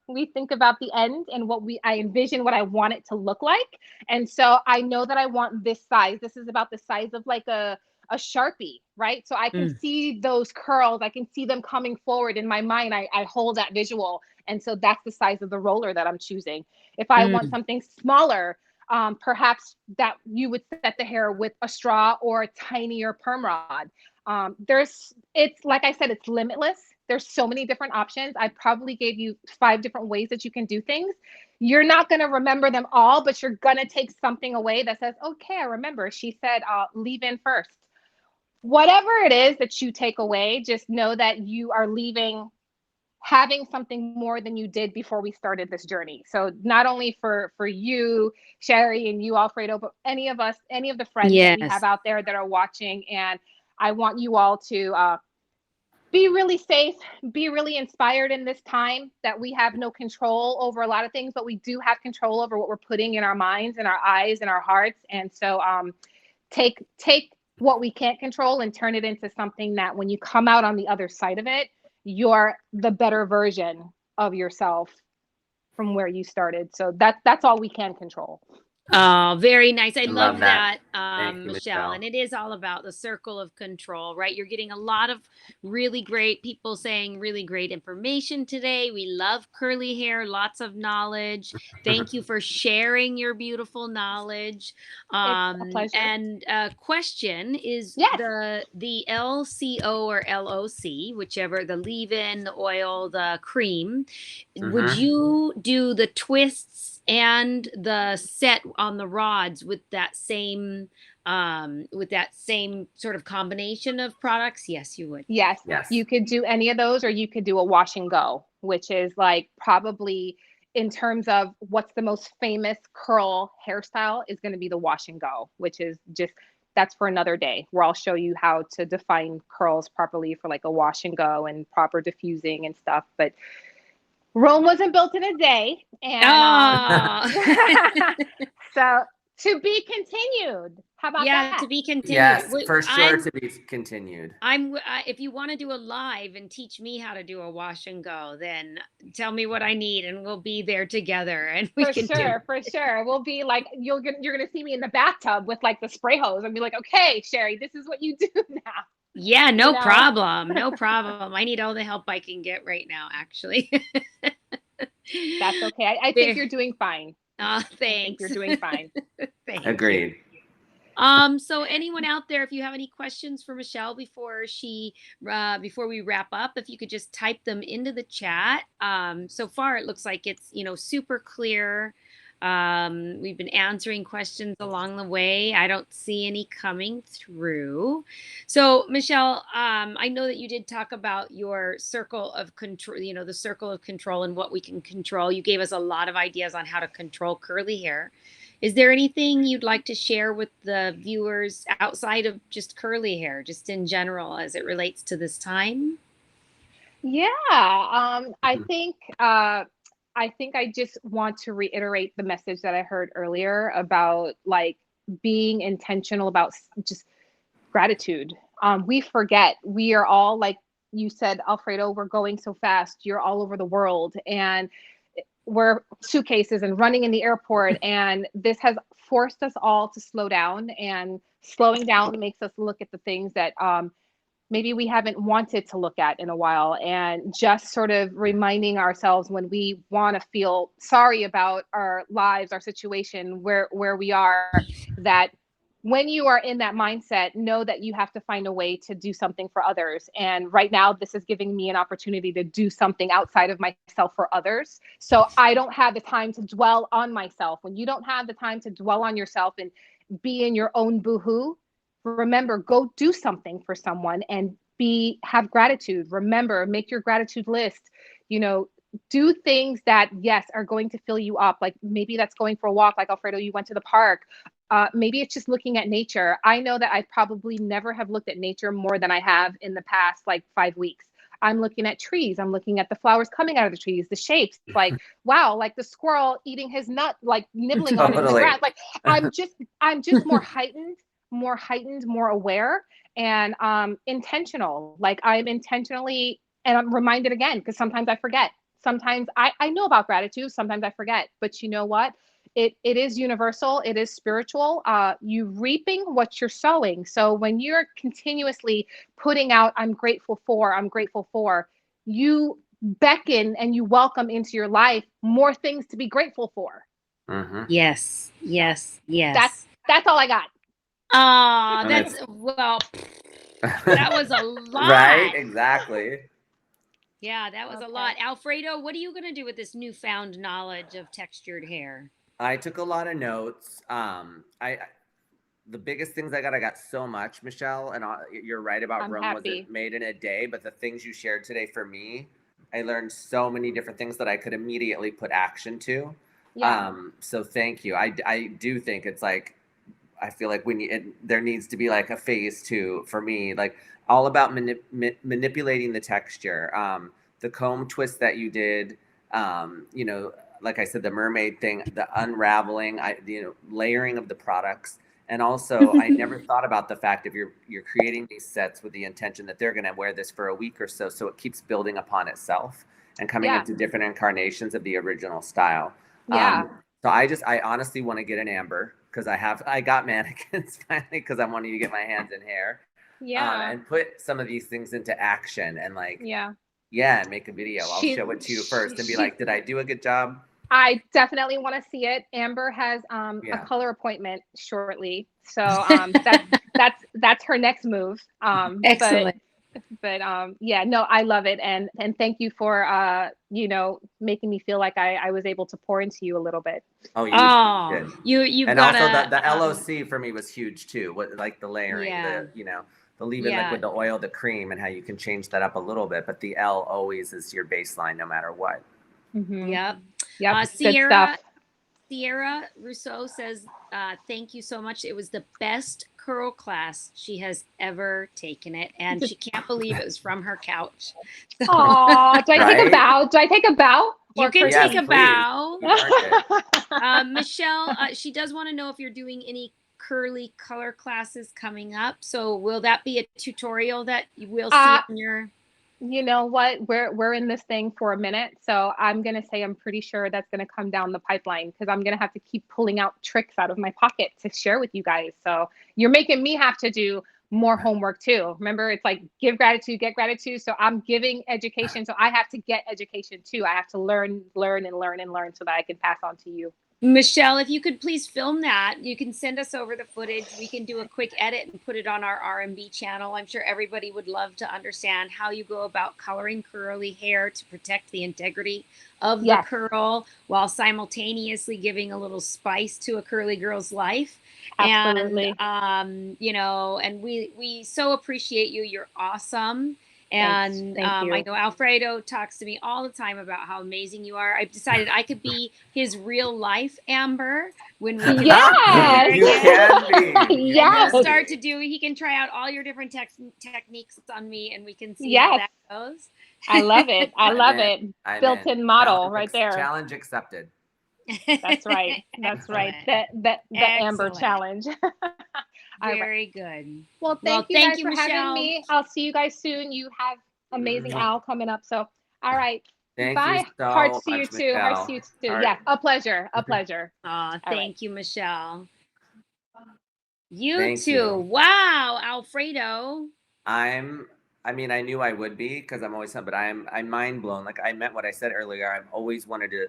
Speaker 4: So we think about the end and I envision what I want it to look like. And so I know that I want this size. This is about the size of like a Sharpie, right? So I can see those curls. I can see them coming forward in my mind. I hold that visual. And so that's the size of the roller that I'm choosing. If I want something smaller, perhaps that you would set the hair with a straw or a tinier perm rod. It's like I said, it's limitless. There's so many different options. I probably gave you 5 different ways that you can do things. You're not going to remember them all, but you're going to take something away that says, okay, I remember. She said, leave in first. Whatever it is that you take away, just know that you are leaving having something more than you did before we started this journey. So not only for you, Sherry, and you, Alfredo, but any of us, any of the friends that we have out there that are watching. And I want you all to be really safe, be really inspired in this time that we have no control over a lot of things, but we do have control over what we're putting in our minds and our eyes and our hearts. And so take what we can't control and turn it into something that when you come out on the other side of it, you're the better version of yourself from where you started. So that's all we can control.
Speaker 1: Oh, very nice. I love that,
Speaker 2: Thank you,
Speaker 1: Michelle. And it is all about the circle of control, right? You're getting a lot of really great people saying really great information today. We love curly hair, lots of knowledge. Thank you for sharing your beautiful knowledge.
Speaker 4: It's a pleasure.
Speaker 1: And question is the LCO or LOC, whichever, the leave-in, the oil, the cream, would you do the twists and the set on the rods with that same sort of combination of products? Yes, you would.
Speaker 4: Yes. You could do any of those, or you could do a wash and go, which is like probably in terms of what's the most famous curl hairstyle is going to be the wash and go, which is just, that's for another day where I'll show you how to define curls properly for like a wash and go and proper diffusing and stuff. But Rome wasn't built in a day. And so To be continued. How about
Speaker 1: Yeah,
Speaker 4: that?
Speaker 1: to be continued.
Speaker 2: Yes,
Speaker 1: We-
Speaker 2: for sure
Speaker 1: I'm
Speaker 2: to be continued.
Speaker 1: if you want to do a live and teach me how to do a wash and go, then tell me what I need and we'll be there together and we
Speaker 4: For
Speaker 1: can do
Speaker 4: sure, for sure. We'll be like, you're gonna see me in the bathtub with like the spray hose and be like, okay, Sherry, this is what you do now.
Speaker 1: Yeah,
Speaker 4: You
Speaker 1: no
Speaker 4: know?
Speaker 1: problem. No problem. I need all the help I can get right now, actually.
Speaker 4: That's okay. I think
Speaker 1: There-
Speaker 4: you're doing fine. I think
Speaker 1: Thanks.
Speaker 4: you're doing fine.
Speaker 1: Thank you.
Speaker 2: Agreed.
Speaker 1: So anyone out there, if you have any questions for Michelle before we wrap up, if you could just type them into the chat. So far it looks like it's, super clear. We've been answering questions along the way. I don't see any coming through. So Michelle, I know that you did talk about your circle of control, the circle of control and what we can control. You gave us a lot of ideas on how to control curly hair. Is there anything you'd like to share with the viewers outside of just curly hair, just in general as it relates to this time?
Speaker 4: Yeah, I think I just want to reiterate the message that I heard earlier about like being intentional about just gratitude. We forget we are all like you said, Alfredo, we're going so fast. You're all over the world and we're suitcases and running in the airport. And this has forced us all to slow down, and slowing down makes us look at the things that maybe we haven't wanted to look at in a while, and just sort of reminding ourselves when we want to feel sorry about our lives, our situation, where we are, that when you are in that mindset, know that you have to find a way to do something for others. And right now, this is giving me an opportunity to do something outside of myself for others. So I don't have the time to dwell on myself. When you don't have the time to dwell on yourself and be in your own boohoo, remember, go do something for someone and have gratitude. Remember, make your gratitude list. Do things that, yes, are going to fill you up. Like maybe that's going for a walk, like Alfredo, you went to the park. Maybe it's just looking at nature. I know that I probably never have looked at nature more than I have in the past like 5 weeks. I'm looking at trees. I'm looking at the flowers coming out of the trees, the shapes. Like, wow, like the squirrel eating his nut, like nibbling on it in the grass. Like, I'm just more heightened, more aware, and intentional. Like I'm intentionally, and I'm reminded again because sometimes I forget. Sometimes I know about gratitude. Sometimes I forget. But you know what? It is universal. It is spiritual. You reaping what you're sowing. So when you're continuously putting out, I'm grateful for, you beckon and you welcome into your life more things to be grateful for.
Speaker 2: Mm-hmm.
Speaker 1: Yes.
Speaker 4: That's all I got.
Speaker 1: Well, that was a lot.
Speaker 2: Right? Exactly.
Speaker 1: Yeah, that was a lot. Alfredo, what are you going to do with this newfound knowledge of textured hair?
Speaker 2: I took a lot of notes. The biggest things I got so much, Michelle, and you're right about Rome wasn't made in a day, but the things you shared today for me, I learned so many different things that I could immediately put action to. Yeah. So thank you. I do think it's like, I feel like there needs to be like a phase 2 for me, like all about manipulating the texture, the comb twist that you did, like I said, the mermaid thing, the unraveling, layering of the products. And also, I never thought about the fact if you're creating these sets with the intention that they're going to wear this for a week or so it keeps building upon itself and coming into different incarnations of the original style.
Speaker 4: Yeah.
Speaker 2: So I honestly want to get an amber because I got mannequins finally because I'm wanting to get my hands in hair. Yeah. And put some of these things into action and like and make a video. I'll show it to you first and be like, did I do a good job?
Speaker 4: I definitely want to see it. Amber has a color appointment shortly, so that's her next move.
Speaker 1: Excellent.
Speaker 4: But no, I love it, and thank you for making me feel like I was able to pour into you a little bit.
Speaker 2: Oh,
Speaker 1: you've
Speaker 2: and
Speaker 1: got
Speaker 2: also the LOC for me was huge too. What like the layering, the leave-in liquid, the oil, the cream, and how you can change that up a little bit. But the L always is your baseline, no matter what.
Speaker 4: Mm-hmm.
Speaker 1: Yep. Sierra Rousseau says, thank you so much. It was the best curl class she has ever taken it, and she can't believe it was from her couch.
Speaker 4: Oh, do I take a bow?
Speaker 1: You
Speaker 4: Or
Speaker 1: can
Speaker 4: Christine.
Speaker 1: take a
Speaker 2: Yes, please.
Speaker 1: bow.
Speaker 2: You mark it.
Speaker 1: Michelle, she does want to know if you're doing any curly color classes coming up. So will that be a tutorial that we'll see
Speaker 4: Uh,
Speaker 1: on your?
Speaker 4: You know what? We're in this thing for a minute, so I'm gonna say I'm pretty sure that's gonna come down the pipeline because I'm gonna have to keep pulling out tricks out of my pocket to share with you guys. So you're making me have to do more homework too. Remember, it's like give gratitude, get gratitude. So I'm giving education, so I have to get education too. I have to learn, learn, and learn and learn so that I can pass on to you.
Speaker 1: Michelle, if you could please film that, you can send us over the footage. We can do a quick edit and put it on our R&B channel. I'm sure everybody would love to understand how you go about coloring curly hair to protect the integrity of the
Speaker 4: Yes.
Speaker 1: curl while simultaneously giving a little spice to a curly girl's life.
Speaker 4: Absolutely.
Speaker 1: And and we so appreciate you. You're awesome. And
Speaker 4: Thank you.
Speaker 1: I know Alfredo talks to me all the time about how amazing you are. I've decided I could be his real life Amber when we get
Speaker 4: Yes.
Speaker 1: together
Speaker 2: You
Speaker 1: again.
Speaker 2: can be. You
Speaker 4: Yes.
Speaker 1: He'll
Speaker 2: can
Speaker 1: start
Speaker 2: be.
Speaker 1: to do. He can try out all your different techniques on me, and we can see how
Speaker 4: Yes.
Speaker 1: that goes.
Speaker 4: I love it. I
Speaker 2: I'm
Speaker 4: love
Speaker 2: in.
Speaker 4: it.
Speaker 2: I'm
Speaker 4: Built-in
Speaker 2: in.
Speaker 4: model right there.
Speaker 2: Challenge accepted.
Speaker 4: That's right. That's right.
Speaker 1: Excellent.
Speaker 4: The Amber
Speaker 1: Excellent.
Speaker 4: challenge. All right.
Speaker 1: Very good.
Speaker 4: Well,
Speaker 1: Well,
Speaker 4: thank you
Speaker 1: thank
Speaker 4: guys
Speaker 1: you,
Speaker 4: for having
Speaker 1: Michelle.
Speaker 4: me. I'll see you guys soon. You have amazing
Speaker 2: Mwah.
Speaker 4: Al coming up. So, all right.
Speaker 2: Thank
Speaker 4: Bye.
Speaker 2: you so
Speaker 4: Hearts to you
Speaker 2: much,
Speaker 4: too. Hearts
Speaker 2: Michelle.
Speaker 4: to you too.
Speaker 2: Heart-
Speaker 4: Yeah. A pleasure. A pleasure.
Speaker 1: Aw,
Speaker 4: All
Speaker 1: thank you, Michelle. You
Speaker 2: Thank
Speaker 1: too.
Speaker 2: you.
Speaker 1: Wow, Alfredo.
Speaker 2: I mean, I knew I would be because I'm always, but I'm mind blown. Like I meant what I said earlier. I've always wanted to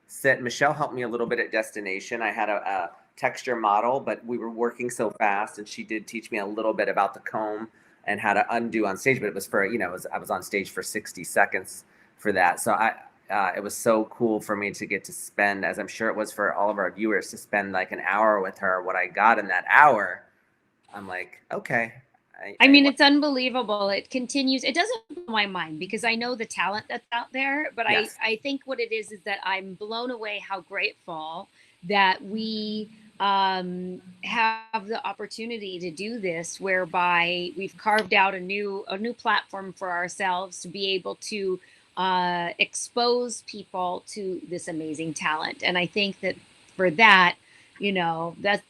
Speaker 2: sit. Michelle helped me a little bit at Destination. I had a texture model, but we were working so fast, and she did teach me a little bit about the comb and how to undo on stage. But it was for, I was on stage for 60 seconds for that. So it was so cool for me to get to spend, as I'm sure it was for all of our viewers, to spend like an hour with her. What I got in that hour, I'm like, okay.
Speaker 1: I mean, it's unbelievable. It continues. It doesn't blow my mind because I know the talent that's out there. But
Speaker 2: Yes.
Speaker 1: I think what it is that I'm blown away how grateful that we have the opportunity to do this, whereby we've carved out a new platform for ourselves to be able to expose people to this amazing talent. And I think that for that,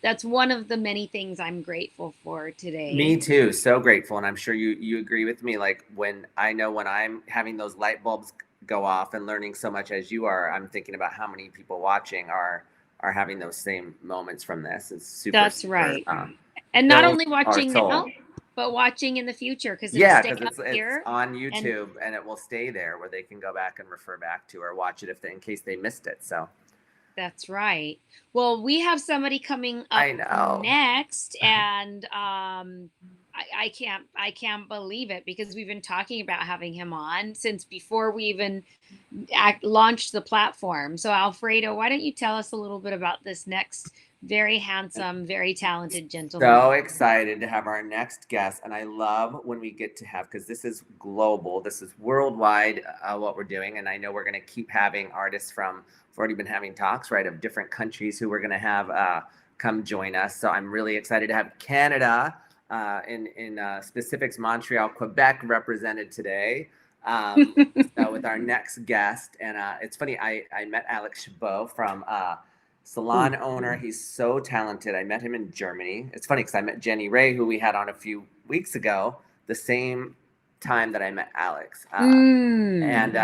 Speaker 1: that's one of the many things I'm grateful for today.
Speaker 2: Me too. So grateful. And I'm sure you agree with me. Like when I'm having those light bulbs go off and learning so much as you are, I'm thinking about how many people watching are having those same moments from this. It's super.
Speaker 1: That's right.
Speaker 2: Super,
Speaker 1: and not
Speaker 2: fills
Speaker 1: only
Speaker 2: our
Speaker 1: watching
Speaker 2: soul.
Speaker 1: now, but watching in the future. Because
Speaker 2: because it's
Speaker 1: here
Speaker 2: on YouTube and it will stay there where they can go back and refer back to or watch it in case they missed it. So.
Speaker 1: That's right. Well, we have somebody coming up next, and I can't believe it because we've been talking about having him on since before we even launched the platform. So, Alfredo, why don't you tell us a little bit about this next very handsome, very talented gentleman?
Speaker 2: So excited to have our next guest, and I love when we get to have, because this is global, this is worldwide what we're doing, and I know we're going to keep having artists from. We've already been having talks, right, of different countries who we're going to have come join us. So I'm really excited to have Canada, in specifics, Montreal, Quebec represented today. So with our next guest, and it's funny, I met Alex Chabot from salon owner. He's so talented. I met him in Germany. It's funny because I met Jenny Ray, who we had on a few weeks ago, the same time that I met Alex. And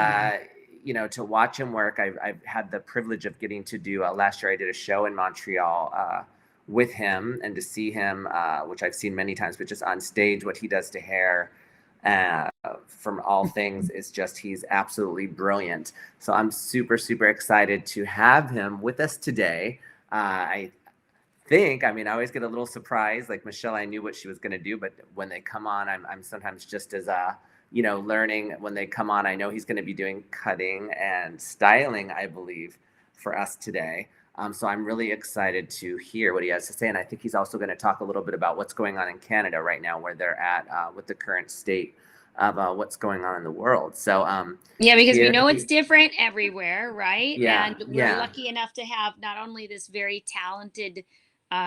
Speaker 2: to watch him work, I've had the privilege of getting to do, last year I did a show in Montreal with him, and to see him, which I've seen many times, but just on stage, what he does to hair from all things is just, he's absolutely brilliant. So I'm super, super excited to have him with us today. I always get a little surprised, like Michelle, I knew what she was going to do, but when they come on, I'm sometimes just as learning. When they come on, I know he's going to be doing cutting and styling, I believe, for us today. So I'm really excited to hear what he has to say. And I think he's also going to talk a little bit about what's going on in Canada right now, where they're at with the current state of what's going on in the world. So
Speaker 1: because we know it's different everywhere, right?
Speaker 2: Yeah,
Speaker 1: and we're lucky enough to have not only this very talented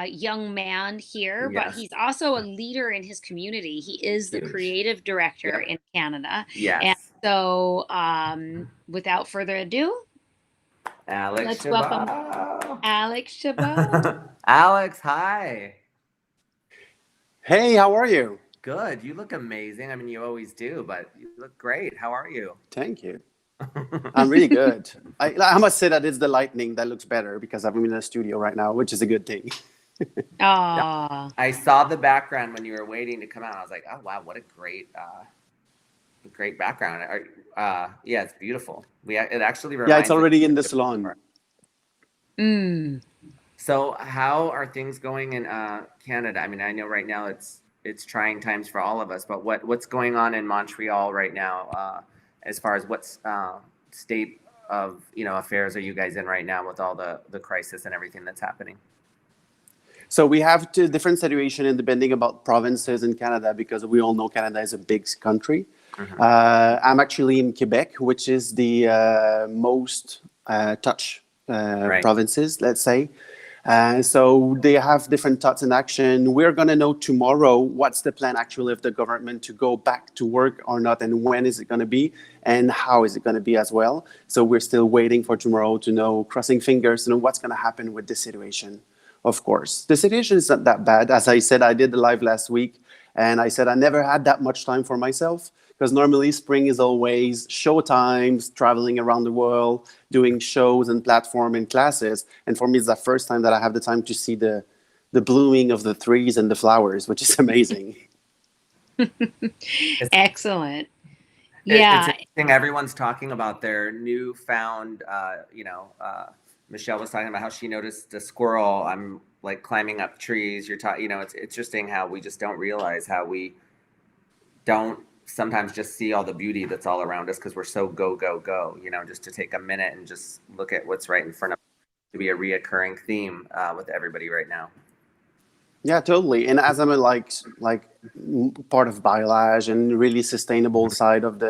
Speaker 1: young man here, but he's also a leader in his community. He is the creative director in Canada.
Speaker 2: Yes.
Speaker 1: And so without further ado,
Speaker 2: Alex
Speaker 1: Let's welcome
Speaker 2: Chabot.
Speaker 1: Alex Chabot.
Speaker 2: Alex, hi.
Speaker 5: Hey, how are you?
Speaker 2: Good. You look amazing. I mean, you always do, but you look great. How are you?
Speaker 5: Thank you. I'm really good. I must say that it's the lightning that looks better because I'm in the studio right now, which is a good thing.
Speaker 1: Aw.
Speaker 2: I saw the background when you were waiting to come out. I was like, oh wow, what a great background. Yeah, it's beautiful. It actually reminds
Speaker 5: Yeah, it's already
Speaker 2: me
Speaker 5: in the
Speaker 2: of-
Speaker 5: salon.
Speaker 1: Mm.
Speaker 2: So, how are things going in Canada? I mean, I know right now it's trying times for all of us, but what's going on in Montreal right now, as far as what's state of affairs are you guys in right now with all the crisis and everything that's happening?
Speaker 5: So we have two different situations depending about provinces in Canada because we all know Canada is a big country.
Speaker 2: Mhm.
Speaker 5: I'm actually in Quebec, which is the most touched
Speaker 2: Right.
Speaker 5: provinces, let's say. So they have different thoughts in action. We're going to know tomorrow what's the plan actually of the government to go back to work or not, and when is it going to be, and how is it going to be as well. So we're still waiting for tomorrow to know, crossing fingers, to know what's going to happen with this situation. Of course, the situation is not that bad. As I said, I did the live last week, and I said I never had that much time for myself because normally spring is always show times, traveling around the world, doing shows and platform and classes. And for me, it's the first time that I have the time to see the blooming of the trees and the flowers, which is amazing.
Speaker 1: Excellent.
Speaker 2: It's
Speaker 1: Yeah.
Speaker 2: interesting. Everyone's talking about their newfound, Michelle was talking about how she noticed a squirrel. I'm like climbing up trees. You're talking, it's interesting how we just don't realize how we don't sometimes just see all the beauty that's all around us because we're so go, go, go, just to take a minute and just look at what's right in front of us to be a reoccurring theme with everybody right now.
Speaker 5: Yeah, totally. And as I'm a part of Biolage and really sustainable side of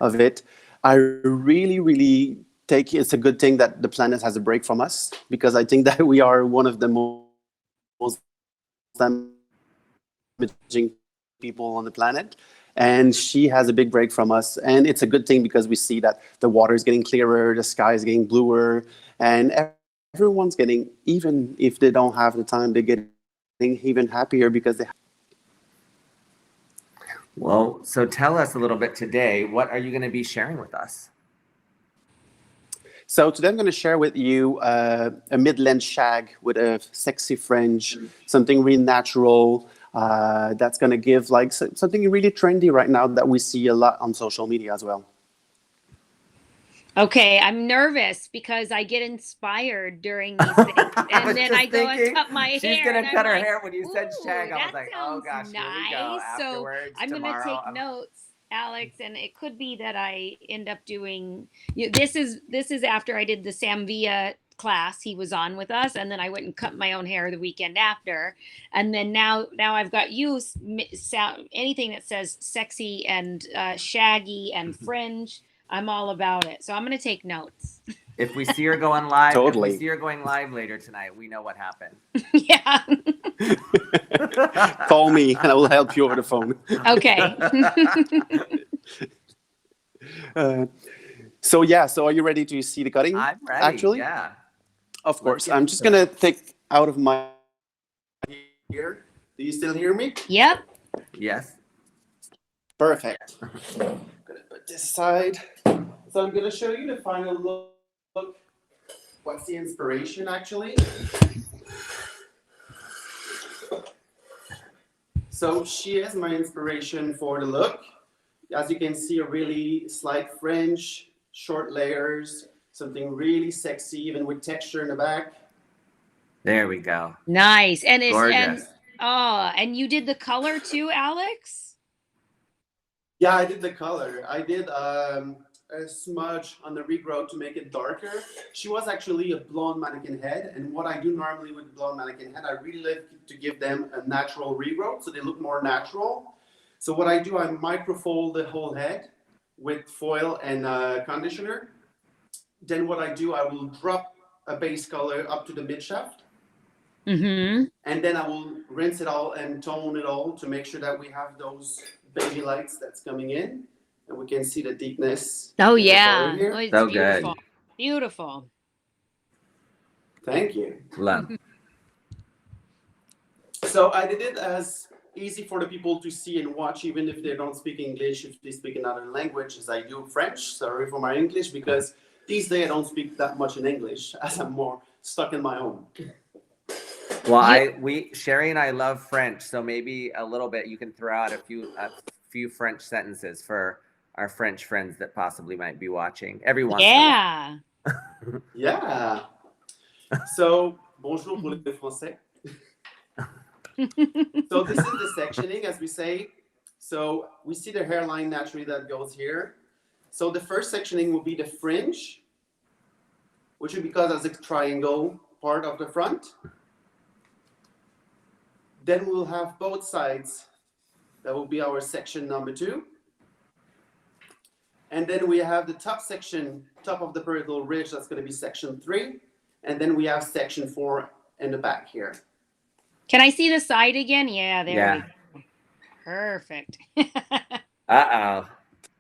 Speaker 5: of it, I really, really take it's a good thing that the planet has a break from us because I think that we are one of the most damaging people on the planet. And she has a big break from us. And it's a good thing because we see that the water is getting clearer, the sky is getting bluer, and everyone's getting, even if they don't have the time, they get even happier because they.
Speaker 2: Well, so tell us a little bit today. What are you going to be sharing with us?
Speaker 5: So today I'm going to share with you a mid-length shag with a sexy fringe, something really natural. That's going to give something really trendy right now that we see a lot on social media as well.
Speaker 1: Okay, I'm nervous because I get inspired during these things, and then I go and cut my hair.
Speaker 2: She's gonna
Speaker 1: and
Speaker 2: cut
Speaker 1: I'm
Speaker 2: her
Speaker 1: like,
Speaker 2: hair when you said shag. I was
Speaker 1: that
Speaker 2: like, oh
Speaker 1: sounds
Speaker 2: gosh, here we go.
Speaker 1: nice. So
Speaker 2: Afterwards,
Speaker 1: I'm going to take notes, Alex, and it could be that I end up doing. This is after I did the Sam Villa class he was on with us, and then I went and cut my own hair the weekend after, and then now I've got you anything that says sexy and shaggy and fringe. I'm all about it. So I'm going to take notes.
Speaker 2: If we see her going live,
Speaker 5: Totally.
Speaker 2: If we see her going live later tonight, we know what happened.
Speaker 1: Yeah.
Speaker 5: Call me and I will help you over the phone.
Speaker 1: Okay.
Speaker 5: So are you ready to see the cutting?
Speaker 2: I'm ready.
Speaker 5: Actually?
Speaker 2: Yeah.
Speaker 5: Of course.
Speaker 2: get
Speaker 5: I'm just
Speaker 2: into
Speaker 5: going to take out of my here. Do you still hear me?
Speaker 1: Yep.
Speaker 2: Yes.
Speaker 5: Perfect. I'm going to put this aside. So I'm going to show you the final look. What's the inspiration actually? So she is my inspiration for the look. As you can see, a really slight fringe, short layers, something really sexy, even with texture in the back.
Speaker 2: There we go.
Speaker 1: Nice. And it's
Speaker 2: Gorgeous.
Speaker 1: and you did the color too, Alex?
Speaker 5: Yeah, I did the color. I did a smudge on the regrowth to make it darker. She was actually a blonde mannequin head, and what I do normally with blonde mannequin head, I really like to give them a natural regrowth so they look more natural. So what I do, I microfold the whole head with foil and conditioner. Then what I do, I will drop a base color up to the mid shaft.
Speaker 1: Mm-hmm.
Speaker 5: And then I will rinse it all and tone it all to make sure that we have those baby lights that's coming in. And we can see the deepness.
Speaker 1: Oh, yeah.
Speaker 5: Here.
Speaker 1: Oh, it's
Speaker 2: So
Speaker 1: beautiful.
Speaker 2: good.
Speaker 1: Beautiful.
Speaker 5: Thank you.
Speaker 2: Love.
Speaker 5: So I did it as easy for the people to see and watch, even if they don't speak English, if they speak another language, as I do French. Sorry for my English, because these days I don't speak that much in English, as I'm more stuck in my own.
Speaker 2: Well, Sherry and I love French, so maybe a little bit you can throw out a few French sentences for our French friends that possibly might be watching every once in a while.
Speaker 5: Yeah. So, bonjour pour les Français. So this is the sectioning, as we say. So we see the hairline naturally that goes here. So the first sectioning will be the fringe, which will be cut as a triangle part of the front. Then we'll have both sides. That will be our section number 2. And then we have the top section, top of the vertical ridge, that's going to be section 3. And then we have section 4 in the back here.
Speaker 1: Can I see the side again? Yeah, there
Speaker 2: Yeah.
Speaker 1: we go. Perfect.
Speaker 2: Uh-oh.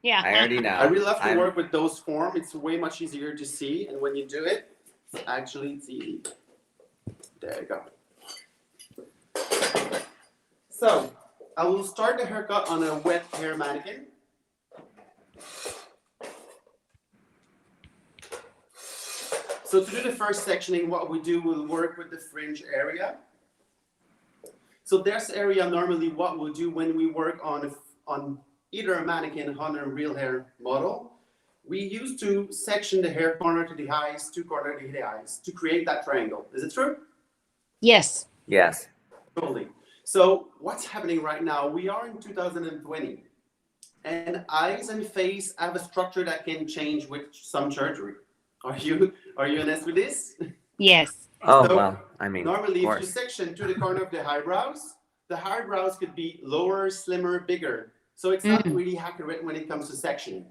Speaker 1: Yeah.
Speaker 2: I already know.
Speaker 5: I really love to work with those forms. It's way much easier to see. And when you do it, it's easy. There you go. So I will start the haircut on a wet hair mannequin. So to do the first sectioning, what we do, we'll work with the fringe area. So this area normally what we'll do when we work on either a mannequin or a real hair model, we used to section the hair corner to the eyes, to corner to the eyes to create that triangle. Is it true?
Speaker 1: Yes.
Speaker 2: Yes.
Speaker 5: Totally. So what's happening right now? We are in 2020, and eyes and face have a structure that can change with some surgery. Are you honest with this?
Speaker 1: Yes.
Speaker 2: Oh,
Speaker 5: So,
Speaker 2: well, I mean,
Speaker 5: normally,
Speaker 2: of
Speaker 5: if you
Speaker 2: course.
Speaker 5: section to the corner of the eyebrows could be lower, slimmer, bigger. So it's not really accurate when it comes to sectioning.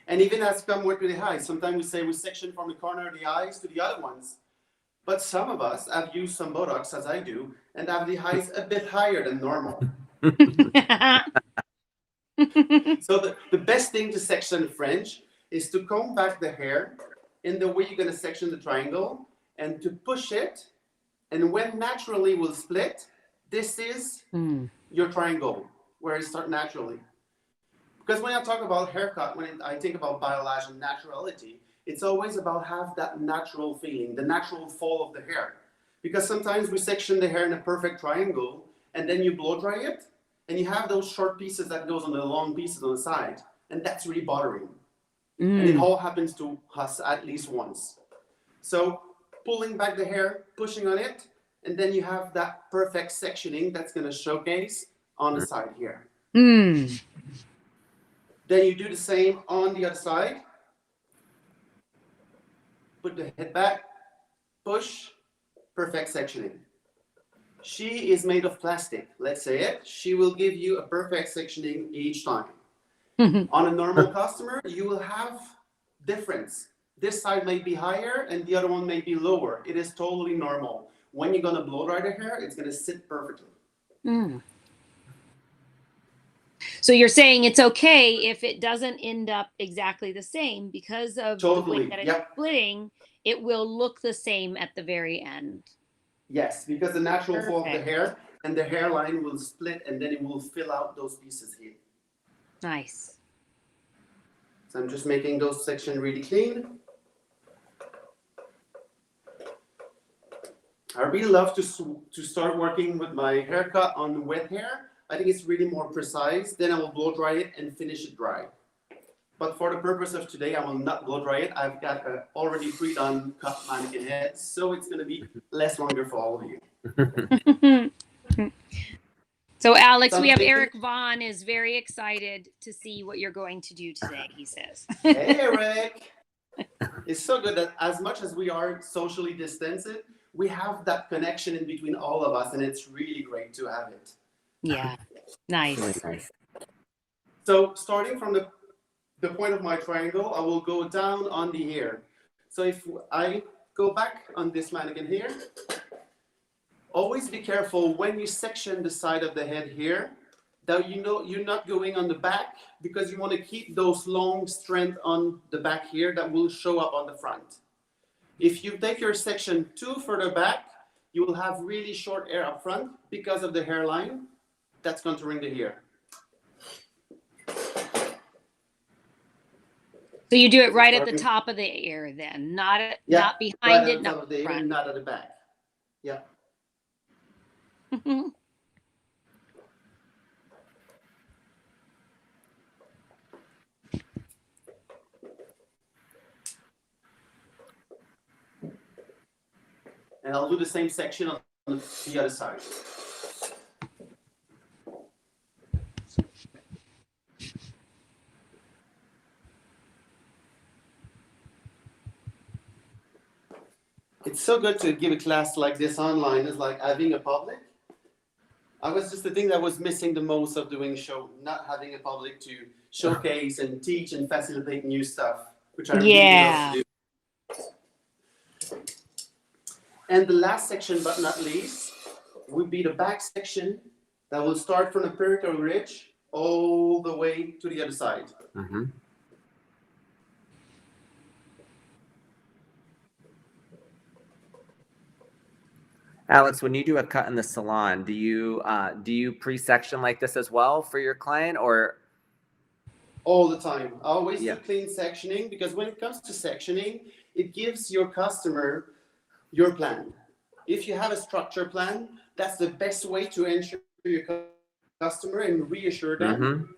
Speaker 5: And even as come with the eyes, sometimes we say we section from the corner of the eyes to the other ones. But some of us have used some Botox, as I do, and have the eyes a bit higher than normal. So the best thing to section French is to comb back the hair in the way you're going to section the triangle and to push it. And when naturally will split, this is your triangle, where it starts naturally. Because when I talk about haircut, when I think about biolage and naturality, it's always about have that natural feeling, the natural fall of the hair. Because sometimes we section the hair in a perfect triangle, and then you blow dry it, and you have those short pieces that goes on the long pieces on the side, and that's really bothering. And it all happens to us at least once. So pulling back the hair, pushing on it, and then you have that perfect sectioning that's going to showcase on the side here. Then you do the same on the other side. Put the head back, push, perfect sectioning. She is made of plastic, let's say it. She will give you a perfect sectioning each time. On a normal customer, you will have difference. This side may be higher and the other one may be lower. It is totally normal. When you're going to blow dry the hair, it's going to sit perfectly.
Speaker 1: So you're saying it's okay if it doesn't end up exactly the same because of the way that it's splitting, it will look the same at the very end.
Speaker 5: Yes, because the natural fall of the hair and the hairline will split and then it will fill out those pieces here.
Speaker 1: Nice.
Speaker 5: So I'm just making those sections really clean. I really love to start working with my haircut on wet hair. I think it's really more precise. Then I will blow dry it and finish it dry. But for the purpose of today, I will not blow dry it. I've got a already pre-done cut mannequin head, so it's going to be less longer for all of you.
Speaker 1: So Alex, we have Eric Vaughn is very excited to see what you're going to do today, he says.
Speaker 5: Hey, Eric. It's so good that as much as we are socially distanced, we have that connection in between all of us, and it's really great to have it.
Speaker 1: Yeah, nice.
Speaker 2: Really nice.
Speaker 5: So starting from the point of my triangle, I will go down on the hair. So if I go back on this mannequin here, always be careful when you section the side of the head here, that you know you're not going on the back, because you want to keep those long strands on the back here that will show up on the front. If you take your section too further back, you will have really short hair up front because of the hairline that's contouring the ear.
Speaker 1: So you do it right at the top of the ear then, not not behind
Speaker 5: right
Speaker 1: it,
Speaker 5: at the top
Speaker 1: not
Speaker 5: of the ear,
Speaker 1: front.
Speaker 5: not at the back. Yeah. And I'll do the same section on the other side. It's so good to give a class like this online. It's like having a public. I was just the thing that was missing the most of doing show, not having a public to showcase and teach and facilitate new stuff, which I really love to do. And the last section, but not least, would be the back section that will start from the pericardial ridge all the way to the other side.
Speaker 2: Mm-hmm. Alex, when you do a cut in the salon, do you pre-section like this as well for your client, or?
Speaker 5: All the time. I always do clean sectioning, because when it comes to sectioning, it gives your customer your plan. If you have a structure plan, that's the best way to ensure your customer and reassure them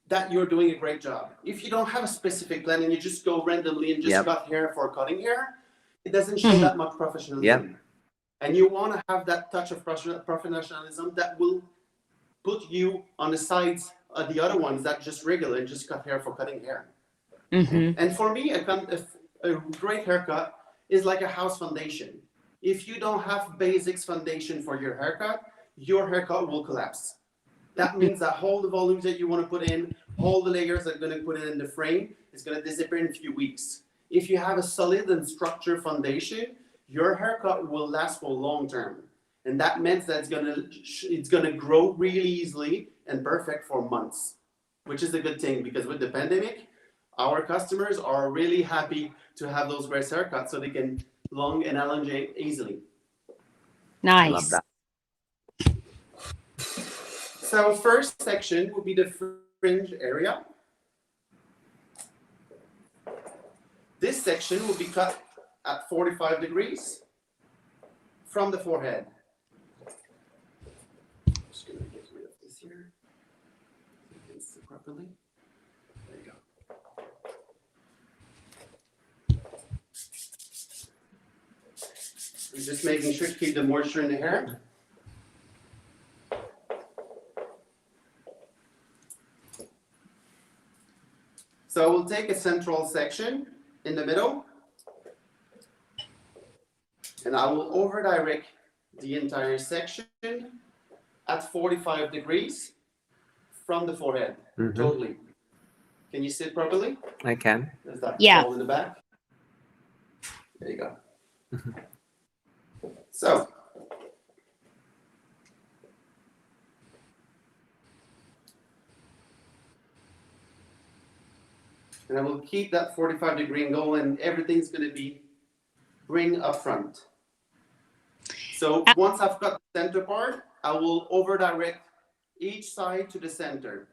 Speaker 5: that you're doing a great job. If you don't have a specific plan and you just go randomly and just cut hair for cutting hair, it doesn't show that much professionalism. And you want to have that touch of professionalism that will put you on the sides of the other ones that just regular and just cut hair for cutting hair. And for me, a great haircut is like a house foundation. If you don't have basics foundation for your haircut will collapse. That means that all the volumes that you want to put in, all the layers that are going to put in the frame is going to disappear in a few weeks. If you have a solid and structured foundation, your haircut will last for long term. And that means that it's gonna grow really easily and perfect for months, which is a good thing, because with the pandemic, our customers are really happy to have those great haircuts so they can long and elongate easily.
Speaker 1: Nice.
Speaker 2: Love that.
Speaker 5: So first section will be the fringe area. This section will be cut at 45 degrees from the forehead. I'm just going to get rid of this here. So you can see properly. There you go. I'm just making sure to keep the moisture in the hair. So we'll take a central section in the middle, and I will over direct the entire section at 45 degrees from the forehead, totally. Can you sit properly?
Speaker 2: I can.
Speaker 5: There's that hole in the back. There you go. So, and I will keep that 45-degree angle, and everything's going to be bring up front. So once I've got the center part, I will over direct each side to the center.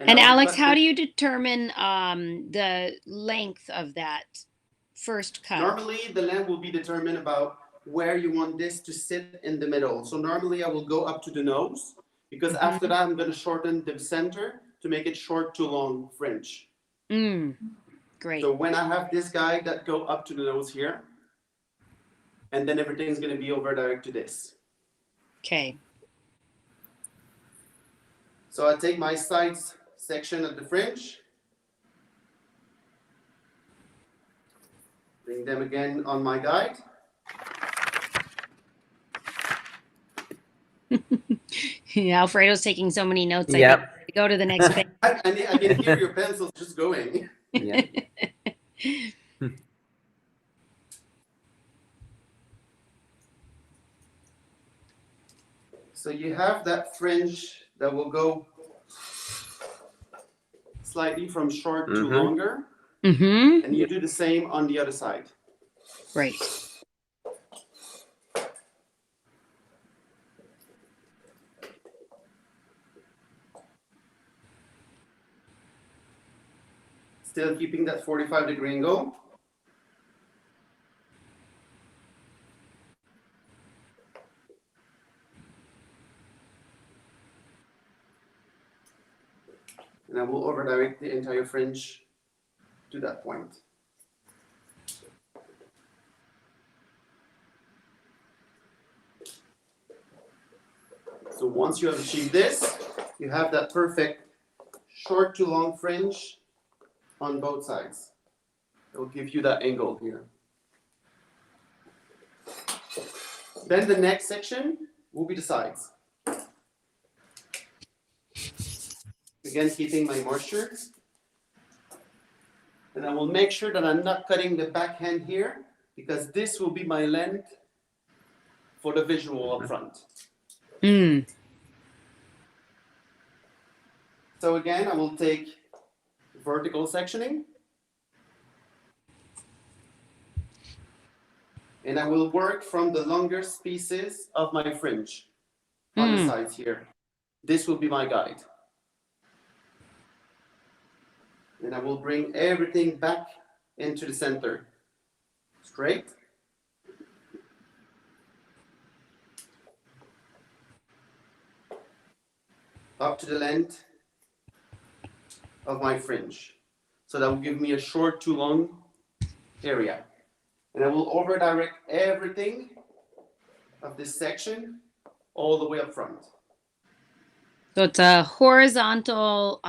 Speaker 1: And Alex, how do you determine the length of that first cut?
Speaker 5: Normally, the length will be determined about where you want this to sit in the middle. So normally I will go up to the nose, because after that I'm going to shorten the center to make it short to long fringe.
Speaker 1: Great.
Speaker 5: So when I have this guy that go up to the nose here, and then everything's going to be over direct to this.
Speaker 1: Okay.
Speaker 5: So I take my sides section of the fringe, bring them again on my guide.
Speaker 1: Alfredo's taking so many notes. I think we go to the next page.
Speaker 5: I can hear your pencils just going.
Speaker 2: Yeah.
Speaker 5: So you have that fringe that will go slightly from short to longer, and you do the same on the other side.
Speaker 1: Right.
Speaker 5: Still keeping that 45-degree angle. And I will over direct the entire fringe to that point. So once you have achieved this, you have that perfect short to long fringe on both sides. It will give you that angle here. Then the next section will be the sides. Again, keeping my moisture. And I will make sure that I'm not cutting the backhand here, because this will be my length for the visual up front.
Speaker 1: Mm.
Speaker 5: So again, I will take vertical sectioning. And I will work from the longest pieces of my fringe on the sides here. This will be my guide. And I will bring everything back into the center. Straight. Up to the length of my fringe. So that will give me a short to long area. And I will over direct everything of this section all the way up front.
Speaker 1: So it's a horizontal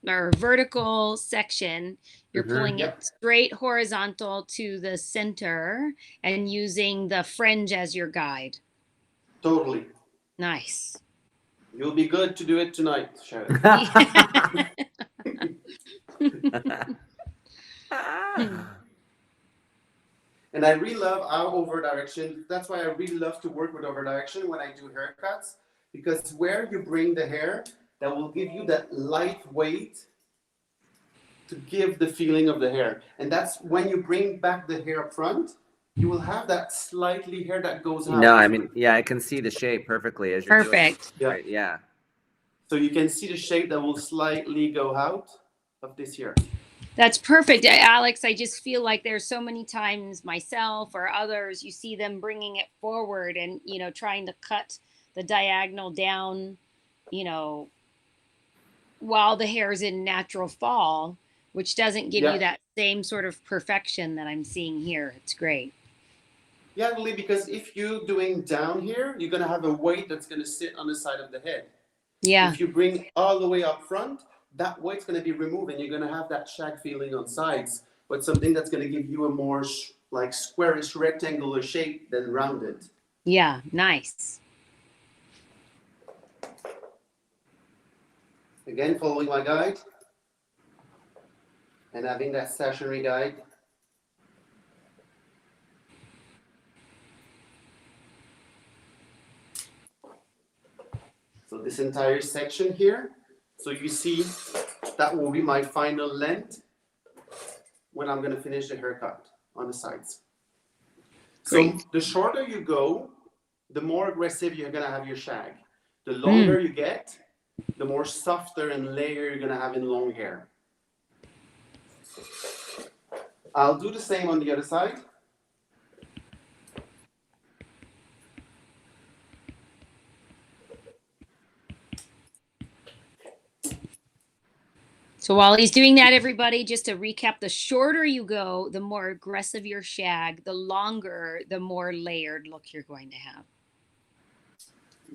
Speaker 1: or vertical section. You're pulling
Speaker 5: Yep.
Speaker 1: it straight horizontal to the center and using the fringe as your guide.
Speaker 5: Totally.
Speaker 1: Nice.
Speaker 5: You'll be good to do it tonight, Sharon. And I really love our over direction. That's why I really love to work with over direction when I do haircuts, because where you bring the hair, that will give you that light weight to give the feeling of the hair. And that's when you bring back the hair up front, you will have that slightly hair that goes out.
Speaker 2: No, I mean, yeah, I can see the shape perfectly as you're
Speaker 1: Perfect.
Speaker 2: doing it. Right, yeah.
Speaker 5: So you can see the shape that will slightly go out of this here.
Speaker 1: That's perfect. Alex, I just feel like there's so many times myself or others, you see them bringing it forward and, you know, trying to cut the diagonal down, you know, while the hair's in natural fall, which doesn't give you that same sort of perfection that I'm seeing here. It's great.
Speaker 5: Yeah, really, because if you're doing down here, you're going to have a weight that's going to sit on the side of the head.
Speaker 1: Yeah.
Speaker 5: If you bring all the way up front, that weight's going to be removed and you're going to have that shag feeling on sides, but something that's going to give you a more like squarish rectangular shape than rounded.
Speaker 1: Yeah, nice.
Speaker 5: Again, following my guide and having that stationary guide. So this entire section here, so you see that will be my final length when I'm going to finish the haircut on the sides.
Speaker 1: Great.
Speaker 5: So the shorter you go, the more aggressive you're going to have your shag. The longer you get, the more softer and layer you're going to have in long hair. I'll do the same on the other side.
Speaker 1: So while he's doing that, everybody, just to recap, the shorter you go, the more aggressive your shag, the longer, the more layered look you're going to have.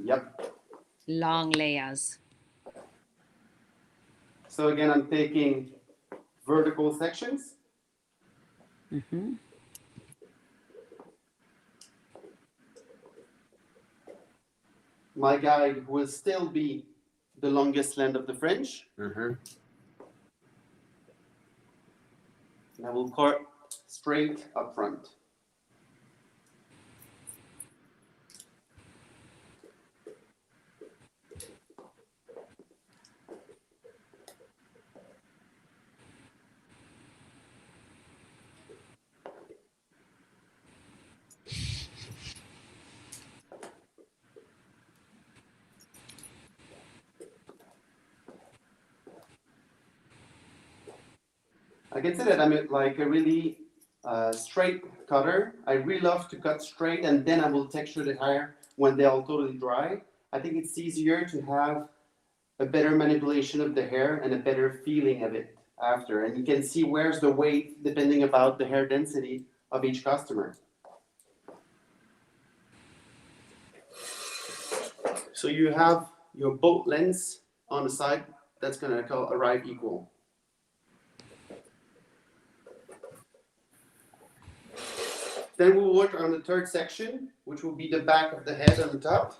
Speaker 5: Yep.
Speaker 1: Long layers.
Speaker 5: So again, I'm taking vertical sections.
Speaker 1: Mm-hmm.
Speaker 5: My guide will still be the longest length of the fringe.
Speaker 2: Mm-hmm.
Speaker 5: And I will cut straight up front. I can say that I'm like a really straight cutter. I really love to cut straight, and then I will texture the hair when they're all totally dry. I think it's easier to have a better manipulation of the hair and a better feeling of it after. And you can see where's the weight depending about the hair density of each customer. So you have your both lengths on the side. That's going to arrive equal. Then we'll work on the third section, which will be the back of the head on the top.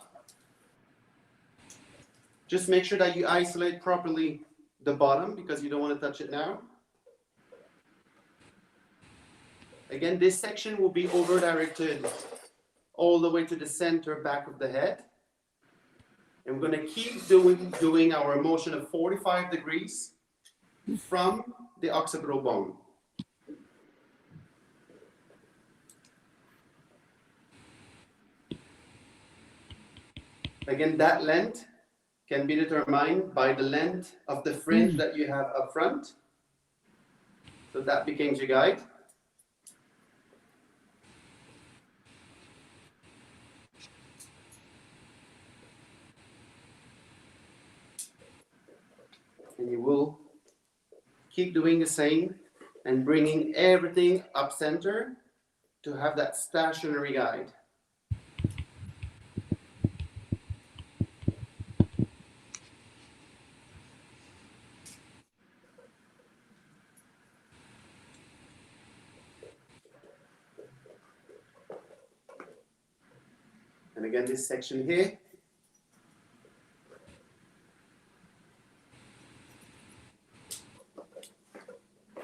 Speaker 5: Just make sure that you isolate properly the bottom because you don't want to touch it now. Again, this section will be over directed all the way to the center back of the head. And we're going to keep doing our motion of 45 degrees from the occipital bone. Again, that length can be determined by the length of the fringe that you have up front. So that becomes your guide. And you will keep doing the same and bringing everything up center to have that stationary guide. And again, this section here.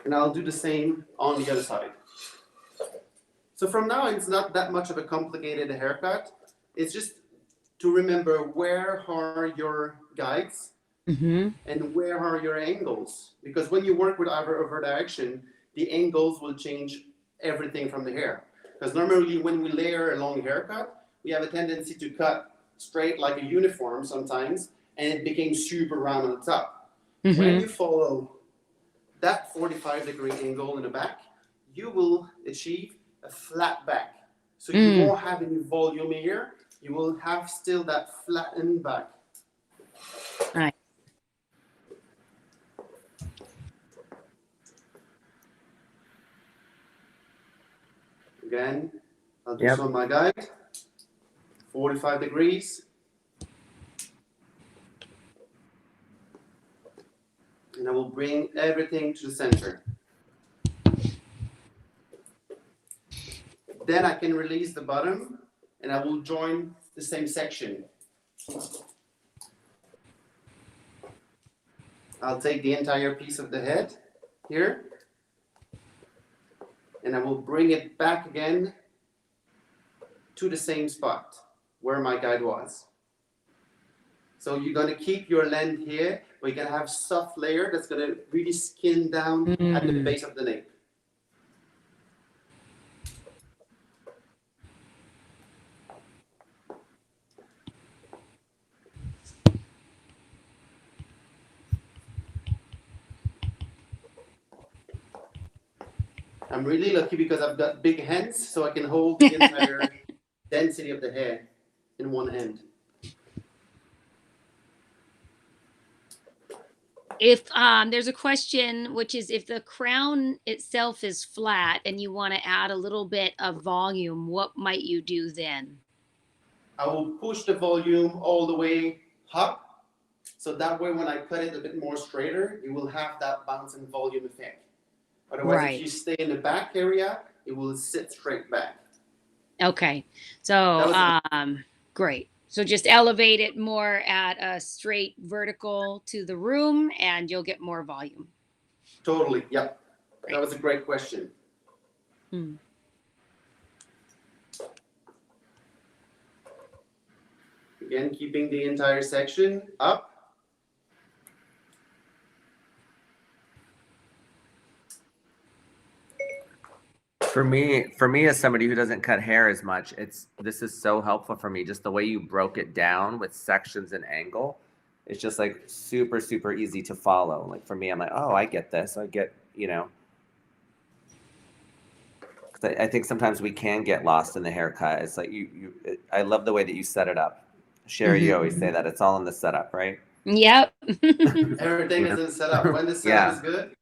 Speaker 5: And I'll do the same on the other side. So from now, it's not that much of a complicated haircut. It's just to remember where are your guides and where are your angles. Because when you work with over direction, the angles will change everything from the hair. Because normally when we layer a long haircut, we have a tendency to cut straight like a uniform sometimes, and it became super round on the top. When you follow that 45-degree angle in the back, you will achieve a flat back. So you won't have any volume here. You will have still that flattened back.
Speaker 1: Right.
Speaker 5: Again, I'll do some on my guide. 45 degrees. And I will bring everything to the center. Then I can release the bottom and I will join the same section. I'll take the entire piece of the head here and I will bring it back again to the same spot where my guide was. So you're going to keep your length here, but you're going to have soft layer that's going to really skin down at the base of the nape. I'm really lucky because I've got big hands, so I can hold the entire density of the hair in one hand.
Speaker 1: If there's a question, which is if the crown itself is flat and you want to add a little bit of volume, what might you do then?
Speaker 5: I will push the volume all the way up, so that way when I cut it a bit more straighter, you will have that bounce and volume effect. Otherwise, if you stay in the back area, it will sit straight back.
Speaker 1: Okay, so great. So just elevate it more at a straight vertical to the room and you'll get more volume.
Speaker 5: Totally, yep. Great. That was a great question. Again, keeping the entire section up.
Speaker 2: For me, as somebody who doesn't cut hair as much, this is so helpful for me. Just the way you broke it down with sections and angle, it's just like super, super easy to follow. Like for me, I'm like, oh, I get this. I get, I think sometimes we can get lost in the haircut. It's like I love the way that you set it up. Sherry, you always say that it's all in the setup, right?
Speaker 1: Yep.
Speaker 5: Everything is in setup. When the setup
Speaker 2: Yeah.
Speaker 5: is good,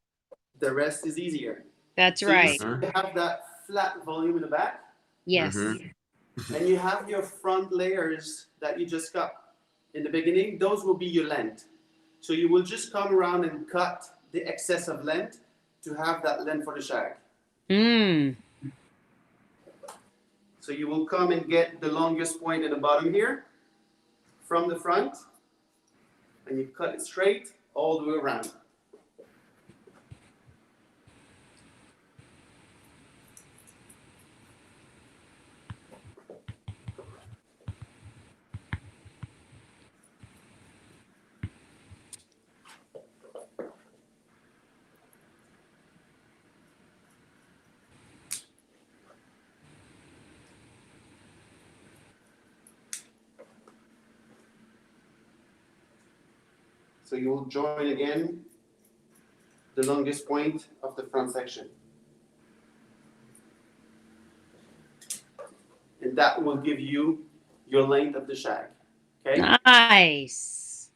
Speaker 5: the rest is easier.
Speaker 1: That's
Speaker 5: So you
Speaker 1: right.
Speaker 5: see you have that flat volume in the back,
Speaker 1: Yes.
Speaker 2: Mhm.
Speaker 5: and you have your front layers that you just cut in the beginning. Those will be your length. So you will just come around and cut the excess of length to have that length for the shag.
Speaker 1: Mm.
Speaker 5: So you will come and get the longest point in the bottom here from the front, and you cut it straight all the way around. So you will join again the longest point of the front section. And that will give you your length of the shag. Okay?
Speaker 1: Nice.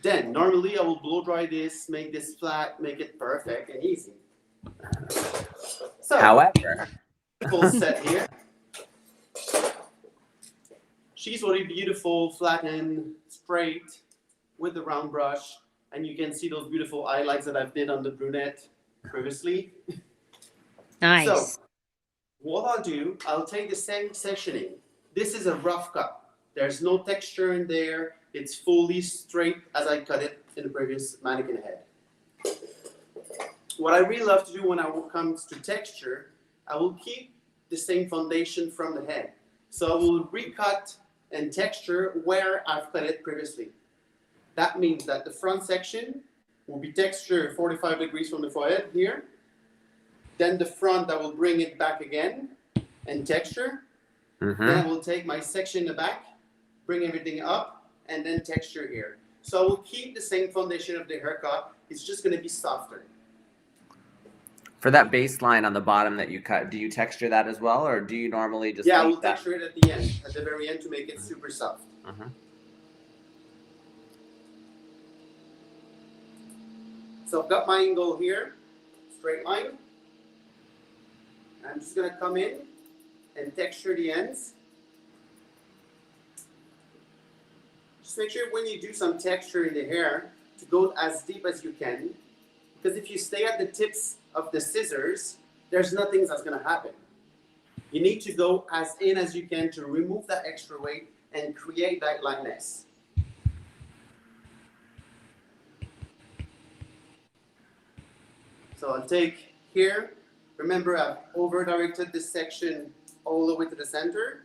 Speaker 5: Then, normally I will blow dry this, make this flat, make it perfect and easy. So,
Speaker 2: However,
Speaker 5: full set here. She's already beautiful, flat and straight with the round brush. And you can see those beautiful highlights that I've did on the brunette previously.
Speaker 1: Nice.
Speaker 5: So, what I'll do, I'll take the same sectioning. This is a rough cut. There's no texture in there. It's fully straight as I cut it in the previous mannequin head. What I really love to do when it comes to texture, I will keep the same foundation from the head. So I will recut and texture where I've cut it previously. That means that the front section will be textured 45 degrees from the forehead here. Then the front, I will bring it back again and texture. Then I will take my section in the back, bring everything up, and then texture here. So I will keep the same foundation of the haircut. It's just going to be softer.
Speaker 2: for that baseline on the bottom that you cut, do you texture that as well, or do you normally just
Speaker 5: Yeah, I
Speaker 2: leave
Speaker 5: will
Speaker 2: that?
Speaker 5: texture it at the end, at the very end, to make it super soft. So I've got my angle here, straight line. I'm just going to come in and texture the ends. Just make sure when you do some texture in the hair to go as deep as you can, because if you stay at the tips of the scissors, there's nothing that's going to happen. You need to go as in as you can to remove that extra weight and create that lightness. So I'll take here, remember I've over directed this section all the way to the center.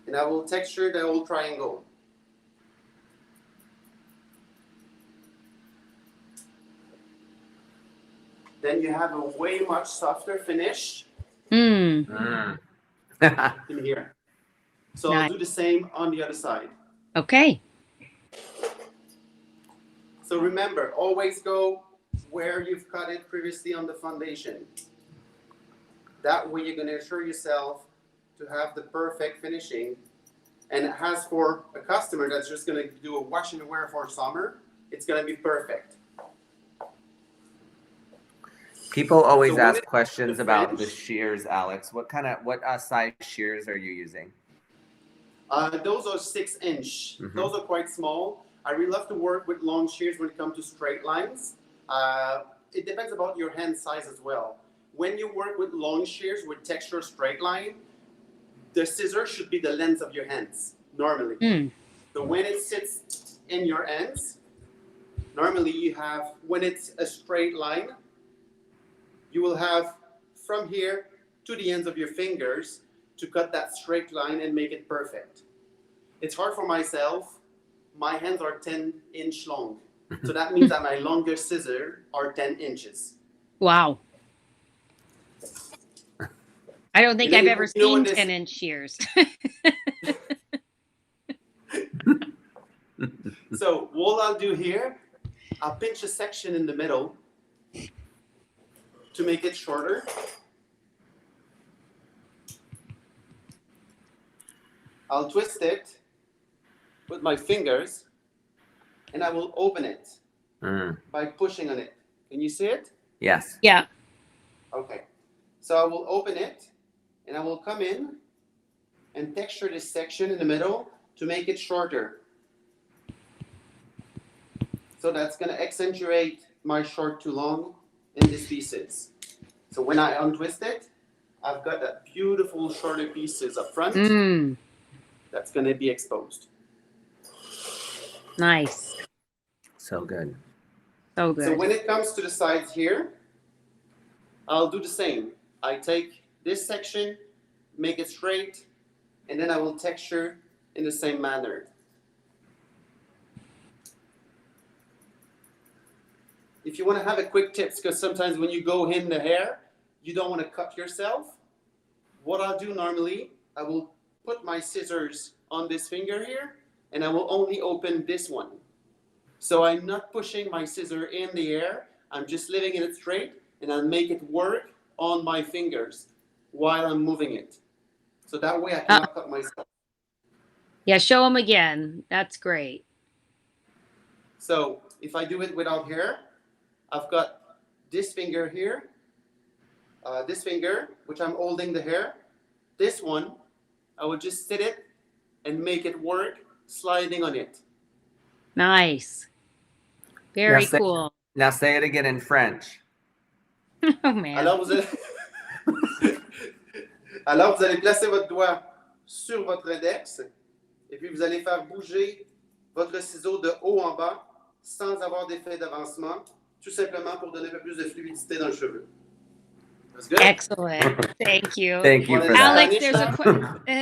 Speaker 5: And I will texture the whole triangle. Then you have a way much softer finish in here. So I'll do the same on the other side.
Speaker 1: Okay.
Speaker 5: So remember, always go where you've cut it previously on the foundation. That way you're going to assure yourself to have the perfect finishing. And as for a customer that's just going to do a wash and wear for summer, it's going to be perfect.
Speaker 2: People always
Speaker 5: So
Speaker 2: ask
Speaker 5: with
Speaker 2: questions
Speaker 5: the
Speaker 2: about the
Speaker 5: fringe-
Speaker 2: shears, Alex. What size shears are you using?
Speaker 5: Those are 6-inch.
Speaker 2: Mhm.
Speaker 5: Those are quite small. I really love to work with long shears when it comes to straight lines. It depends about your hand size as well. When you work with long shears with texture straight line, the scissors should be the length of your hands normally. So when it sits in your ends, normally you have, when it's a straight line, you will have from here to the ends of your fingers to cut that straight line and make it perfect. It's hard for myself. My hands are 10-inch long. So that means that my longest scissors are 10 inches.
Speaker 1: Wow. I don't think
Speaker 5: You know-
Speaker 1: I've ever
Speaker 5: you know
Speaker 1: seen
Speaker 5: when this-
Speaker 1: 10-inch shears.
Speaker 5: So what I'll do here, I'll pinch a section in the middle to make it shorter. I'll twist it with my fingers and I will open it by pushing on it. Can you see it?
Speaker 2: Yes.
Speaker 1: Yeah.
Speaker 5: Okay. So I will open it and I will come in and texture this section in the middle to make it shorter. So that's going to accentuate my short to long in these pieces. So when I untwist it, I've got that beautiful shorter pieces up front that's going to be exposed.
Speaker 1: Nice.
Speaker 2: So good.
Speaker 1: So good.
Speaker 5: So when it comes to the sides here, I'll do the same. I take this section, make it straight, and then I will texture in the same manner. If you want to have a quick tips, because sometimes when you go in the hair, you don't want to cut yourself. What I'll do normally, I will put my scissors on this finger here, and I will only open this one. So I'm not pushing my scissor in the air. I'm just leaving it straight, and I'll make it work on my fingers while I'm moving it. So that way I cannot cut myself.
Speaker 1: Yeah, show them again. That's great.
Speaker 5: So if I do it without hair, I've got this finger here, this finger, which I'm holding the hair. This one, I will just sit it and make it work, sliding on it.
Speaker 1: Nice. Very
Speaker 2: Now say-
Speaker 1: cool.
Speaker 2: Now say it again in French.
Speaker 1: Oh man.
Speaker 5: Alors vous allez... Alors vous allez placer votre doigt sur votre index et puis vous allez faire bouger votre ciseau de haut en bas sans avoir d'effet d'avancement, tout simplement pour donner un peu plus de fluidité dans le cheveu. That's good.
Speaker 1: Excellent. Thank you.
Speaker 2: Thank you for that.
Speaker 1: Alex,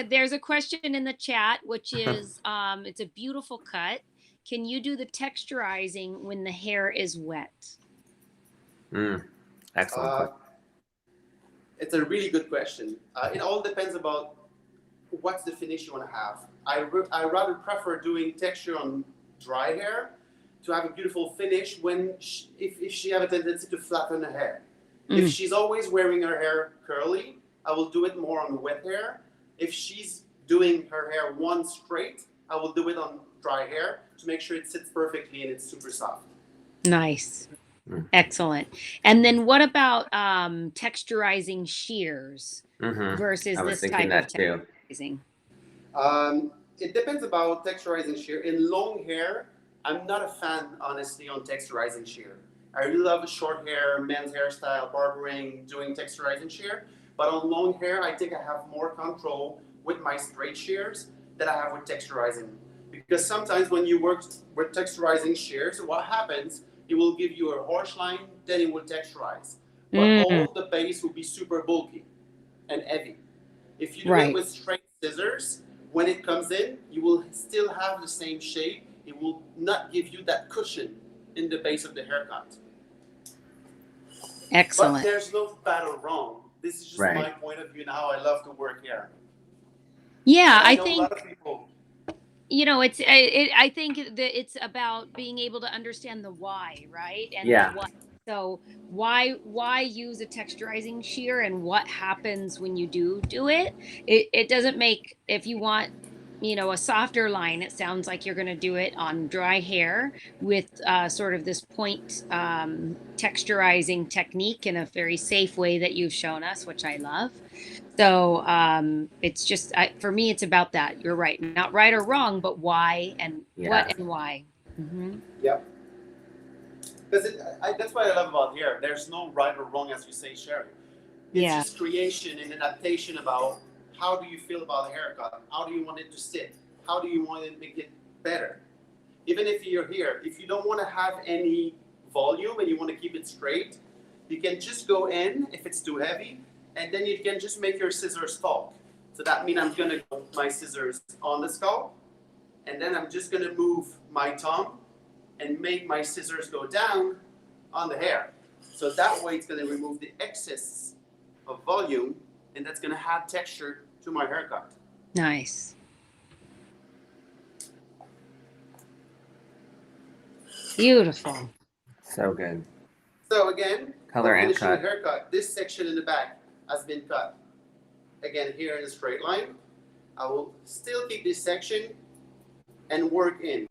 Speaker 1: there's a question in the chat, which is, it's a beautiful cut. Can you do the texturizing when the hair is wet?
Speaker 2: Excellent.
Speaker 5: It's a really good question. It all depends about what's the finish you want to have. I rather prefer doing texture on dry hair to have a beautiful finish when if she have a tendency to flatten the hair. If she's always wearing her hair curly, I will do it more on wet hair. If she's doing her hair one straight, I will do it on dry hair to make sure it sits perfectly and it's super soft.
Speaker 1: Nice. Excellent. And then what about texturizing shears versus
Speaker 2: I was
Speaker 1: this
Speaker 2: thinking
Speaker 1: type of
Speaker 2: that too.
Speaker 1: texturizing?
Speaker 5: It depends about texturizing shear. In long hair, I'm not a fan, honestly, on texturizing shear. I really love short hair, men's hairstyle, barbering, doing texturizing shear. But on long hair, I think I have more control with my straight shears than I have with texturizing. Because sometimes when you work with texturizing shears, what happens, it will give you a harsh line, then it will texturize. But all of the base will be super bulky and heavy. If you do it with straight scissors, when it comes in, you will still have the same shape. It will not give you that cushion in the base of the haircut.
Speaker 1: Excellent.
Speaker 5: But there's no bad or wrong. This is just my point of view and how I love to work here.
Speaker 1: Yeah,
Speaker 5: I
Speaker 1: I
Speaker 5: know
Speaker 1: think,
Speaker 5: a lot of people,
Speaker 1: you know, I think that it's about being able to understand the why, right? And the what. So why use a texturizing shear and what happens when you do it? It doesn't make, if you want, you know, a softer line, it sounds like you're going to do it on dry hair with sort of this point texturizing technique in a very safe way that you've shown us, which I love. So it's just, for me, it's about that. You're right. Not right or wrong, but why and what and why.
Speaker 5: Yep. Because that's what I love about hair. There's no right or wrong, as you say, Sherry. It's just creation and adaptation about how do you feel about a haircut? How do you want it to sit? How do you want it to make it better? Even if you're here, if you don't want to have any volume and you want to keep it straight, you can just go in if it's too heavy, and then you can just make your scissors talk. So that means I'm going to go my scissors on the scalp, and then I'm just going to move my thumb and make my scissors go down on the hair. So that way it's going to remove the excess of volume, and that's going to add texture to my haircut.
Speaker 1: Nice. Beautiful.
Speaker 2: So good.
Speaker 5: So again,
Speaker 2: Color
Speaker 5: we're
Speaker 2: and
Speaker 5: finishing the
Speaker 2: cut.
Speaker 5: haircut. This section in the back has been cut. Again, here in a straight line. I will still keep this section and work in.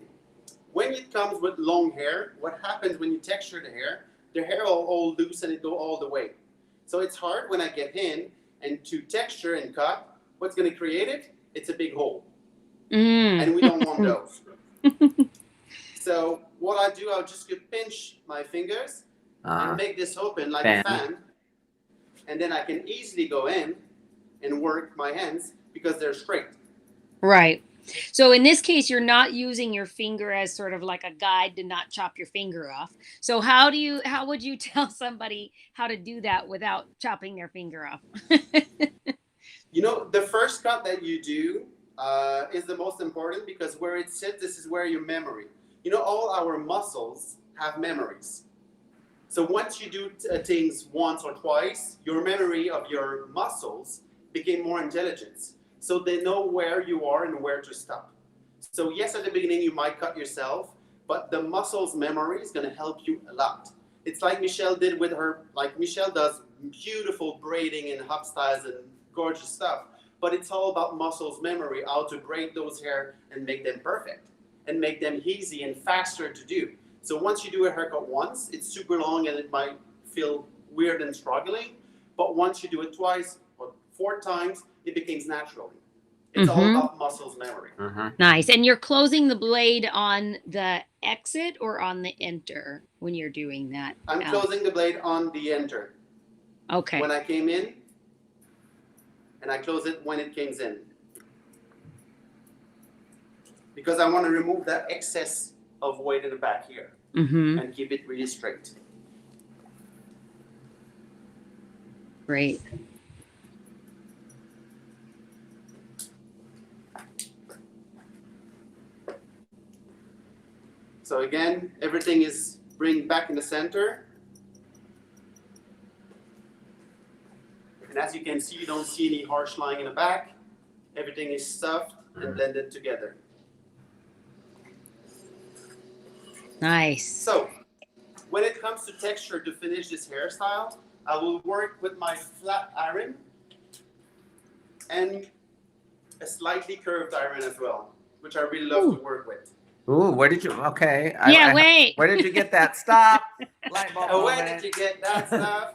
Speaker 5: When it comes with long hair, what happens when you texture the hair will all loose and it go all the way. So it's hard when I get in and to texture and cut, what's going to create it? It's a big hole. And we don't want those. So what I do, I'll just pinch my fingers and make this open like a fan. And then I can easily go in and work my hands because they're straight.
Speaker 1: Right. So in this case, you're not using your finger as sort of like a guide to not chop your finger off. So how would you tell somebody how to do that without chopping their finger off?
Speaker 5: You know, the first cut that you do is the most important because where it sits, this is where your memory. You know, all our muscles have memories. So once you do things once or twice, your memory of your muscles became more intelligent. So they know where you are and where to stop. So yes, at the beginning you might cut yourself, but the muscles memory is going to help you a lot. It's like Michelle did with her, like Michelle does beautiful braiding and hop styles and gorgeous stuff, but it's all about muscles memory, how to braid those hair and make them perfect and make them easy and faster to do. So once you do a haircut once, it's super long and it might feel weird and struggling, but once you do it twice or 4 times, it becomes naturally. It's all about muscles memory.
Speaker 1: Nice. And you're closing the blade on the exit or on the enter when you're doing that?
Speaker 5: I'm closing the blade on the enter.
Speaker 1: Okay.
Speaker 5: When I came in, and I close it when it comes in. Because I want to remove that excess of weight in the back here and keep it really straight.
Speaker 1: Great.
Speaker 5: So again, everything is bring back in the center. And as you can see, you don't see any harsh line in the back. Everything is stuffed and blended together.
Speaker 1: Nice.
Speaker 5: So when it comes to texture to finish this hairstyle, I will work with my flat iron and a slightly curved iron as well, which I really love to work with.
Speaker 2: Ooh, where did you? Okay.
Speaker 1: Wait.
Speaker 2: Where did you get that? Stop. Light bulb
Speaker 5: Where
Speaker 2: moment.
Speaker 5: did you get that stuff?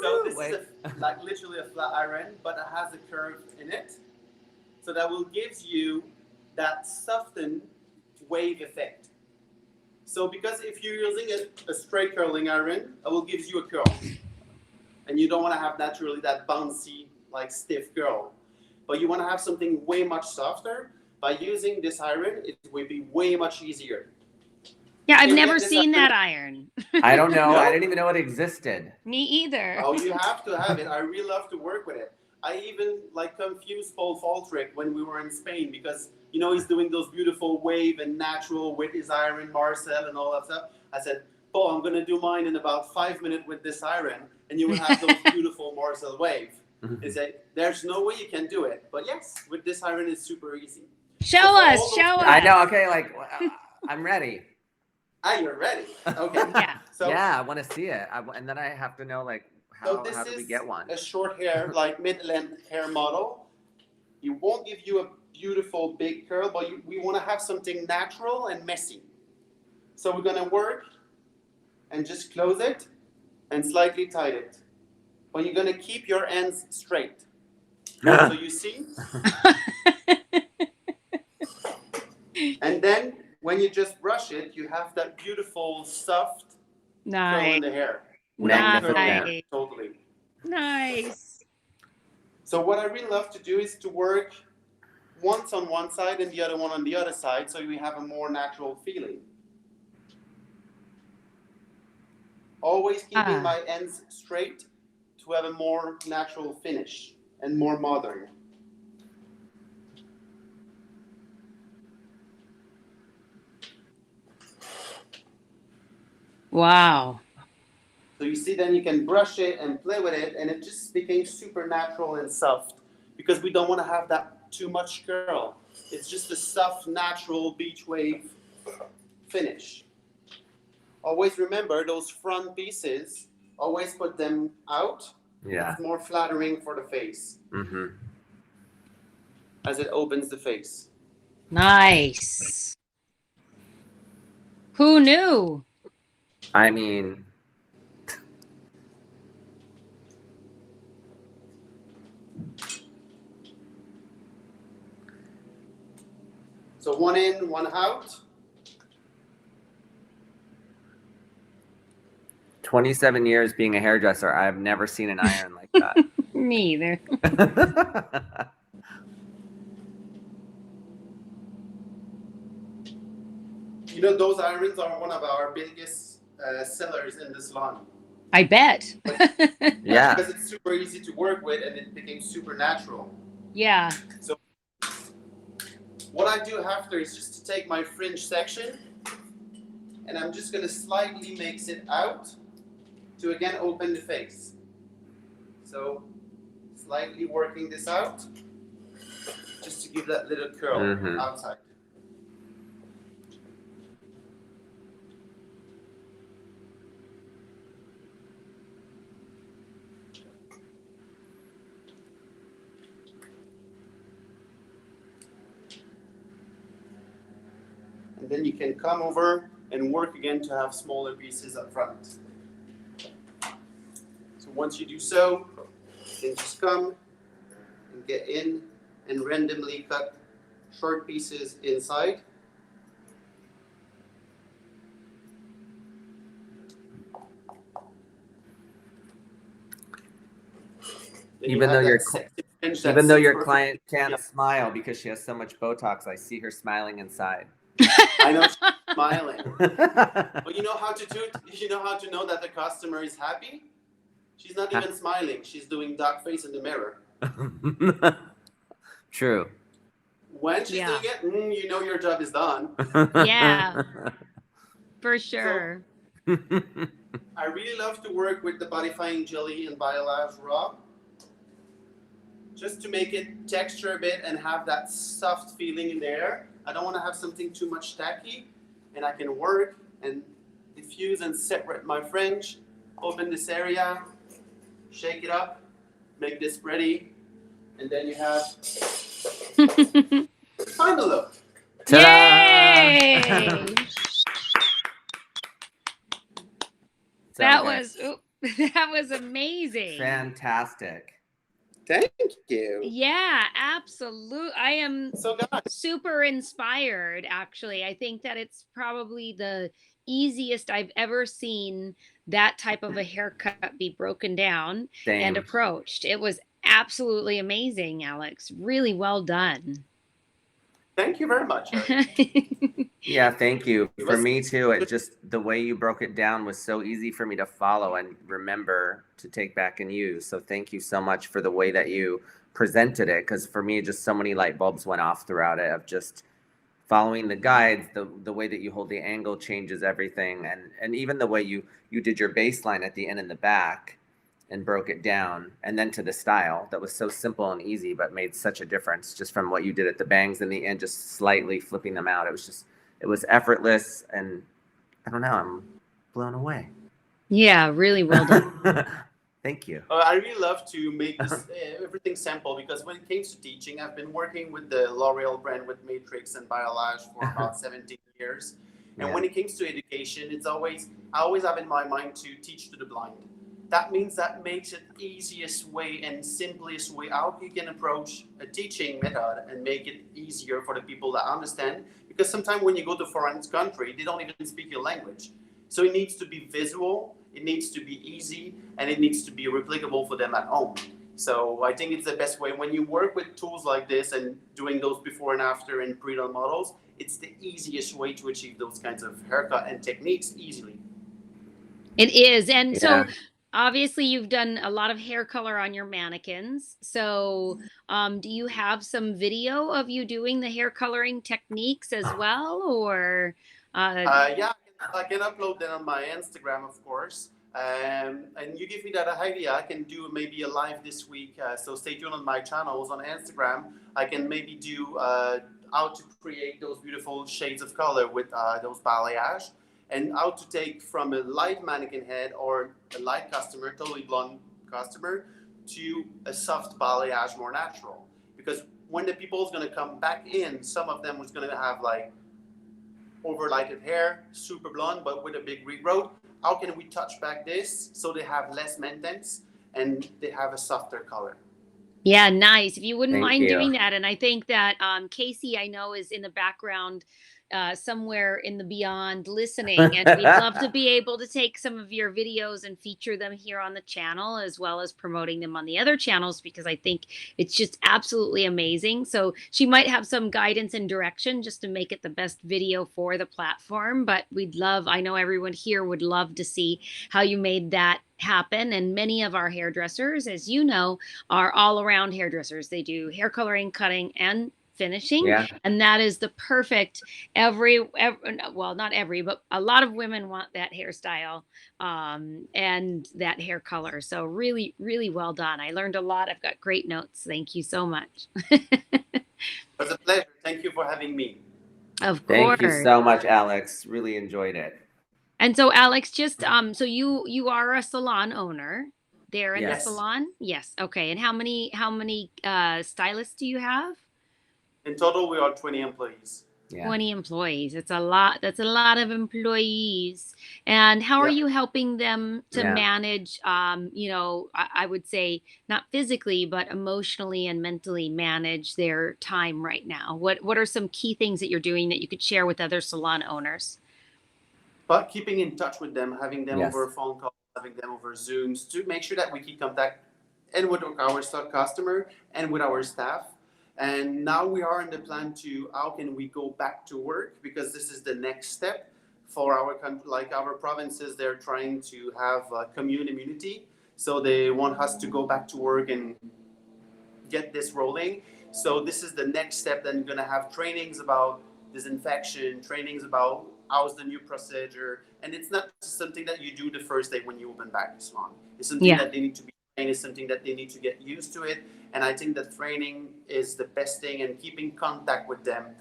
Speaker 5: So this is like literally a flat iron, but it has a curve in it. So that will give you that softened wave effect. So because if you're using a straight curling iron, it will give you a curl. And you don't want to have naturally that bouncy, like stiff curl. But you want to have something way much softer. By using this iron, it will be way much easier.
Speaker 1: Yeah, I've
Speaker 5: You
Speaker 1: never
Speaker 5: get this
Speaker 1: seen
Speaker 5: iron-
Speaker 1: that iron.
Speaker 2: I don't know.
Speaker 5: No?
Speaker 2: I didn't even know it existed.
Speaker 1: Me either.
Speaker 5: Oh, you have to have it. I really love to work with it. I even like confused Paul Faltrick when we were in Spain because you know he's doing those beautiful wave and natural with his iron, Marcel and all that stuff. I said, Paul, I'm gonna do mine in about 5 minutes with this iron, and you will have those beautiful Marcel wave. He said, there's no way you can do it, but yes, with this iron it's super easy.
Speaker 1: Show
Speaker 5: So for
Speaker 1: us.
Speaker 5: all those
Speaker 1: Show us.
Speaker 2: I know. Okay, like I'm ready.
Speaker 5: Ah, you're ready. Okay.
Speaker 1: Yeah.
Speaker 5: So
Speaker 2: yeah, I want to see it. And then I have to know like
Speaker 5: So
Speaker 2: how
Speaker 5: this
Speaker 2: do we
Speaker 5: is
Speaker 2: get one?
Speaker 5: a short hair, like mid-length hair model. It won't give you a beautiful big curl, but we want to have something natural and messy. So we're going to work and just close it and slightly tighten it. But you're going to keep your ends straight. So you see? And then when you just brush it, you have that beautiful soft curl in
Speaker 1: Nice.
Speaker 5: the hair.
Speaker 2: Magnificent.
Speaker 5: Totally.
Speaker 1: Nice.
Speaker 5: So what I really love to do is to work once on one side and the other one on the other side, so we have a more natural feeling. Always keeping my ends straight to have a more natural finish and more modern.
Speaker 1: Wow.
Speaker 5: So you see, then you can brush it and play with it, and it just became super natural and soft because we don't want to have that too much curl. It's just a soft, natural beach wave finish. always remember those front pieces, always put them out.
Speaker 2: Yeah.
Speaker 5: It's more flattering for the face
Speaker 2: Mm-hmm.
Speaker 5: as it opens the face.
Speaker 1: Nice. Who knew?
Speaker 2: I mean,
Speaker 5: So one in, one out.
Speaker 2: 27 years being a hairdresser, I've never seen an iron like
Speaker 1: Me either.
Speaker 2: that.
Speaker 5: You know, those irons are one of our biggest sellers in the salon.
Speaker 1: I bet.
Speaker 2: Yeah.
Speaker 5: Because it's super easy to work with and it became super natural.
Speaker 1: Yeah.
Speaker 5: So what I do after is just to take my fringe section and I'm just going to slightly mix it out to again open the face. So slightly working this out just to give that little curl
Speaker 2: Mhm.
Speaker 5: outside. And then you can come over and work again to have smaller pieces up front. So once you do so, you can just come and get in and randomly cut short pieces inside. Then you
Speaker 2: Even
Speaker 5: have
Speaker 2: though
Speaker 5: that
Speaker 2: your
Speaker 5: sexy fringe that
Speaker 2: Even though
Speaker 5: sits
Speaker 2: your
Speaker 5: perfect.
Speaker 2: client can't
Speaker 5: Yeah.
Speaker 2: smile because she has so much Botox, I see her smiling inside.
Speaker 5: I know she's smiling.
Speaker 2: Huh?
Speaker 5: But you know how to do it? You know how to know that the customer is happy? She's not even smiling. She's doing dog face in the mirror.
Speaker 2: True.
Speaker 5: When she's
Speaker 1: Yeah.
Speaker 5: doing it, you know your job is done.
Speaker 1: Yeah. For sure.
Speaker 5: I really love to work with the Bodyfying Jelly and Biolage Raw. Just to make it texture a bit and have that soft feeling in there. I don't want to have something too much tacky. And I can work and diffuse and separate my fringe. Open this area. Shake it up. Make this ready. And then you have final look.
Speaker 1: Yay!
Speaker 2: So
Speaker 1: That
Speaker 2: good.
Speaker 1: was that was amazing.
Speaker 2: Fantastic.
Speaker 5: Thank you.
Speaker 1: Yeah, absolute. I am
Speaker 5: So guys,
Speaker 1: super inspired, actually. I think that it's probably the easiest I've ever seen that type of a haircut be broken down and
Speaker 2: Same.
Speaker 1: approached. It was absolutely amazing, Alex. Really well done.
Speaker 5: thank you very much. Eric.
Speaker 2: Yeah, thank you.
Speaker 5: It
Speaker 2: For
Speaker 5: was-
Speaker 2: me too, it just the way you broke it down was so easy for me to follow and remember to take back and use. So thank you so much for the way that you presented it, because for me, just so many light bulbs went off throughout it of just following the guides. The way that you hold the angle changes everything, and even the way you did your baseline at the end and the back and broke it down, and then to the style that was so simple and easy but made such a difference just from what you did at the bangs in the end, just slightly flipping them out. It was effortless, and I don't know, I'm blown away.
Speaker 1: Yeah, really well done.
Speaker 2: Thank you.
Speaker 5: I really love to make this everything simple because when it comes to teaching, I've been working with the L'Oreal brand with Matrix and Biolage for about 17 years. And
Speaker 2: Yeah.
Speaker 5: when it comes to education, I always have in my mind to teach to the blind. That means that makes it easiest way and simplest way how you can approach a teaching method and make it easier for the people that understand. Because sometimes when you go to a foreign country, they don't even speak your language. So it needs to be visual, it needs to be easy, and it needs to be replicable for them at home. So I think it's the best way. When you work with tools like this and doing those before and after and pre-done models, it's the easiest way to achieve those kinds of haircut and techniques easily.
Speaker 1: It is. And so
Speaker 2: Yeah.
Speaker 1: obviously you've done a lot of hair color on your mannequins. So do you have some video of you doing the hair coloring techniques as well? Or
Speaker 5: Yeah, I can upload that on my Instagram, of course. And you give me that idea, I can do maybe a live this week. So stay tuned on my channels on Instagram. I can maybe do how to create those beautiful shades of color with those balayage. and how to take from a light mannequin head or a light customer, totally blonde customer, to a soft balayage, more natural. Because when the people's going to come back in, some of them was going to have like overlighted hair, super blonde, but with a big regrowth. How can we touch back this so they have less maintenance and they have a softer color?
Speaker 1: Yeah, nice. If you wouldn't
Speaker 2: Thank
Speaker 1: mind
Speaker 2: you.
Speaker 1: doing that. And I think that Casey, I know, is in the background somewhere in the beyond listening. And we'd love to be able to take some of your videos and feature them here on the channel, as well as promoting them on the other channels, because I think it's just absolutely amazing. So she might have some guidance and direction just to make it the best video for the platform. But we'd love, I know everyone here would love to see how you made that happen. And many of our hairdressers, as you know, are all around hairdressers. They do hair coloring, cutting, and finishing.
Speaker 2: Yeah.
Speaker 1: And that is the perfect well, not every, but a lot of women want that hairstyle and that hair color. So really, really well done. I learned a lot. I've got great notes. Thank you so much.
Speaker 5: It was a pleasure. Thank you for having me.
Speaker 1: Of course.
Speaker 2: Thank you so much, Alex. Really enjoyed it.
Speaker 1: And so Alex, just so you are a salon owner there in the
Speaker 2: Yes.
Speaker 1: salon? Yes. Okay. And how many stylists do you have?
Speaker 5: In total, we are 20 employees.
Speaker 2: Yeah.
Speaker 1: 20 employees. It's a lot. That's a lot of employees. And how are
Speaker 5: Yep.
Speaker 1: you helping them to
Speaker 2: Yeah.
Speaker 1: manage, I would say not physically, but emotionally and mentally manage their time right now? What are some key things that you're doing that you could share with other salon owners?
Speaker 5: But keeping in touch with them, having them
Speaker 2: Yes.
Speaker 5: over a phone call, having them over Zooms to make sure that we keep contact and with our customer and with our staff. And now we are in the plan to how can we go back to work, because this is the next step for our country. Like our provinces, they're trying to have commune immunity, so they want us to go back to work and get this rolling. So this is the next step. Then we're gonna have trainings about disinfection, trainings about how's the new procedure, and it's not something that you do the first day when you open back the salon. It's something
Speaker 1: Yeah.
Speaker 5: that they need to be trained. It's something that they need to get used to it. And I think that training is the best thing, and keeping contact with them.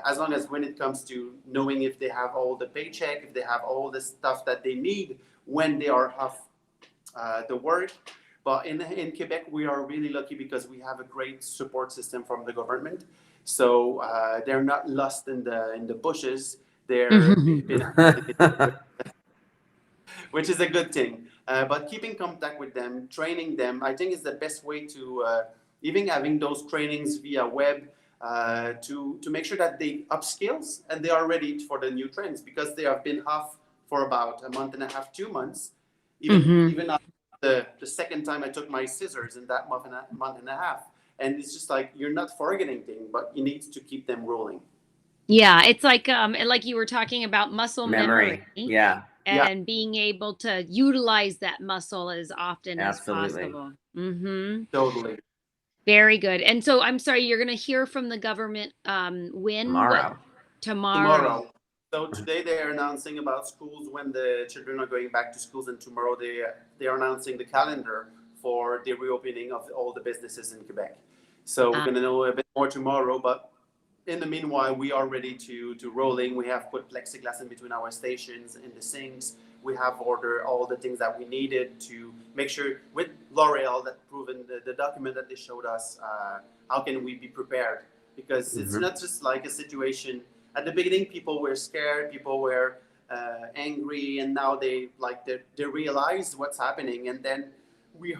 Speaker 5: As long as when it comes to knowing if they have all the paycheck, if they have all the stuff that they need when they are off the work. But in Quebec, we are really lucky because we have a great support system from the government. So they're not lost in the bushes. They're which is a good thing. But keeping contact with them, training them, I think is the best way to even having those trainings via web to make sure that they upskills and they are ready for the new trends, because they have been off for about a month and a half, 2 months. Even after the second time I took my scissors in that month and a half. And it's just like, you're not forgetting things, but you need to keep them rolling.
Speaker 1: Yeah, it's like you were talking about muscle memory.
Speaker 2: Yeah.
Speaker 1: And being able to utilize that muscle as often
Speaker 2: Absolutely.
Speaker 1: as possible. Mm-hmm.
Speaker 5: Totally.
Speaker 1: Very good. And so I'm sorry, you're going to hear from the government when?
Speaker 2: Tomorrow.
Speaker 1: Tomorrow.
Speaker 5: So today they are announcing about schools when the children are going back to schools, and tomorrow they are announcing the calendar for the reopening of all the businesses in Quebec. So we're going to know a bit more tomorrow, but in the meanwhile, we are ready to rolling. We have put plexiglass in between our stations and the sinks. We have ordered all the things that we needed to make sure with L'Oreal that proven the document that they showed us, how can we be prepared? Because it's not just like a situation. At the beginning, people were scared, people were angry, and now they realize what's happening. And then we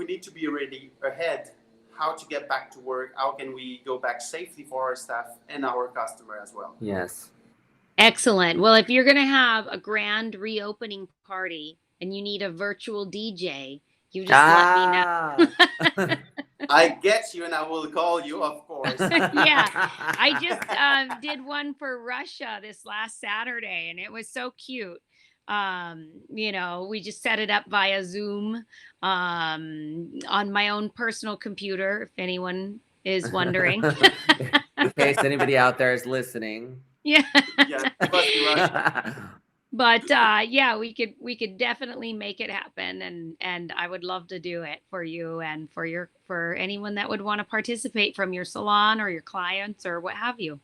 Speaker 5: need to be ready ahead. How to get back to work, how can we go back safely for our staff and our customer as well.
Speaker 2: Yes.
Speaker 1: Excellent. Well, if you're going to have a grand reopening party and you need a virtual DJ, you just let me know.
Speaker 5: I get you, and I will call you, of course.
Speaker 1: Yeah, I just did one for Russia this last Saturday, and it was so cute. We just set it up via Zoom on my own personal computer, if anyone is wondering.
Speaker 2: In case anybody out there is listening.
Speaker 1: Yeah.
Speaker 5: Yeah,
Speaker 1: But we could definitely make it happen, and I would love to do it for you and for anyone that would want to participate from your salon or your clients or what have you.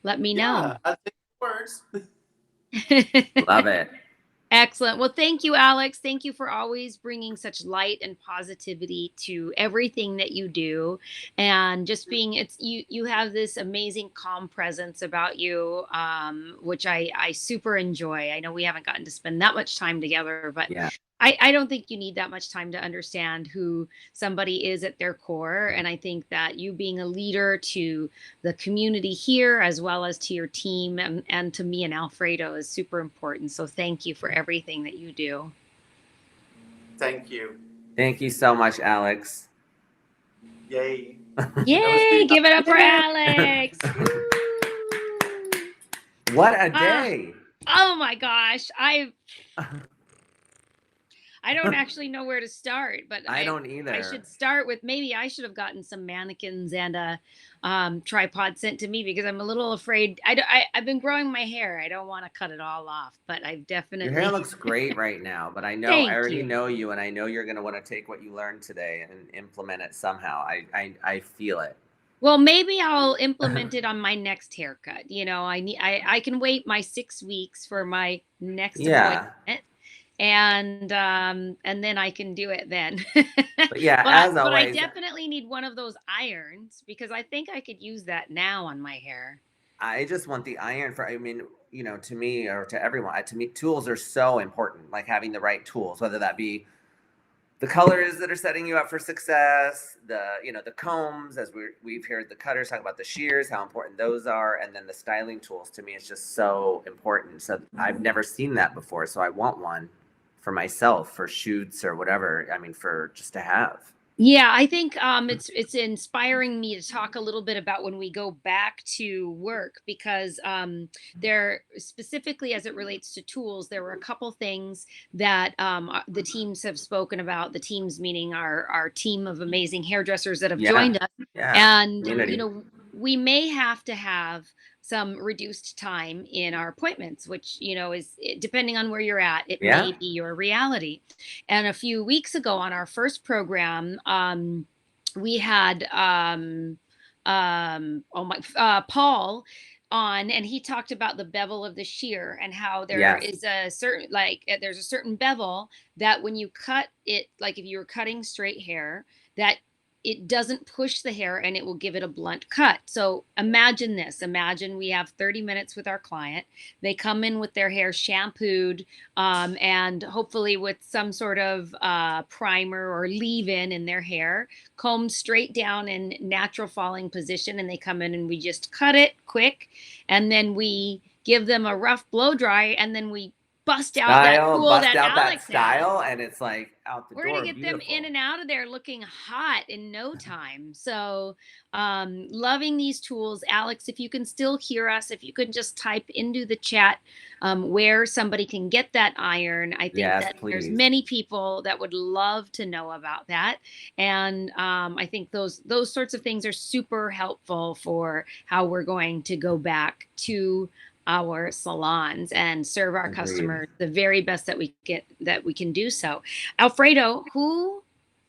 Speaker 1: Let me know.
Speaker 5: I'll take the words.
Speaker 2: Love it.
Speaker 1: Excellent. Well, thank you, Alex. Thank you for always bringing such light and positivity to everything that you do, and just being it's you. You have this amazing calm presence about you, which I super enjoy. I know we haven't gotten to spend that much time together, but
Speaker 2: Yeah.
Speaker 1: I don't think you need that much time to understand who somebody is at their core. And I think that you being a leader to the community here, as well as to your team and to me and Alfredo, is super important. So thank you for everything that you do.
Speaker 5: Thank you.
Speaker 2: Thank you so much, Alex.
Speaker 5: Yay.
Speaker 1: Yay! Give it up for Alex.
Speaker 2: What a day.
Speaker 1: Oh my gosh. I don't actually know where to start, but
Speaker 2: I don't either.
Speaker 1: I should start with, maybe I should have gotten some mannequins and a tripod sent to me, because I'm a little afraid. I've been growing my hair. I don't want to cut it all off, but I've definitely.
Speaker 2: Your hair looks great right now, but I know
Speaker 1: Thank
Speaker 2: I already
Speaker 1: you.
Speaker 2: know you, and I know you're going to want to take what you learned today and implement it somehow. I feel it.
Speaker 1: Well, maybe I'll implement it on my next haircut. I can wait my 6 weeks for my next appointment. And then I can do it then.
Speaker 2: But yeah,
Speaker 1: but I
Speaker 2: always,
Speaker 1: definitely need one of those irons, because I think I could use that now on my hair.
Speaker 2: I just want the iron for, I mean, to me or to everyone, to me, tools are so important, like having the right tools, whether that be the colors that are setting you up for success, the combs, as we've heard the cutters talk about the shears, how important those are. And then the styling tools, to me, it's just so important. So I've never seen that before. So I want one for myself, for shoots or whatever. I mean, for just to have.
Speaker 1: Yeah, I think it's inspiring me to talk a little bit about when we go back to work, because there, specifically as it relates to tools, there were a couple things that the teams have spoken about. The teams meaning our team of amazing hairdressers that have joined us, and we may have to have some reduced time in our appointments, which, is, depending on where you're at, it may be your reality. And a few weeks ago on our first program, we had Paul on, and he talked about the bevel of the shear, and how there is a certain, there's a certain bevel that when you cut it, like if you were cutting straight hair, that it doesn't push the hair and it will give it a blunt cut. So imagine this. Imagine we have 30 minutes with our client. They come in with their hair shampooed, and hopefully with some sort of primer or leave-in in their hair, combed straight down in natural falling position. And they come in and we just cut it quick. And then we give them a rough blow dry, and then we bust out that tool that Alex
Speaker 2: style, and it's like out the door.
Speaker 1: We're gonna get them in and out of there looking hot in no time. So loving these tools. Alex, if you can still hear us, if you could just type into the chat where somebody can get that iron. I think that there's many people that would love to know about that. And I think those sorts of things are super helpful for how we're going to go back to our salons and serve our customers the very best that we can do so. Alfredo, who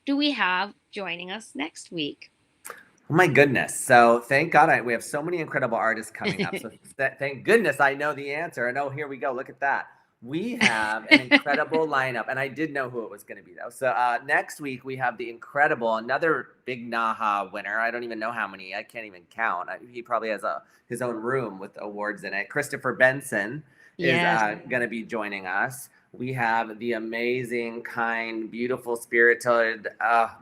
Speaker 1: do we have joining us next week?
Speaker 2: Oh my goodness. So thank God we have so many incredible artists coming up. So thank goodness I know the answer. And here we go. Look at that. We have an incredible lineup, and I did know who it was going to be, though. So next week we have the incredible, another big NAHA winner. I don't even know how many. I can't even count. He probably has his own room with awards in it. Christopher Benson is going to be joining us. We have the amazing, kind, beautiful, spirited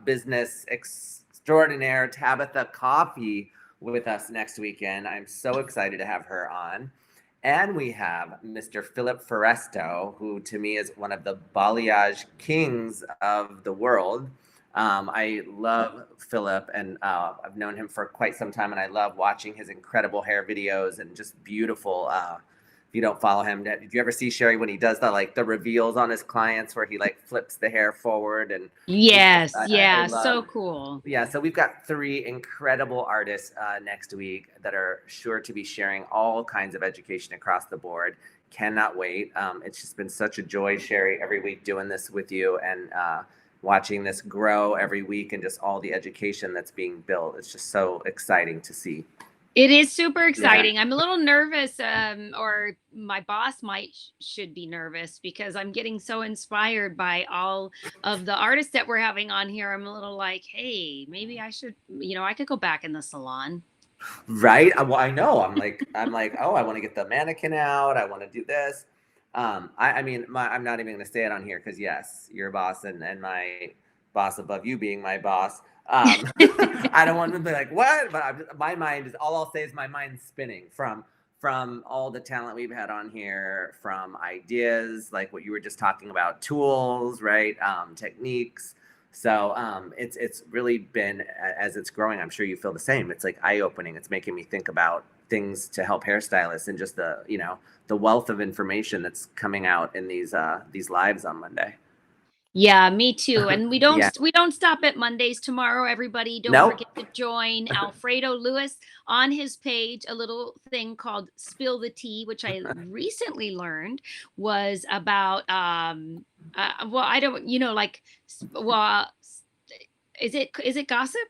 Speaker 2: business extraordinaire Tabitha Coffey with us next weekend. I'm so excited to have her on. And we have Mr. Philip Foresto, who to me is one of the balayage kings of the world. I love Philip, and I've known him for quite some time, and I love watching his incredible hair videos and just beautiful. If you don't follow him, did you ever see Sherry when he does the reveals on his clients where he flips the hair forward? And
Speaker 1: so cool.
Speaker 2: Yeah, so we've got 3 incredible artists next week that are sure to be sharing all kinds of education across the board. Cannot wait. It's just been such a joy, Sherry, every week doing this with you, and watching this grow every week, and just all the education that's being built. It's just so exciting to see.
Speaker 1: It is super exciting. I'm a little nervous, or my boss should be nervous because I'm getting so inspired by all of the artists that we're having on here. I'm a little like, hey, maybe I should, I could go back in the salon.
Speaker 2: Right? Well, I know. I'm like, oh, I want to get the mannequin out. I want to do this. I mean, I'm not even going to say it on here because yes, your boss and my boss above you being my boss. I don't want to be like, what? But my mind is, all I'll say is my mind's spinning from all the talent we've had on here, from ideas like what you were just talking about, tools, right? Techniques. So it's really been, as it's growing, I'm sure you feel the same. It's like eye-opening. It's making me think about things to help hairstylists, and just the wealth of information that's coming out in these lives on Monday.
Speaker 1: Yeah, me too. And we don't
Speaker 2: Yeah.
Speaker 1: we don't stop at Mondays tomorrow, everybody. Don't
Speaker 2: Nope.
Speaker 1: forget to join Alfredo Lewis on his page, a little thing called Spill the Tea, which I recently learned was about well, I don't, well, is it gossip?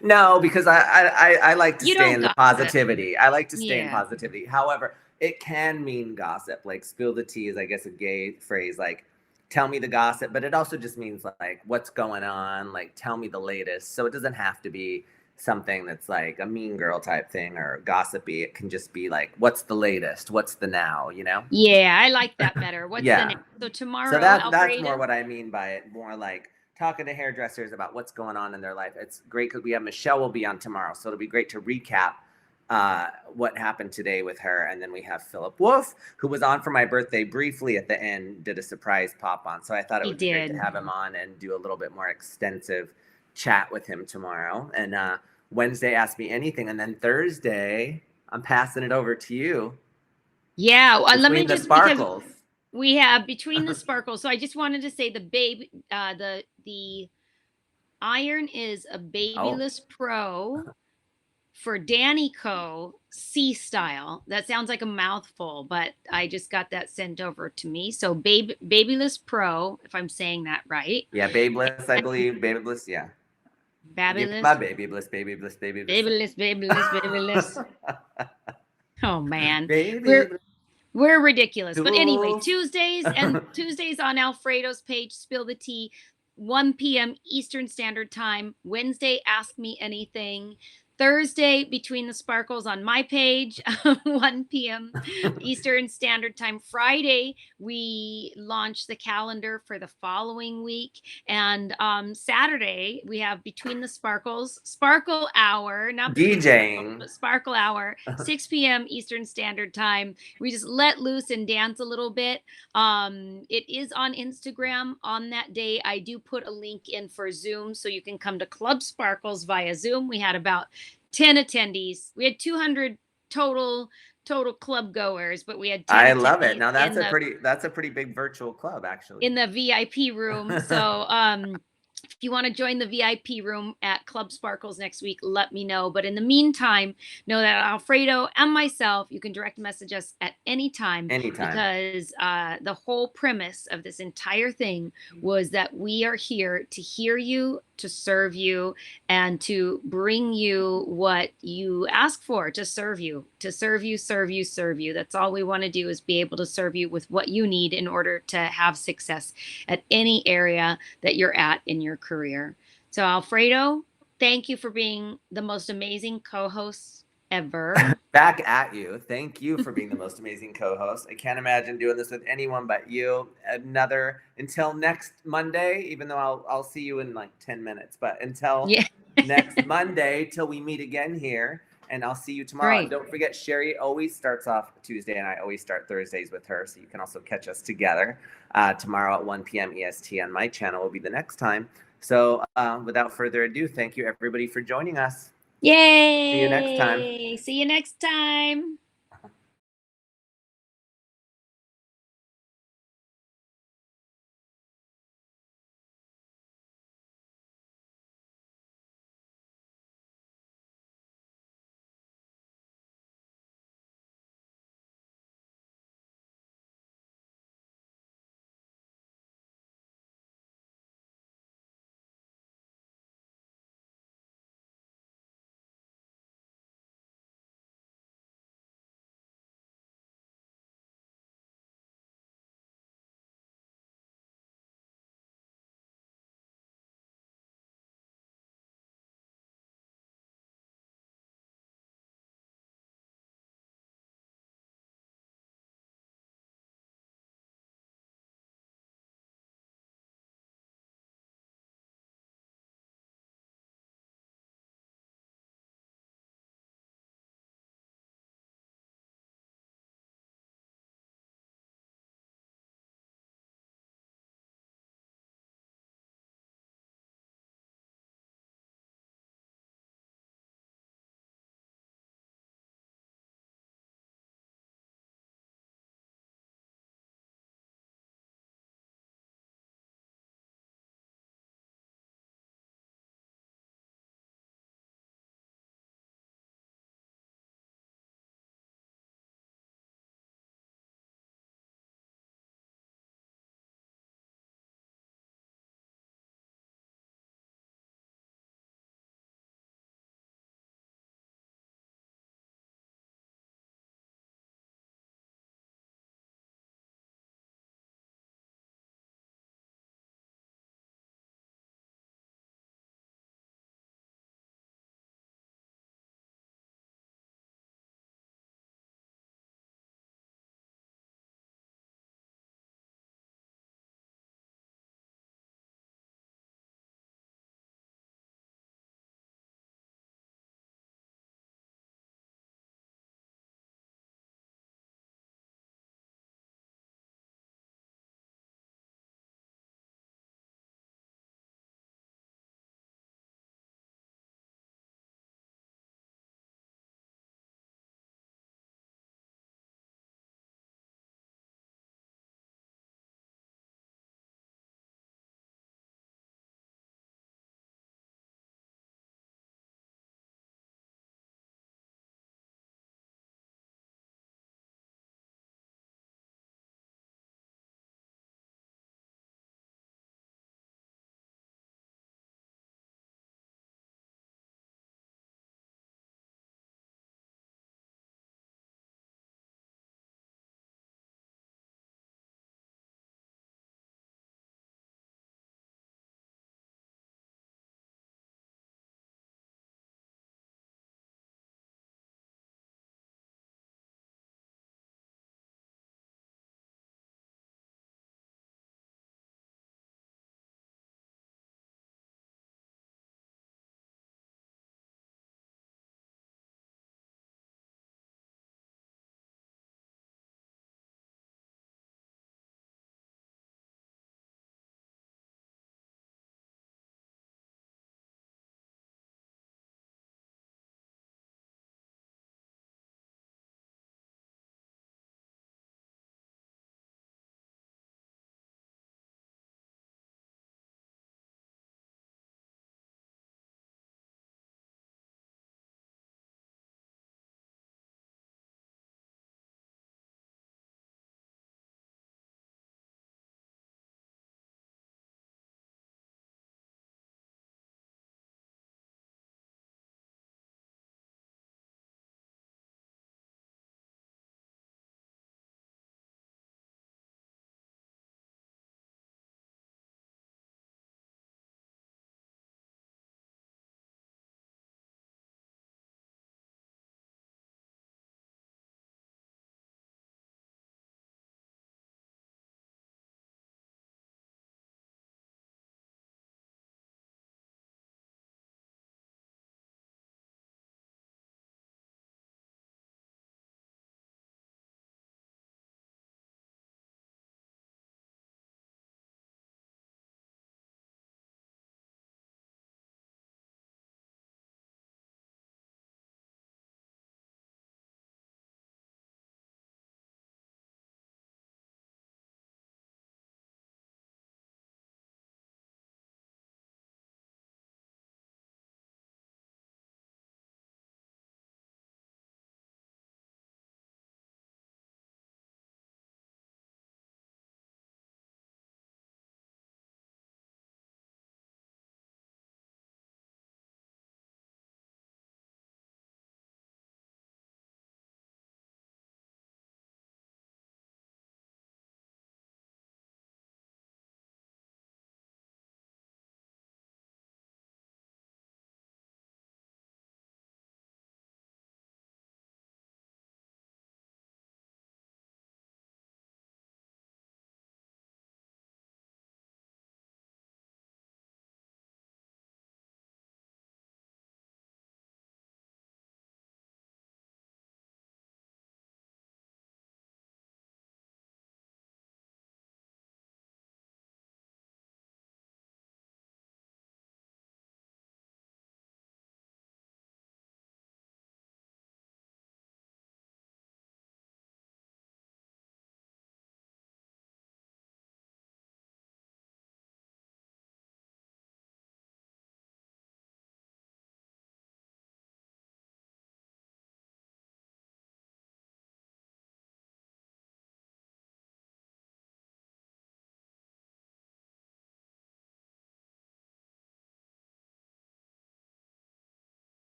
Speaker 2: No, because I like to
Speaker 1: You
Speaker 2: stay
Speaker 1: don't
Speaker 2: in the
Speaker 1: gossip.
Speaker 2: positivity. I like to stay in
Speaker 1: Yeah.
Speaker 2: positivity. However, it can mean gossip. Like spill the tea is, I guess, a gay phrase. Like, tell me the gossip, but it also just means like what's going on. Like, tell me the latest. So it doesn't have to be something that's like a mean girl type thing or gossipy. It can just be like, what's the latest? What's the now?
Speaker 1: Yeah, I like that better. What's
Speaker 2: Yeah.
Speaker 1: the next? So tomorrow,
Speaker 2: So that's
Speaker 1: Alfredo?
Speaker 2: more what I mean by it. More like talking to hairdressers about what's going on in their life. It's great because we have Michelle will be on tomorrow, so it'll be great to recap what happened today with her. And then we have Philip Wolf, who was on for my birthday briefly at the end, did a surprise pop on. So I thought it would be great to have him on and do a little bit more extensive chat with him tomorrow. And Wednesday, Ask Me Anything, and then Thursday, I'm passing it over to you.
Speaker 1: Yeah, let me
Speaker 2: Between the
Speaker 1: just, because
Speaker 2: sparkles.
Speaker 1: we have Between the Sparkles. So I just wanted to say the iron is a Babyless Pro for Danny Co. C style. That sounds like a mouthful, but I just got that sent over to me. So Babyless Pro, if I'm saying that right.
Speaker 2: Yeah, Babyless, I believe. Babyless, yeah.
Speaker 1: Babyless.
Speaker 2: My Babyless, Babyless, Babyless.
Speaker 1: Babyless, Babyless, Babyless. Oh man.
Speaker 2: Baby.
Speaker 1: We're ridiculous. But anyway,
Speaker 2: Ooh.
Speaker 1: Tuesdays on Alfredo's page, Spill the Tea, 1 p.m. Eastern Standard Time. Wednesday, Ask Me Anything. Thursday, Between the Sparkles on my page, 1 p.m. Eastern Standard Time. Friday, we launch the calendar for the following week. And Saturday, we have Between the Sparkles, Sparkle Hour, not
Speaker 2: DJing.
Speaker 1: but Sparkle Hour, 6 p.m. Eastern Standard Time. We just let loose and dance a little bit. It is on Instagram on that day. I do put a link in for Zoom, so you can come to Club Sparkles via Zoom. We had about 10 attendees. We had 200 total club goers, but we had 10
Speaker 2: I love it.
Speaker 1: attendees
Speaker 2: Now that's
Speaker 1: in
Speaker 2: a pretty big virtual club, actually.
Speaker 1: in the VIP room. So if you want to join the VIP room at Club Sparkles next week, let me know. But in the meantime, know that Alfredo and myself, you can direct message us at any time.
Speaker 2: Anytime.
Speaker 1: Because the whole premise of this entire thing was that we are here to hear you, to serve you, and to bring you what you ask for, to serve you, serve you. That's all we want to do, is be able to serve you with what you need in order to have success at any area that you're at in your career. So Alfredo, thank you for being the most amazing co-host ever.
Speaker 2: Back at you. Thank you for being the most amazing co-host. I can't imagine doing this with anyone but you. Until next Monday, even though I'll see you in like 10 minutes, but until next Monday, till we meet again here, and I'll see you tomorrow. And don't forget, Sherry always starts off Tuesday, and I always start Thursdays with her, so you can also catch us together. Tomorrow at 1 p.m. EST on my channel will be the next time. So without further ado, thank you everybody for joining us.
Speaker 1: Yay!
Speaker 2: See you next time.
Speaker 1: See you next time.